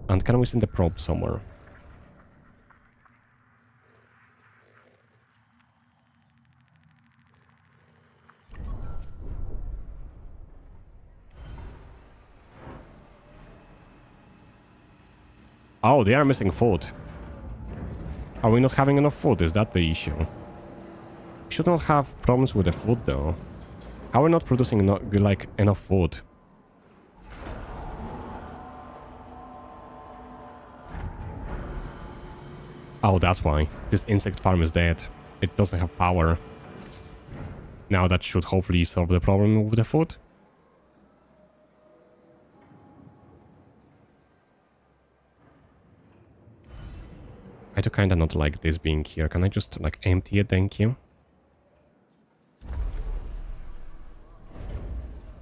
And can we send the probe somewhere? Oh, they are missing food. Are we not having enough food? Is that the issue? We should not have problems with the food though. How are we not producing like enough food? Oh, that's why. This insect farm is dead. It doesn't have power. Now that should hopefully solve the problem with the food. I do kinda not like this being here. Can I just like empty it? Thank you.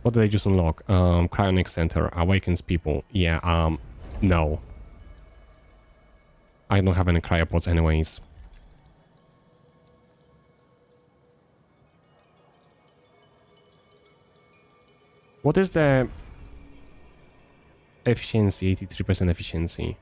What did I just unlock? Cryonic Center awakens people. Yeah, no. I don't have any cryopods anyways. What is the efficiency? 83% efficiency.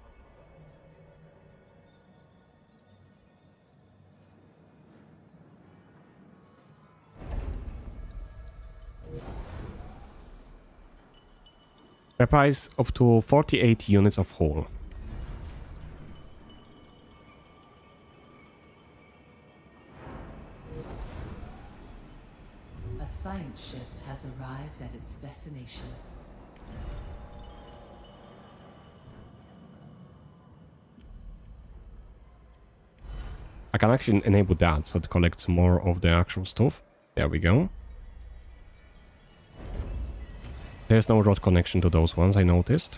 Reprise up to 48 units of hull. A science ship has arrived at its destination. I can actually enable that so it collects more of the actual stuff. There we go. There's no road connection to those ones, I noticed.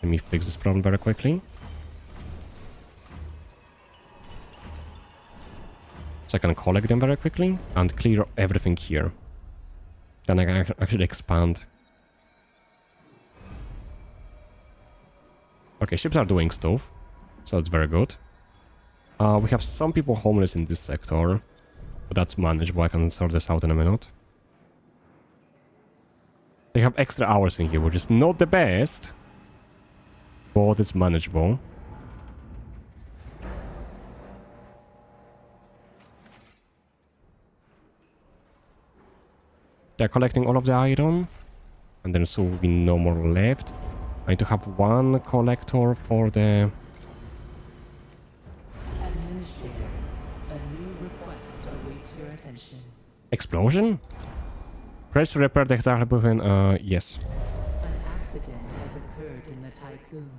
Let me fix this problem very quickly. So I can collect them very quickly and clear everything here. Then I can actually expand. Okay, ships are doing stuff, so that's very good. We have some people homeless in this sector, but that's manageable. I can sort this out in a minute. They have extra hours in here, which is not the best, but it's manageable. They're collecting all of the iron, and then so will be no more left. I need to have one collector for the... Administrator, a new request awaits your attention. Explosion? Press to repair the Tycoon. Yes. An accident has occurred in the Tycoon.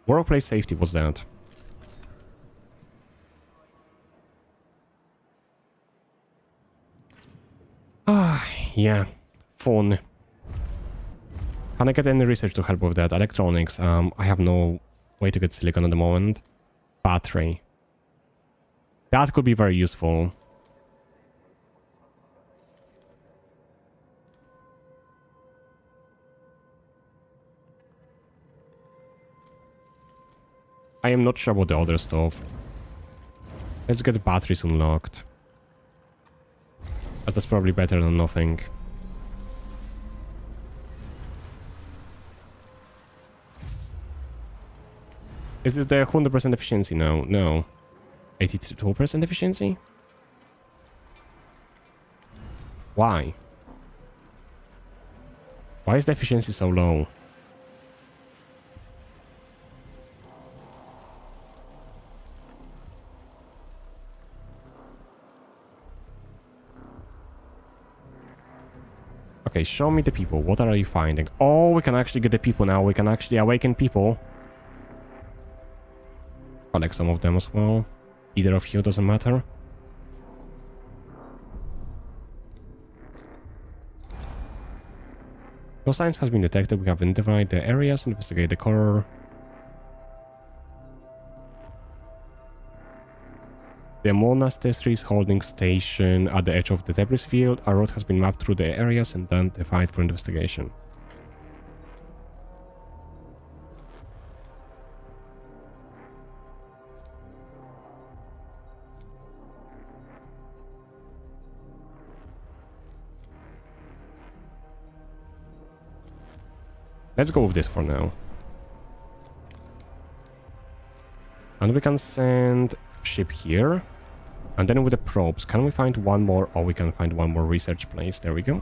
Workplace safety was that. Ah, yeah. Fun. Can I get any research to help with that? Electronics. I have no way to get silicon at the moment. Battery. That could be very useful. I am not sure about the other stuff. Let's get the batteries unlocked. But that's probably better than nothing. Is this the 100% efficiency now? No. 82% efficiency? Why? Why is the efficiency so low? Okay, show me the people. What are you finding? Oh, we can actually get the people now. We can actually awaken people. Collect some of them as well. Either of you, doesn't matter. No signs has been detected. We have identified the areas, investigate the color. The monastery's holding station at the edge of the debris field. A road has been mapped through the areas and identified for investigation. Let's go with this for now. And we can send ship here. And then with the probes, can we find one more? Oh, we can find one more research place. There we go.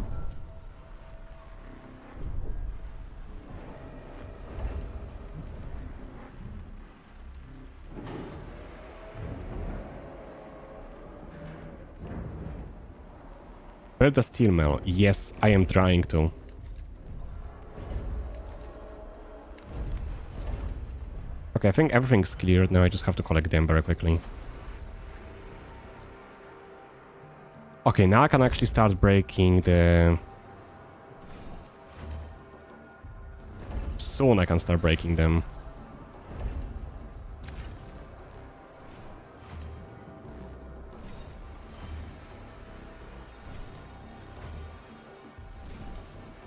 Build the steel mill. Yes, I am trying to. Okay, I think everything's cleared. Now I just have to collect them very quickly. Okay, now I can actually start breaking the... Soon I can start breaking them.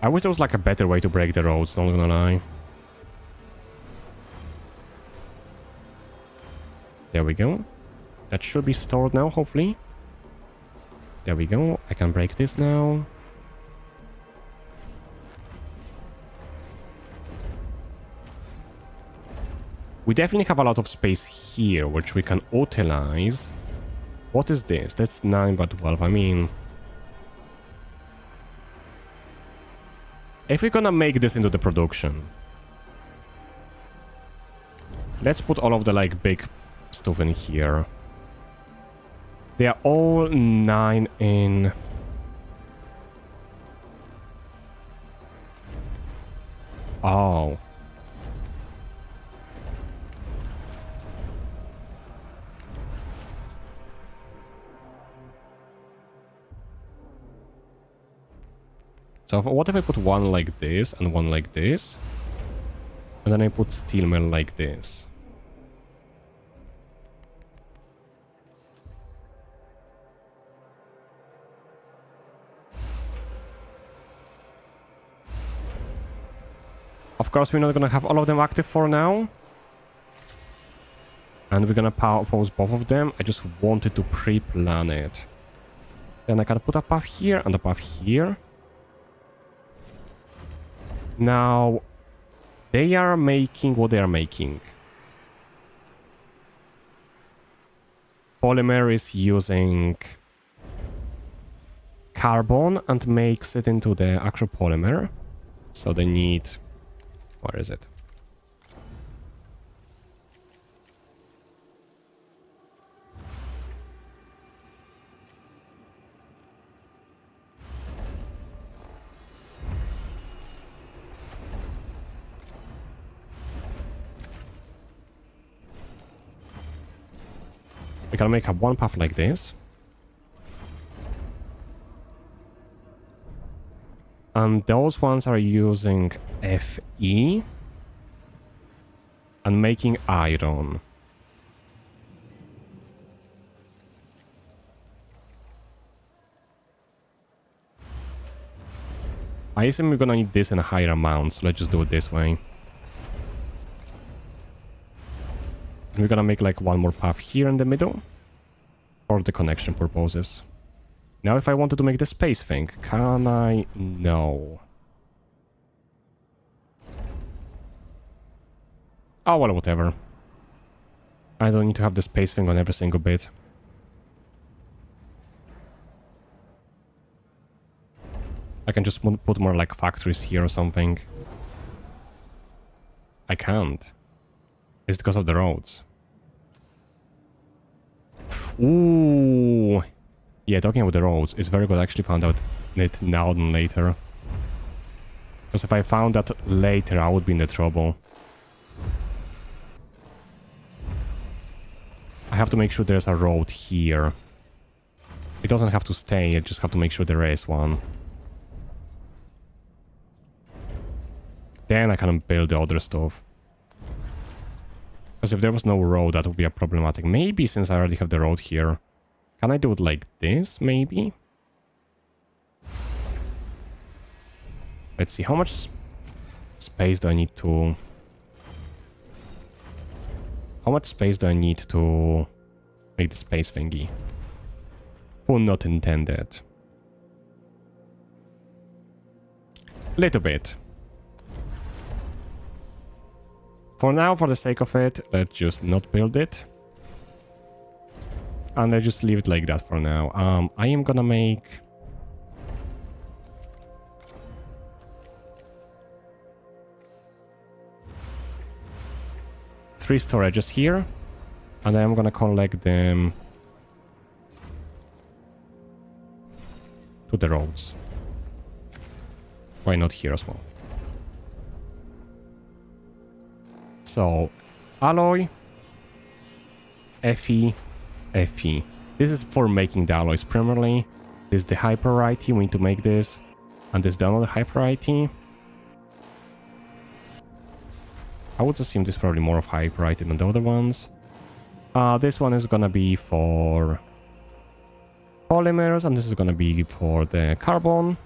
I wish there was like a better way to break the roads, not gonna lie. There we go. That should be stored now, hopefully. There we go. I can break this now. We definitely have a lot of space here, which we can utilize. What is this? That's 9 by 12. I mean... if we're gonna make this into the production... let's put all of the, like, big... stuff in here. They are all 9 in... oh. So what if I put one like this and one like this? And then I put steel mill like this. Of course, we're not gonna have all of them active for now. And we're gonna pause both of them. I just wanted to pre-plan it. Then I can put a path here and a path here. Now, they are making what they are making. Polymer is using carbon and makes it into the actual polymer. So they need... Where is it? We can make up one path like this. And those ones are using Fe and making iron. I assume we're gonna need this in a higher amount, so let's just do it this way. We're gonna make like one more path here in the middle for the connection purposes. Now if I wanted to make the space thing, can I? No. Oh well, whatever. I don't need to have the space thing on every single bit. I can just put more like factories here or something. I can't. It's because of the roads. Ooh. Yeah, talking about the roads, it's very good I actually found out it now than later. Because if I found that later, I would be in the trouble. I have to make sure there's a road here. It doesn't have to stay, I just have to make sure there is one. Then I can build the other stuff. Because if there was no road, that would be a problematic. Maybe since I already have the road here. Can I do it like this, maybe? Let's see, how much space do I need to... How much space do I need to make the space thingy? Pun not intended. Little bit. For now, for the sake of it, let's just not build it. And let's just leave it like that for now. I am gonna make... three storages here. And I'm gonna collect them to the roads. Why not here as well? So, alloy, Fe, Fe. This is for making the alloys primarily. This is the high priority, we need to make this. And this is the another high priority. I would assume this is probably more of high priority than the other ones. This one is gonna be for polymers, and this is gonna be for the carbon.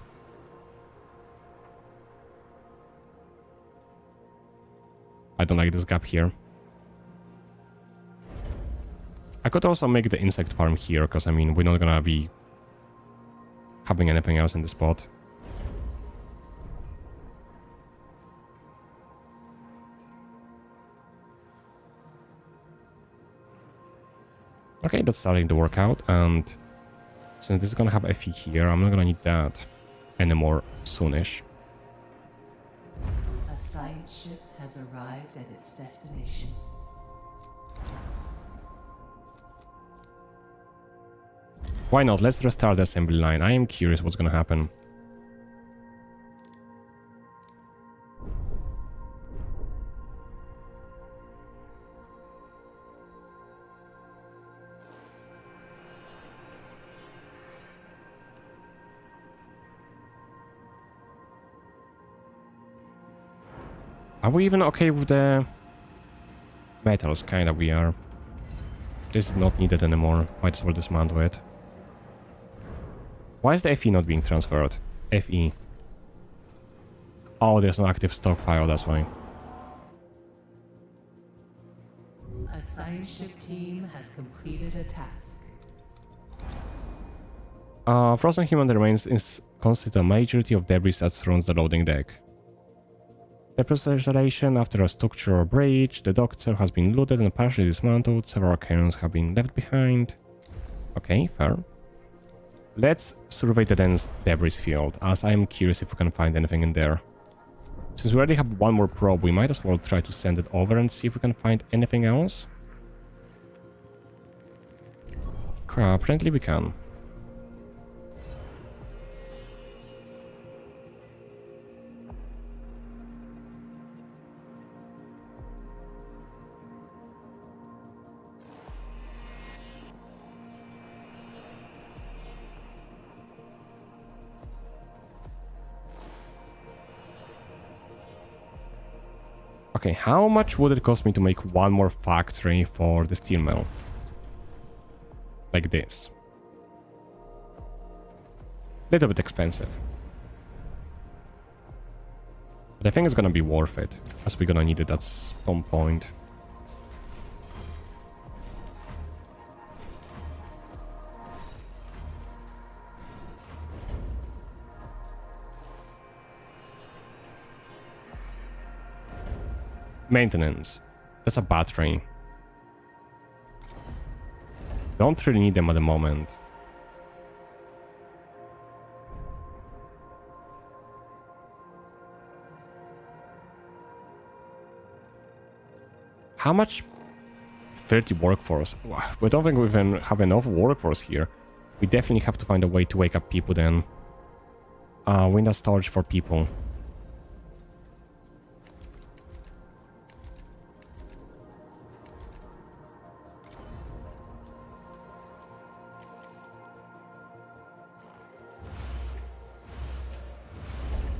I don't like this gap here. I could also make the insect farm here, because I mean, we're not gonna be having anything else in the spot. Okay, that's starting to work out, and since this is gonna have Fe here, I'm not gonna need that anymore soonish. A science ship has arrived at its destination. Why not? Let's restart the assembly line. I am curious what's gonna happen. Are we even okay with the metals? Kinda we are. This is not needed anymore. Might as well dismantle it. Why is the Fe not being transferred? Fe. Oh, there's an active stockpile, that's why. A science ship team has completed a task. Frozen human remains constitute a majority of debris that surrounds the loading deck. Depressurization after a structural breach, the dock cell has been looted and partially dismantled, several cannons have been left behind. Okay, fair. Let's survey the dense debris field, as I am curious if we can find anything in there. Since we already have one more probe, we might as well try to send it over and see if we can find anything else. Apparently we can. Okay, how much would it cost me to make one more factory for the steel mill? Like this. Little bit expensive. But I think it's gonna be worth it, as we're gonna need it at some point. Maintenance. That's a battery. Don't really need them at the moment. How much? 30 workforce. We don't think we even have enough workforce here. We definitely have to find a way to wake up people then. Window storage for people.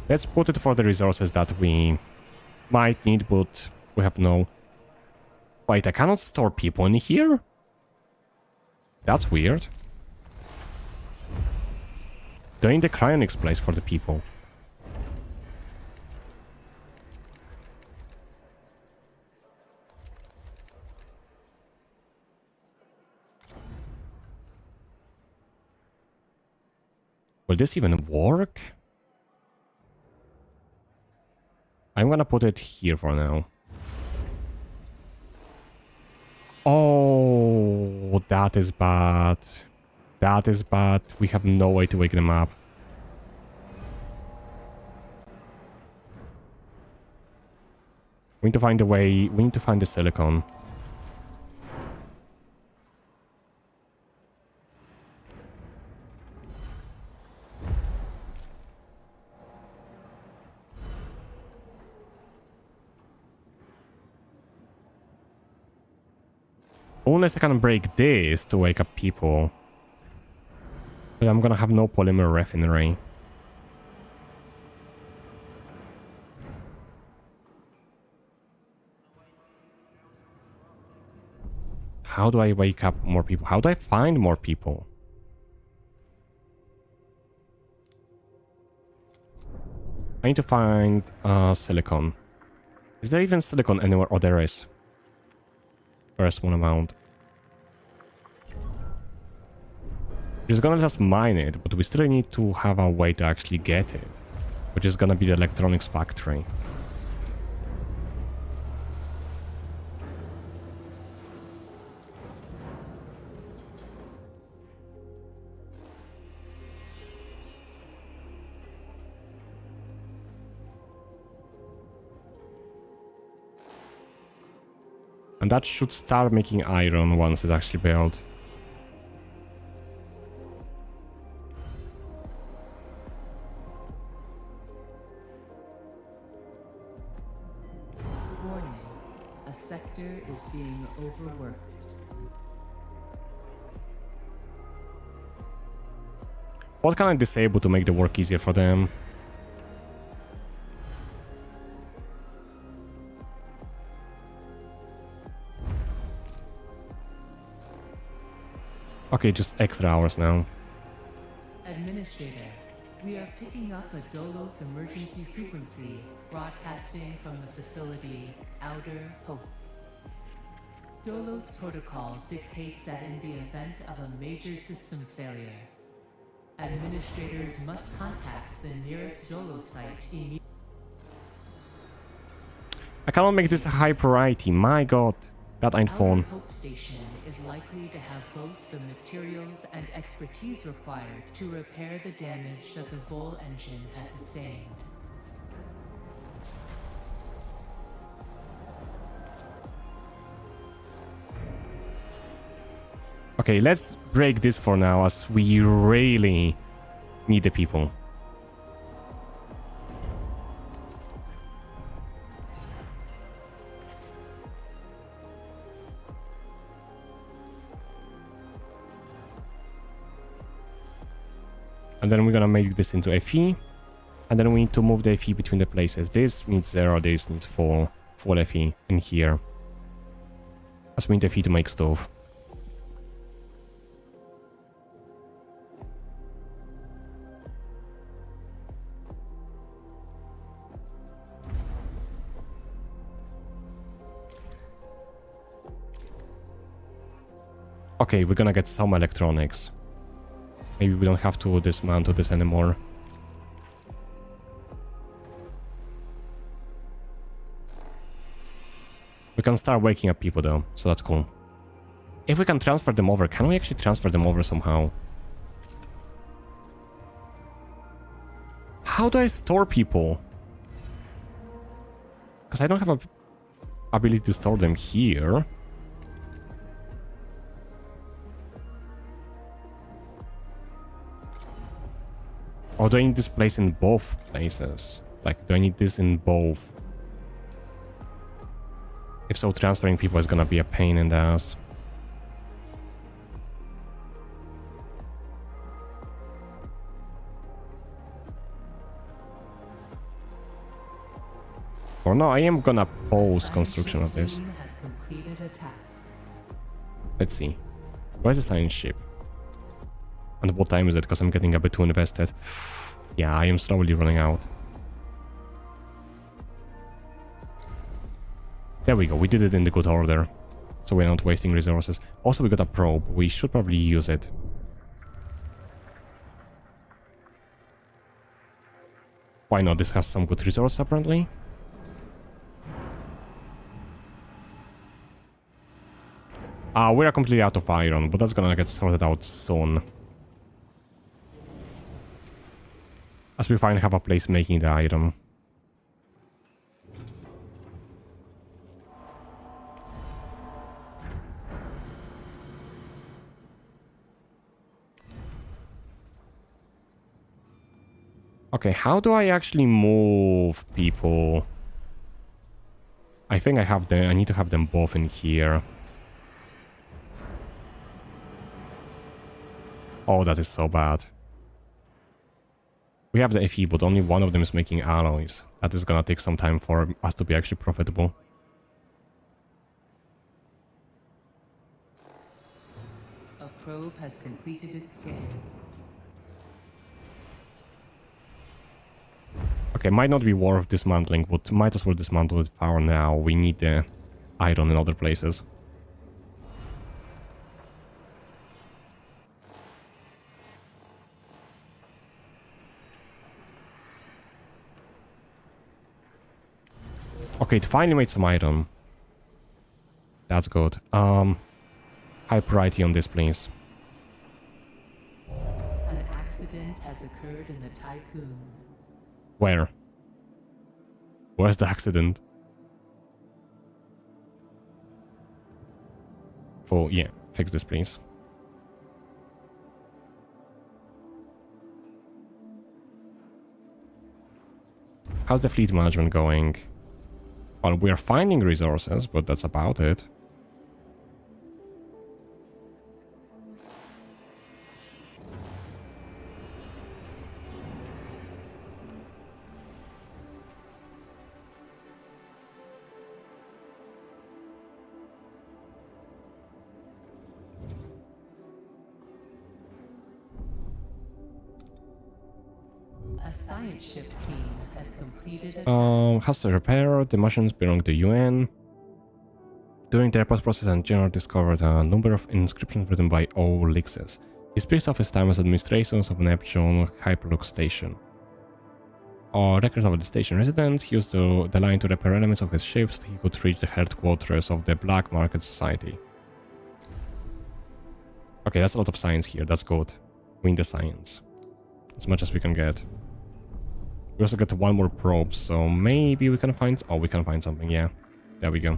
Let's put it for the resources that we might need, but we have no... Wait, I cannot store people in here? That's weird. Do I need the cryonics place for the people? Will this even work? I'm gonna put it here for now. Oh, that is bad. That is bad. We have no way to wake them up. We need to find a way. We need to find the silicon. Unless I can break this to wake up people. But I'm gonna have no polymer refinery. How do I wake up more people? How do I find more people? I need to find silicon. Is there even silicon anywhere? Oh, there is. Very small amount. We're just gonna just mine it, but we still need to have a way to actually get it, which is gonna be the electronics factory. And that should start making iron once it's actually built. Warning. A sector is being overworked. What can I disable to make the work easier for them? Okay, just extra hours now. Administrator, we are picking Picking up a Dolos emergency frequency, broadcasting from the facility Outer Hope. Dolos protocol dictates that in the event of a major systems failure, administrators must contact the nearest Dolos site immediately. I cannot make this a high priority. My god. That ain't Outer fun. Hope Station is likely to have both the materials and expertise required to repair the damage that the Vol engine has sustained. Okay, let's break this for now, as we really need the people. And then we're gonna make this into FE. And then we need to move the FE between the places. This needs 0, this needs 4 FE in here. As we need FE to make stuff. Okay, we're gonna get some electronics. Maybe we don't have to dismantle this anymore. We can start waking up people though, so that's cool. If we can transfer them over, can we actually transfer them over somehow? How do I store people? Because I don't have a ability to store them here. Or do I need this place in both places? Like, do I need this in both? If so, transferring people is gonna be a pain in the ass. For now, I am gonna pause construction of this. Has completed a task. Let's see. Where's the science ship? And what time is it? Because I'm getting a bit too invested. Yeah, I am slowly running out. There we go. We did it in the good order. So we're not wasting resources. Also, we got a probe. We should probably use it. Why not? This has some good resources, apparently. We are completely out of iron, but that's gonna get sorted out soon. As we finally have a place making the iron. Okay, how do I actually move people? I think I need to have them both in here. Oh, that is so bad. We have the FE, but only one of them is making alloys. That is gonna take some time for us to be actually profitable. A probe has completed its scan. Okay, might not be worth dismantling, but might as well dismantle it for now. We need the iron in other places. Okay, it finally made some iron. That's good. High priority on this, please. An accident has occurred in the Tycoon. Where? Where's the accident? Oh, yeah. Fix this, please. How's the fleet management going? Well, we're finding resources, but that's about it. A science ship team has completed a task. Has to repair the machines belong to UN. During their post-process, engineer discovered a number of inscriptions written by Lixes. He speaks of his time as administrators of Neptune Hyperloop Station. Records of the station residents. He used the line to repair elements of his ships. He could reach the headquarters of the Black Market Society. Okay, that's a lot of science here. That's good. Win the science. As much as we can get. We also get one more probe, so maybe we can find... Oh, we can find something, yeah. There we go.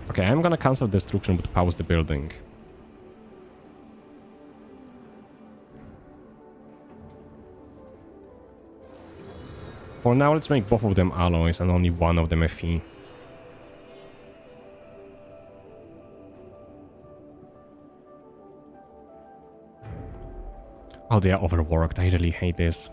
Okay, I'm gonna cancel destruction but pause the building. For now, let's make both of them alloys and only one of them Fe. Oh, they are overworked. I really hate this.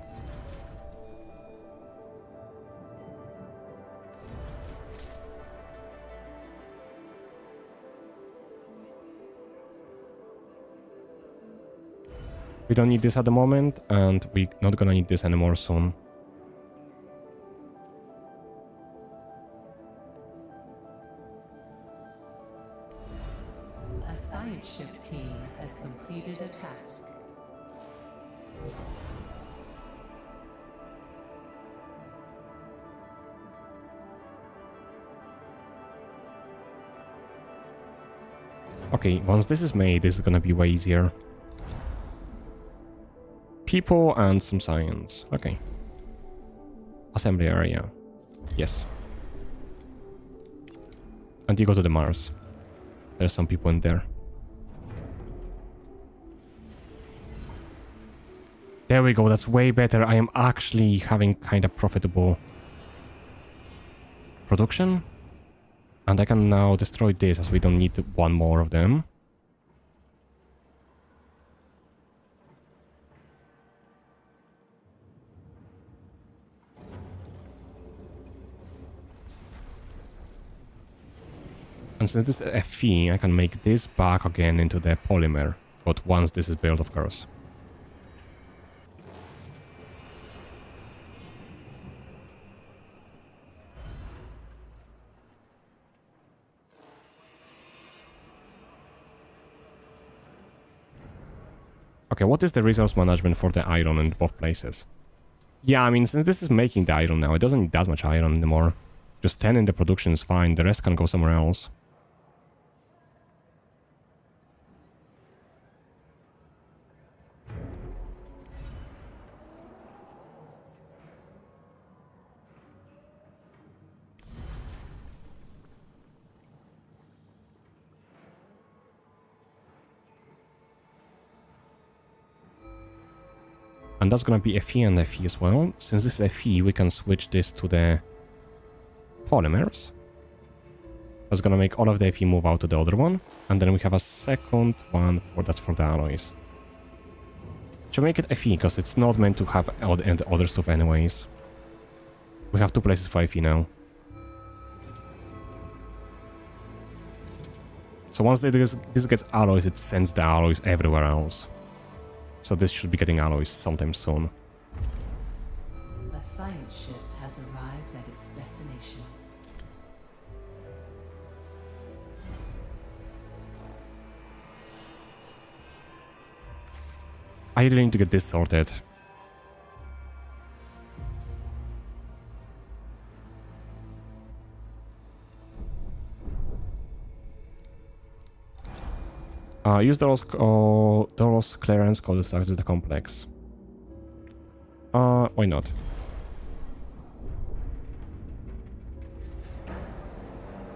We don't need this at the moment, and we're not gonna need this anymore soon. A science ship team has completed a task. Okay, once this is made, this is gonna be way easier. People and some science. Okay. Assembly area. Yes. And you go to the Mars. There's some people in there. There we go, that's way better. I am actually having kind of profitable production. And I can now destroy this as we don't need one more of them. And since this is Fe, I can make this back again into the polymer. But once this is built, of course. Okay, what is the resource management for the iron in both places? Yeah, I mean, since this is making the iron now, it doesn't need that much iron anymore. Just 10 in the production is fine, the rest can go somewhere else. And that's gonna be Fe and Fe as well. Since this is Fe, we can switch this to the polymers. That's gonna make all of the Fe move out to the other one. And then we have a second one that's for the alloys. Should make it Fe, because it's not meant to have all the other stuff anyways. We have two places for Fe now. So once this gets alloys, it sends the alloys everywhere else. So this should be getting alloys sometime soon. A science ship has arrived at its destination. I really need to get this sorted. Use Doros clearance code to access the complex. Why not?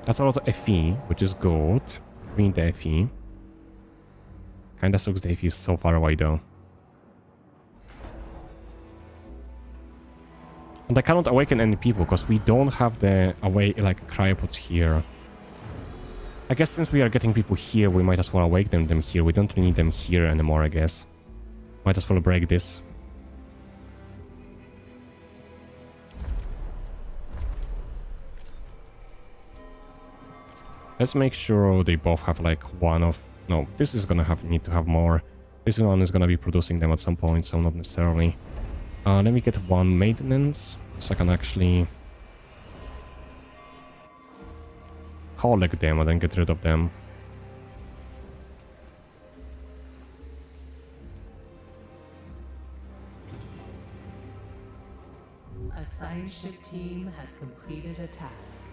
That's a lot of Fe, which is good. We need the Fe. Kinda sucks the Fe is so far away though. And I cannot awaken any people because we don't have the cryopods here. I guess since we are getting people here, we might as well awaken them here. We don't really need them here anymore, I guess. Might as well break this. Let's make sure they both have like one of... No, this is gonna need to have more. This one is gonna be producing them at some point, so not necessarily. Let me get one maintenance, so I can actually collect them and then get rid of them. A science ship team has completed a task.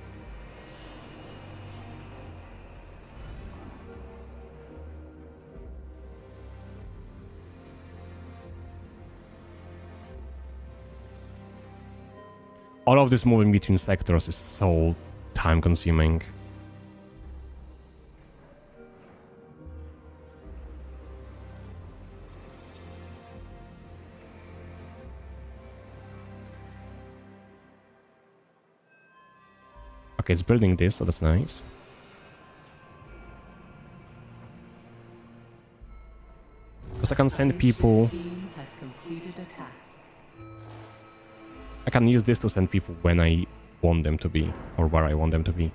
All of this moving between sectors is so time consuming. Okay, it's building this, so that's nice. Because I can send people... Team has completed a task. I can use this to send people when I want them to be, or where I want them to be.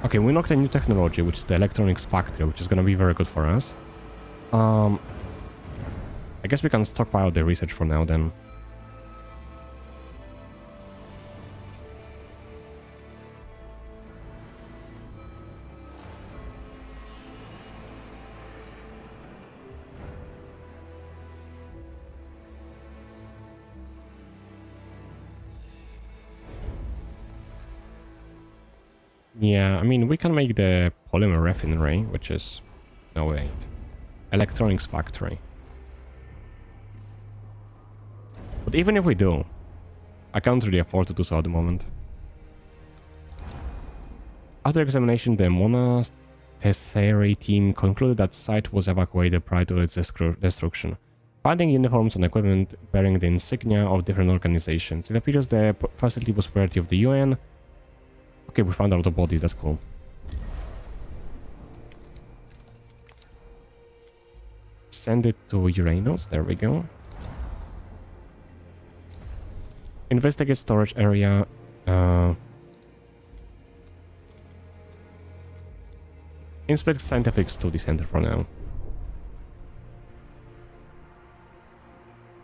Okay, we unlocked a new technology, which is the electronics factory, which is going to be very good for us. I guess we can stockpile the research for now then. Yeah, I mean, we can make the polymer refinery, which is... No, wait. Electronics factory. But even if we do, I can't really afford to do so at the moment. After examination, the Monastery team concluded that site was evacuated prior to its destruction, finding uniforms and equipment bearing the insignia of different organizations. It appears the facility was property of the UN. Okay, we found out the body, that's cool. Send it to Uranus, there we go. Investigate storage area. Inspect scientific study center for now.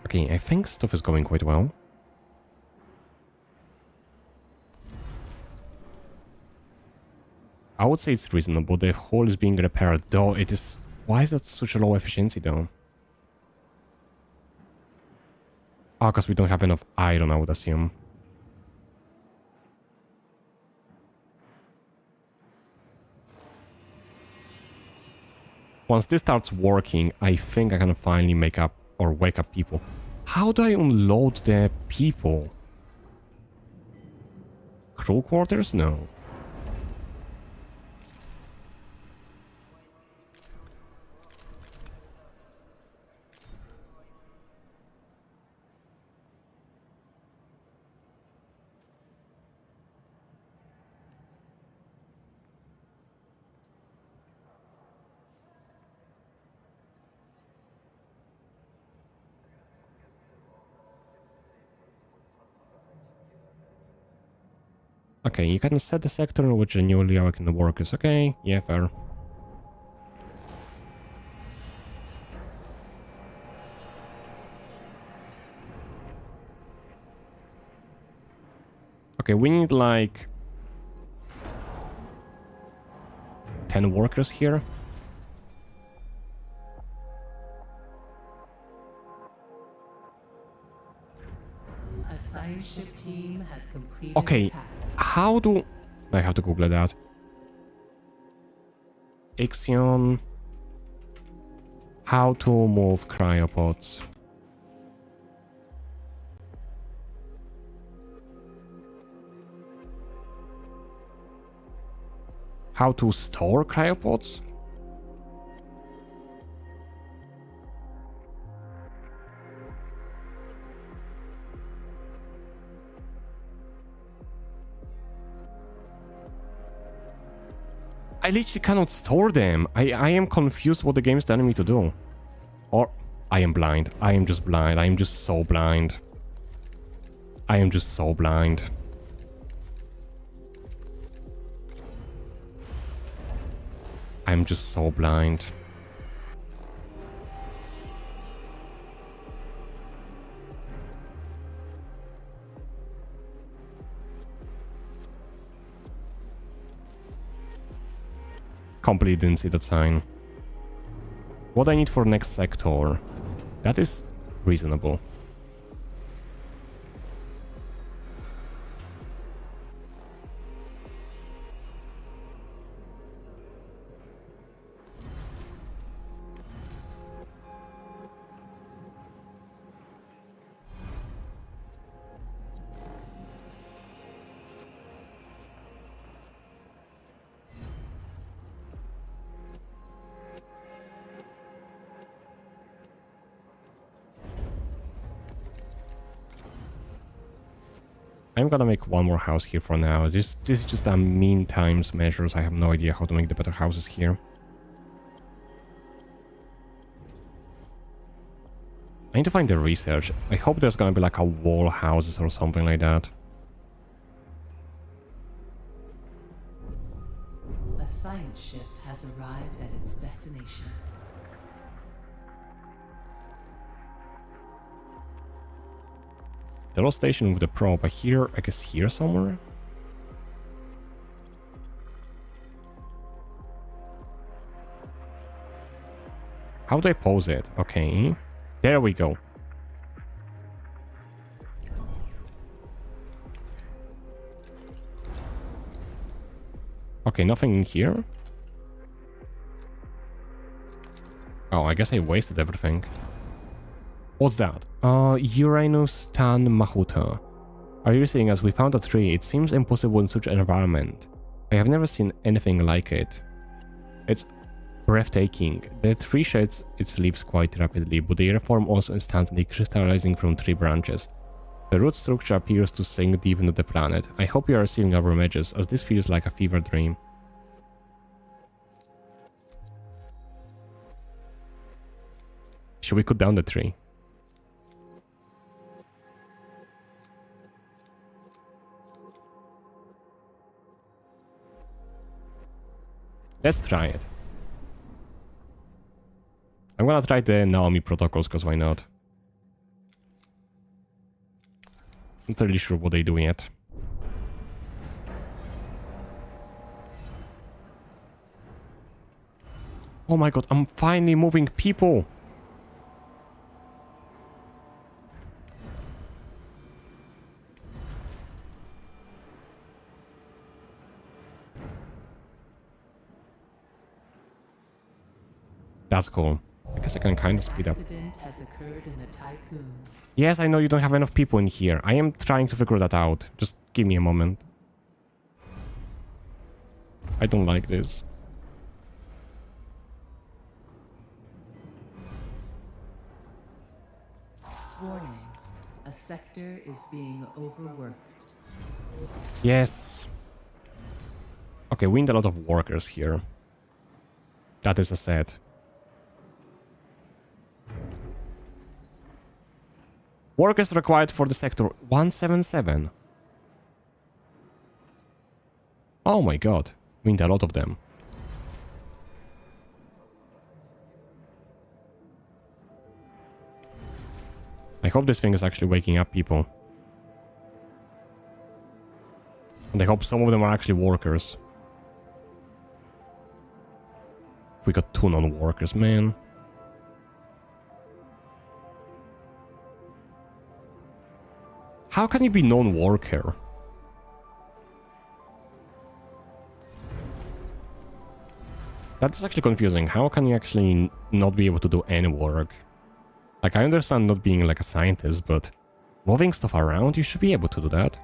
Okay, I think stuff is going quite well. I would say it's reasonable. The hull is being repaired, though it is... Why is that such a low efficiency, though? Oh, because we don't have enough iron, I would assume. Once this starts working, I think I can finally make up or wake up people. How do I unload the people? Crew quarters? No. Okay, you can set the sector in which the newly awakened workers. Okay, yeah, fair. Okay, we need like 10 workers here. A science ship team has completed Okay, a task. how do... I have to Google that. Ixion. How to move cryopods. How to store cryopods? I literally cannot store them. I am confused what the game is telling me to do. Or I am blind. I am just blind. I am just so blind. I am just so blind. I'm just so blind. Completely didn't see that sign. What I need for next sector? That is reasonable. I'm gonna make one more house here for now. This is just a mean times measures. I have no idea how to make the better houses here. I need to find the research. I hope there's gonna be like a wall houses or something like that. A science ship has arrived at its destination. The lost station with the probe. I guess here somewhere? How do I pose it? Okay. There we go. Okay, nothing in here. Oh, I guess I wasted everything. What's that? Uranus Tan Mahuta. Are you seeing as we found a tree? It seems impossible in such an environment. I have never seen anything like it. It's breathtaking. The tree sheds its leaves quite rapidly, but they reform also instantly, crystallizing from tree branches. The root structure appears to sink deep into the planet. I hope you are receiving our images, as this feels like a fever dream. Should we cut down the tree? Let's try it. I'm gonna try the Naomi protocols, because why not? Not really sure what they do yet. Oh my god, I'm finally moving people! That's cool. I guess I can kind of speed up. Accident has occurred in the Tycoon. Yes, I know you don't have enough people in here. I am trying to figure that out. Just give me a moment. I don't like this. Warning. A sector is being overworked. Yes. Okay, we need a lot of workers here. That is a set. Workers required for the sector 177. Oh my god. We need a lot of them. I hope this thing is actually waking up people. And I hope some of them are actually workers. We got 2 non-workers, man. How can you be non-worker? That is actually confusing. How can you actually not be able to do any work? Like, I understand not being like a scientist, but moving stuff around, you should be able to do that.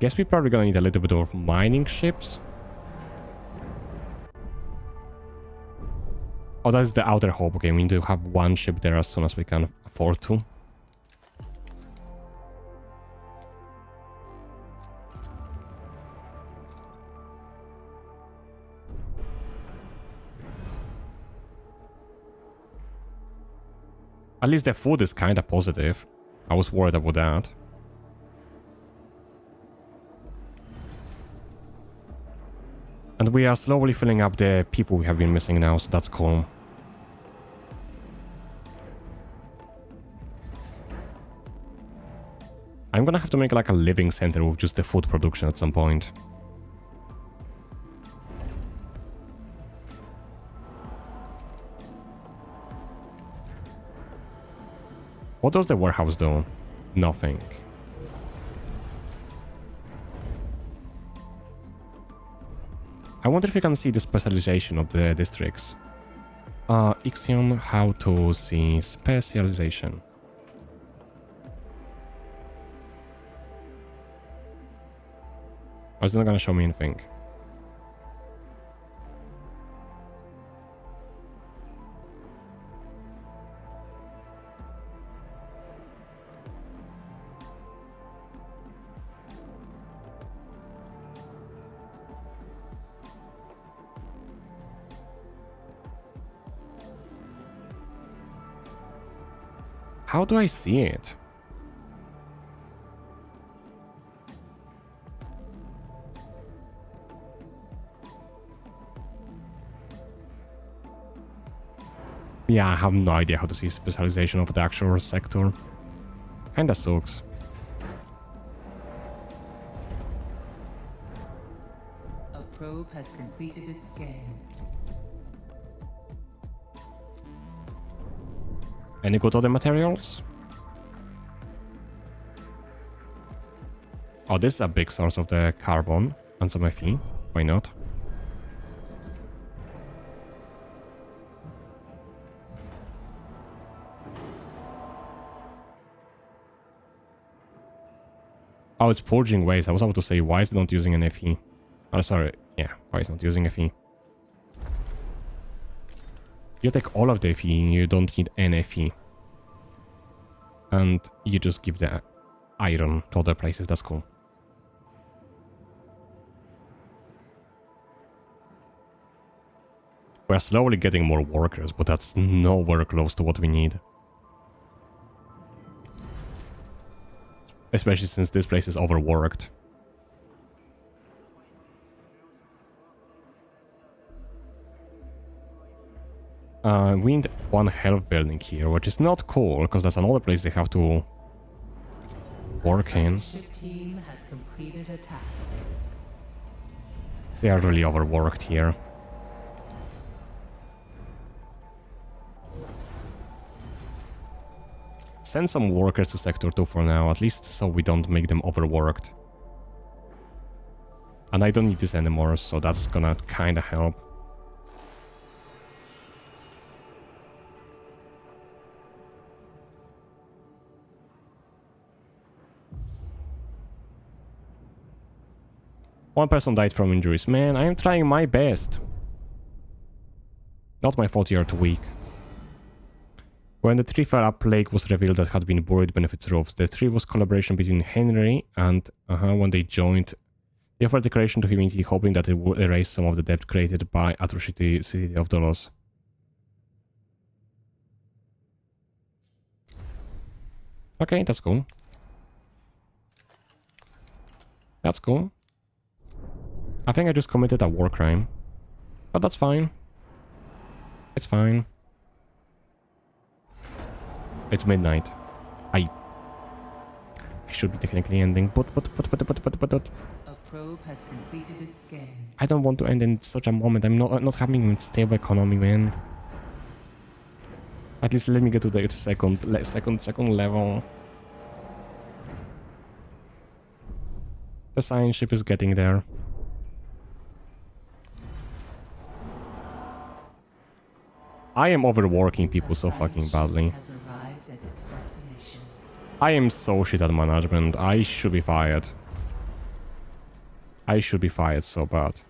Guess we're probably gonna need a little bit of mining ships. Oh, that's the outer hope. Okay, we need to have one ship there as soon as we can afford to. At least the food is kind of positive. I was worried about that. And we are slowly filling up the people we have been missing now, so that's cool. I'm gonna have to make like a living center with just the food production at some point. What does the warehouse do? Nothing. I wonder if you can see the specialization of the districts. Ixion, how to see specialization. Oh, it's not gonna show me anything. How do I see it? Yeah, I have no idea how to see specialization of the actual sector. Kinda sucks. A probe has completed its scan. Any good other materials? Oh, this is a big source of the carbon and some Fe. Why not? Oh, it's purging waste. I was about to say, why is it not using an Fe? Oh, sorry. Yeah, why is it not using Fe? You take all of the Fe, you don't need any Fe. And you just give the iron to other places, that's cool. We're slowly getting more workers, but that's nowhere close to what we need. Especially since this place is overworked. We need one health building here, which is not cool, because that's another place they have to work in. Ship team has completed a task. They are really overworked here. Send some workers to Sector 2 for now, at least so we don't make them overworked. And I don't need this anymore, so that's gonna kinda help. One person died from injuries. Man, I am trying my best. Not my fault you're too weak. When the tree fell, a plague was revealed that had been buried beneath its roots. The tree was collaboration between Henry and when they joined. They offered declaration to humanity, hoping that it would erase some of the debt created by atrocity city of Dolos. Okay, that's cool. That's cool. I think I just committed a war crime. But that's fine. It's fine. It's midnight. I should be technically ending, but. A probe has completed its scan. I don't want to end in such a moment. I'm not having a stable economy, man. At least let me get to the second level. The science ship is getting there. I am overworking people so fucking badly. I am so shit at management. I should be fired. I should be fired so bad.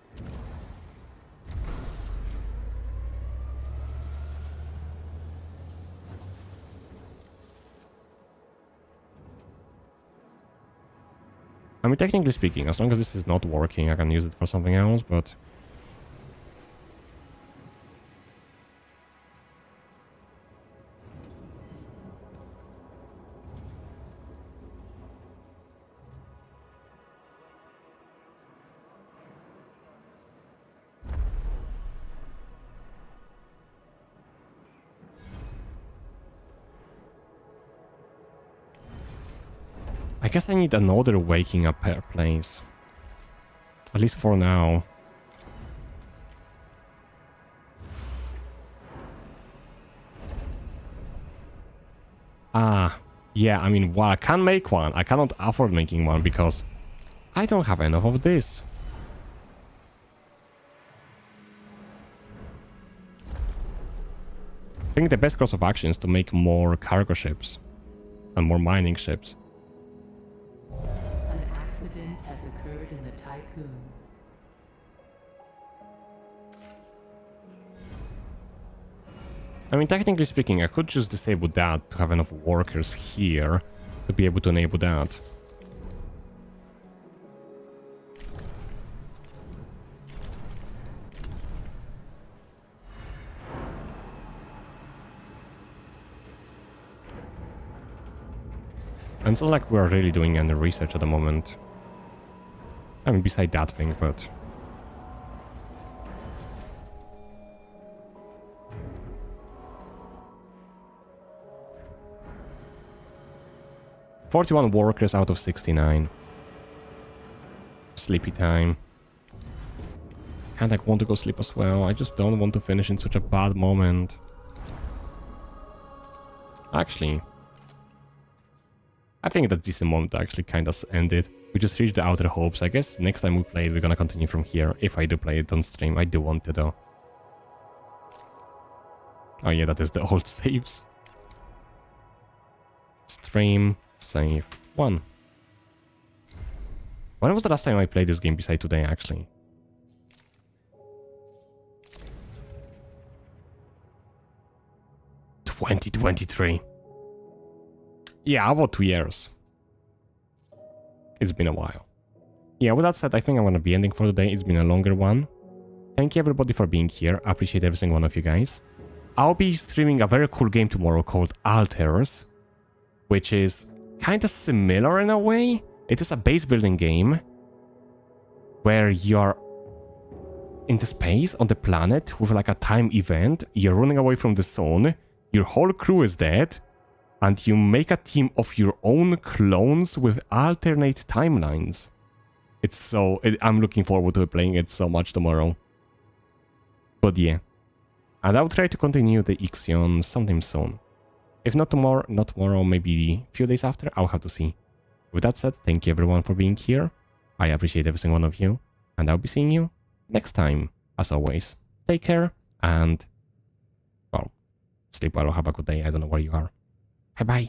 I mean, technically speaking, as long as this is not working, I can use it for something else, but... I guess I need another waking up place. At least for now. Ah, yeah, I mean, well, I can make one. I cannot afford making one because I don't have enough of this. I think the best course of action is to make more cargo ships and more mining ships. An accident has occurred in the Tycoon. I mean, technically speaking, I could just disable that to have enough workers here to be able to enable that. And it's not like we're really doing any research at the moment. I mean, beside that thing, but... "41 workers out of 69. Sleepy time. And I want to go sleep as well. I just don't want to finish in such a bad moment. Actually... I think that's decent moment to actually kind of end it. We just reached the outer hopes. I guess next time we play it, we're gonna continue from here. If I do play it on stream, I do want to though. Oh yeah, that is the old saves. Stream, save, 1. When was the last time I played this game beside today, actually? "2023. Yeah, about 2 years. It's been a while. Yeah, with that said, I think I'm gonna be ending for today. It's been a longer one. Thank you everybody for being here. I appreciate every single one of you guys. I'll be streaming a very cool game tomorrow called Alters, which is kind of similar in a way. It is a base building game where you're in the space on the planet with like a time event. You're running away from the sun. Your whole crew is dead. And you make a team of your own clones with alternate timelines. It's so... I'm looking forward to playing it so much tomorrow. But yeah. And I'll try to continue the Ixion sometime soon. If not tomorrow, maybe a few days after, I'll have to see. With that said, thank you everyone for being here. I appreciate every single one of you. And I'll be seeing you next time. As always, take care and... well, sleep well or have a good day. I don't know where you are. Bye-bye.